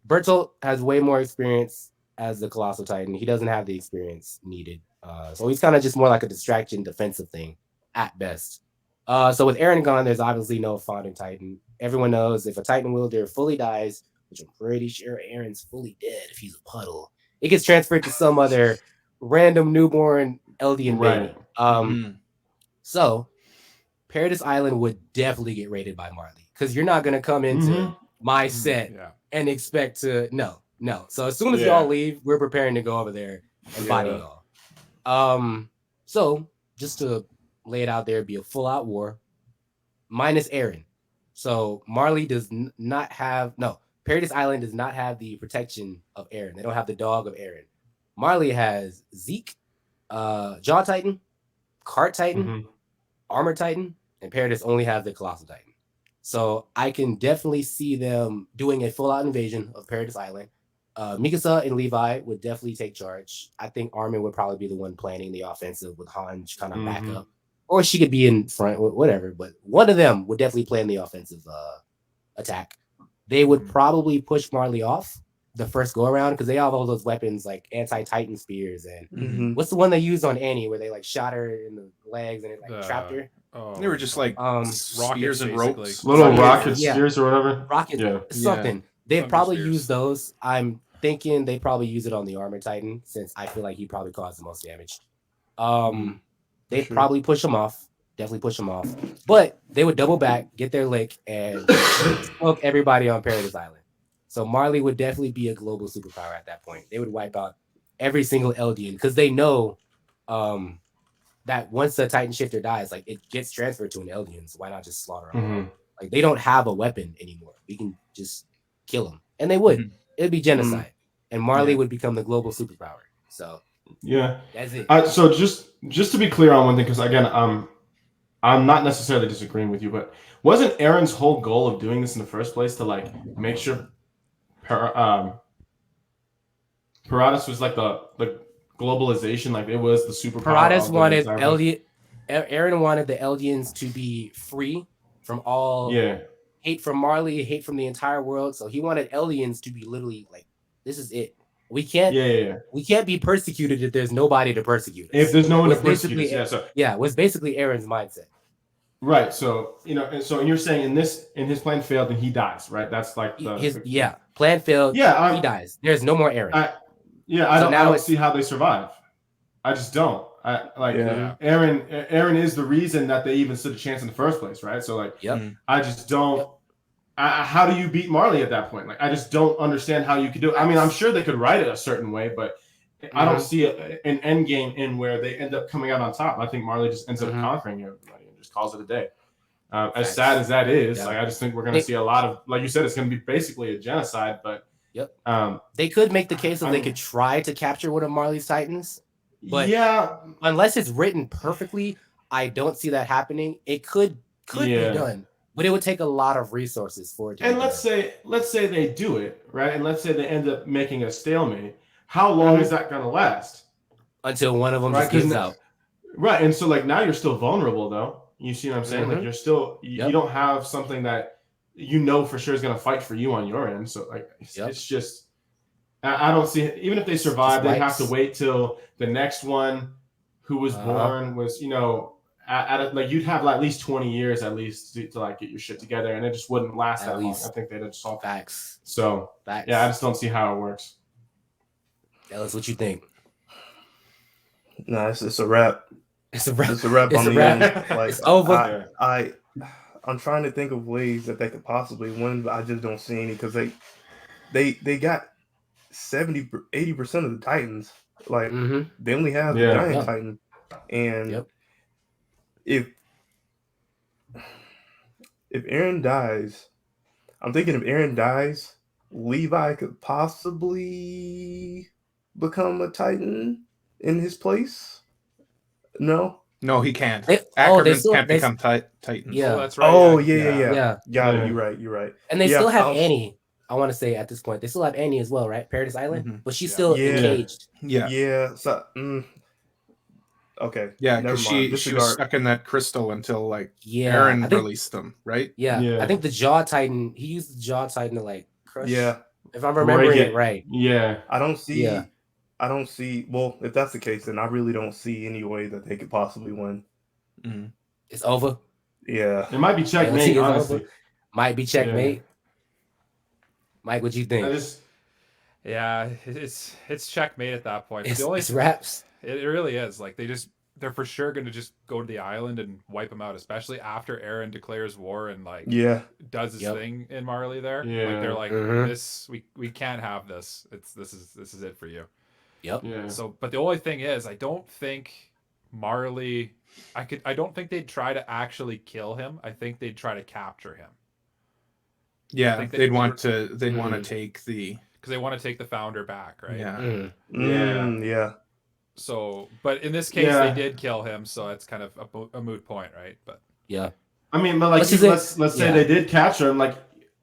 Bertolt has way more experience as the Colossal Titan. He doesn't have the experience needed. So he's kind of just more like a distraction defensive thing at best. So with Eren gone, there's obviously no founding Titan. Everyone knows if a Titan wielder fully dies, which I'm pretty sure Eren's fully dead if he's a puddle, it gets transferred to some other random newborn Eldian baby. So Paradise Island would definitely get raided by Marley, because you're not going to come into my set and expect to no. So as soon as y'all leave, we're preparing to go over there and body y'all. So just to lay it out there, be a full out war minus Eren. So Marley does not have Paradise Island does not have the protection of Eren. They don't have the dog of Eren. Marley has Zeke, Jaw Titan, Cart Titan, Armor Titan, and Paradise only has the Colossal Titan. So I can definitely see them doing a full-out invasion of Paradise Island. Mikasa and Levi would definitely take charge. I think Armin would probably be the one planning the offensive with Hanj kind of back up. Or she could be in front, whatever. But one of them would definitely plan the offensive attack. They would probably push Marley off the first go-around, because they have all those weapons like anti-Titan spears. And what's the one they used on Annie where they like shot her in the legs and it like trapped her? They were just like spears and ropes. Little rocket spears or whatever. Something. They'd probably use those. I'm thinking they probably use it on the Armor Titan, since I feel like he probably caused the most damage. They'd probably push him off. Definitely push him off. But they would double back, get their lick, and smoke everybody on Paradise Island. So Marley would definitely be a global superpower at that point. They would wipe out every single Eldian, because they know that once the Titan shifter dies, like it gets transferred to an Eldian. So why not just slaughter them? Like they don't have a weapon anymore. We can just kill them, and they would. It'd be genocide, and Marley would become the global superpower. So that's it. So just to be clear on one thing, because again, I'm not necessarily disagreeing with you, but wasn't Eren's whole goal of doing this in the first place to like make sure Paratus was like the globalization, like it was the superpower? Paratus wanted Eren wanted the Eldians to be free from all hate from Marley, hate from the entire world. So he wanted Eldians to be literally like, this is it. We can't we can't be persecuted if there's nobody to persecute us. If there's no one to persecute us, was basically Eren's mindset. Right. So and you're saying in his plan failed and he dies, right? That's like plan failed. He dies. There's no more Eren. I don't see how they survive. I just don't. Eren is the reason that they even stood a chance in the first place, right? So like, I just don't. How do you beat Marley at that point? Like, I just don't understand how you could do it. I mean, I'm sure they could write it a certain way, but I don't see an end game in where they end up coming out on top. I think Marley just ends up conquering everybody and just calls it a day. As sad as that is, like I just think we're going to see a lot of, like you said, it's going to be basically a genocide. But they could make the case that they could try to capture one of Marley's Titans. But unless it's written perfectly, I don't see that happening. It could be done. But it would take a lot of resources for it to be done. Let's say they do it, right? And let's say they end up making a stalemate. How long is that going to last? Until one of them just gives out. Right. And so like now you're still vulnerable though. You see what I'm saying? Like you're still you don't have something that you know for sure is going to fight for you on your end. So like it's just I don't see it. Even if they survive, they have to wait till the next one who was born was, like you'd have like at least 20 years at least to like get your shit together, and it just wouldn't last that long. I think they'd just solve facts. So I just don't see how it works. Ellis, what you think? No, it's a wrap. It's a wrap. It's a wrap. Like it's over. I'm trying to think of ways that they could possibly win, but I just don't see any because they got 80% of the Titans. Like they only have the giant Titan, and if Eren dies, I'm thinking if Eren dies, Levi could possibly become a Titan in his place. No, he can't. Ackerman can't become Titan. Yeah, that's right. Oh yeah. Got it. You're right. And they still have Annie. I want to say at this point they still have Annie as well, right? Paradise Island, but she's still engaged. Yeah. So, okay. Yeah, because she was stuck in that crystal until like Eren released them, right? Yeah. I think the Jaw Titan. He used the Jaw Titan to like crush. Yeah, if I'm remembering it right. Yeah, I don't see. Well, if that's the case, then I really don't see any way that they could possibly win. It's over. Yeah, it might be checkmate. Honestly, might be checkmate. Yeah. Mike, what do you think? It's checkmate at that point. It's wraps. It really is. Like they're for sure going to just go to the island and wipe them out, especially after Eren declares war and like does his thing in Marley there. Yeah. Like they're like this. We can't have this. This is it for you. Yep. Yeah. So, but the only thing is, I don't think Marley. I don't think they'd try to actually kill him. I think they'd try to capture him. Yeah, they'd want to take the because they want to take the founder back, right? Yeah. Yeah. So, but in this case, they did kill him, so it's kind of a moot point, right? But I mean, but like let's say they did capture him, like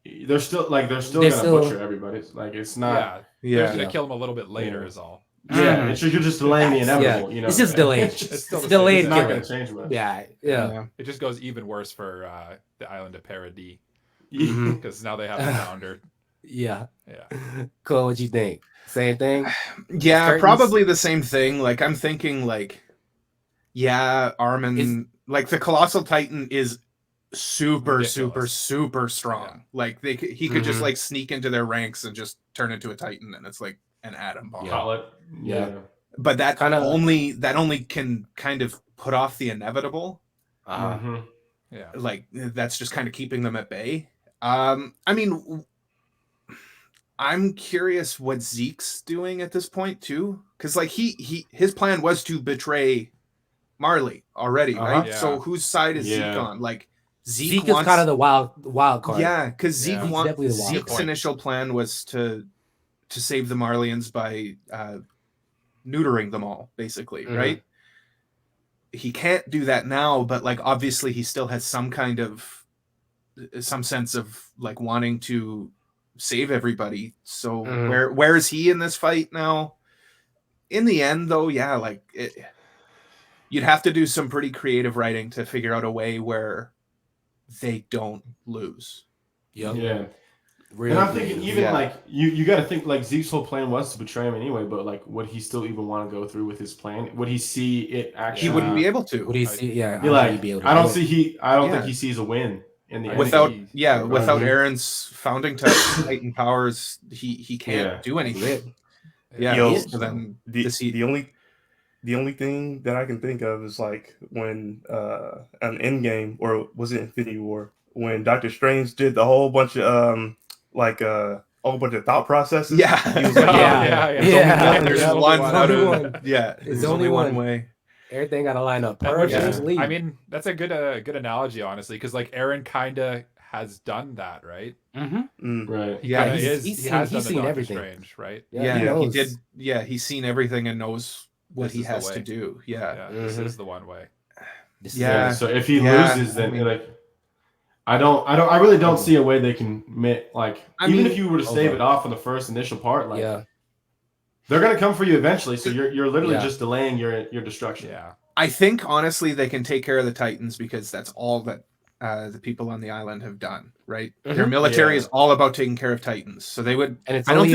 they're still gonna butcher everybody. Like it's not. They're gonna kill him a little bit later, is all. Yeah, you're just delaying the inevitable. It's just delayed. It's delayed. It's not gonna change much. Yeah. It just goes even worse for the island of Paradis. Because now they have the founder. Yeah. Cool. What you think? Same thing? Yeah, probably the same thing. Like I'm thinking, like, Armin, like the Colossal Titan is super strong. Yeah. Like he could just like sneak into their ranks and just turn into a Titan, and it's like an atom bomb. Yeah. But that only can kind of put off the inevitable. Yeah. Like that's just kind of keeping them at bay. I mean, I'm curious what Zeke's doing at this point too, because like his plan was to betray Marley already, right? Yeah. So whose side is Zeke on? Like Zeke is kind of the wild card. Yeah, because Zeke's Zeke's initial plan was to save the Marleyans by neutering them all, basically, right? He can't do that now, but like obviously he still has some sense of like wanting to save everybody. So where is he in this fight now? In the end, though, yeah, like you'd have to do some pretty creative writing to figure out a way where they don't lose. Yep. Yeah. And I'm thinking even like you got to think like Zeke's whole plan was to betray him anyway, but like would he still even want to go through with his plan? Would he see it actually? He wouldn't be able to. Would he see? Yeah. Like, I don't think he sees a win in the end. Without Eren's founding Titan powers, he can't do anything. So then the only thing that I can think of is like when an Endgame, or was it Infinity War, when Doctor Strange did the whole bunch of a whole bunch of thought processes. Yeah, he was like, there's one. There's only one way. Everything got to line up perfectly. I mean, that's a good analogy, honestly, because like Eren kind of has done that, right? Right. Yeah, he's seen everything. Strange, right? He did. Yeah, he's seen everying and knows what he has to do. This is the one way. So if he loses, then like I really don't see a way they can even if you were to stave it off in the first initial part, like they're gonna come for you eventually. So you're literally just delaying your destruction. Yeah. I think honestly they can take care of the Titans because that's all that the people on the island have done, right? Their military is all about taking care of Titans. So they would I don't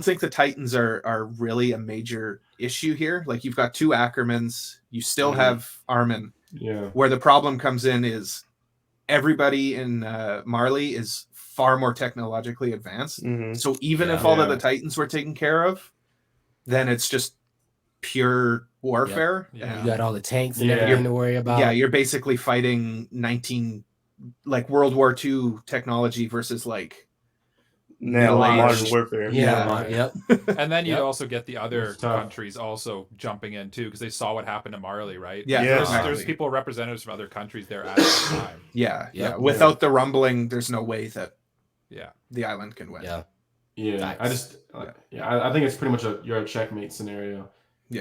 think the Titans are really a major issue here. Like you've got two Ackermans, you still have Armin. Yeah. Where the problem comes in is everybody in Marley is far more technologically advanced. So even if all of the Titans were taken care of, then it's just pure warfare. You got all the tanks and everything to worry about. Yeah, you're basically fighting World War II technology versus like modern warfare. And then you'd also get the other countries also jumping in too, because they saw what happened to Marley, right? There's people, representatives from other countries there at the time. Without the rumbling, there's no way that the island can win. I think it's pretty much you're a checkmate scenario.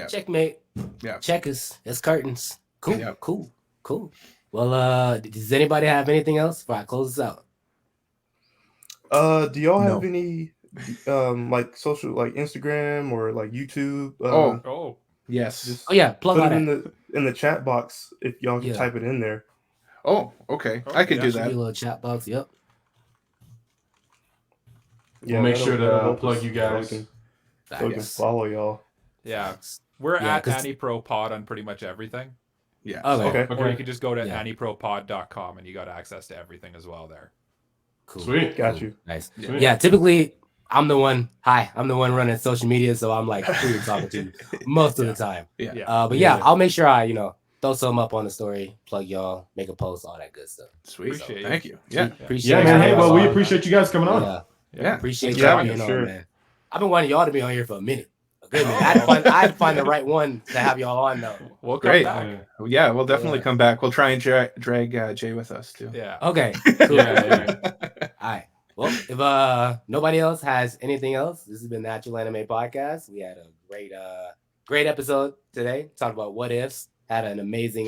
Checkmate. Checkers. It's curtains. Cool. Well, does anybody have anything else before I close this out? Do y'all have any social, like Instagram or like YouTube? Yes. Plug it in the chat box if y'all can type it in there. Oh, okay. I can do that. A little chat box. Yep. We'll make sure to plug you guys. So we can follow y'all. Yeah. We're at AniProPod on pretty much everything. Yeah. Okay. Or you can just go to AniProPod.com and you got access to everything as well there. Cool. Sweet. Got you. Nice. Yeah, typically I'm the one running social media, so I'm like who you're talking to most of the time. I'll make sure I, throw some up on the story, plug y'all, make a post, all that good stuff. Sweet. Thank you. Appreciate man. Hey, well, we appreciate you guys coming on. Appreciate y'all being on, man. I've been wanting y'all to be on here for a minute. Good man. I'd find the right one to have y'all on though. We'll come back. Yeah, we'll definitely come back. We'll try and drag Jay with us too. Yeah. Okay. Cool. All right. Well, if nobody else has anything else, this has been the Actual Anime Podcast. We had a great episode today. Talked about what ifs. Had an amazing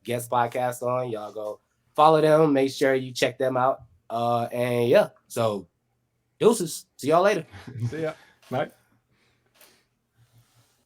guest podcast on. Y'all go follow them. Make sure you check them out. So deuces. See y'all later. See ya. Bye.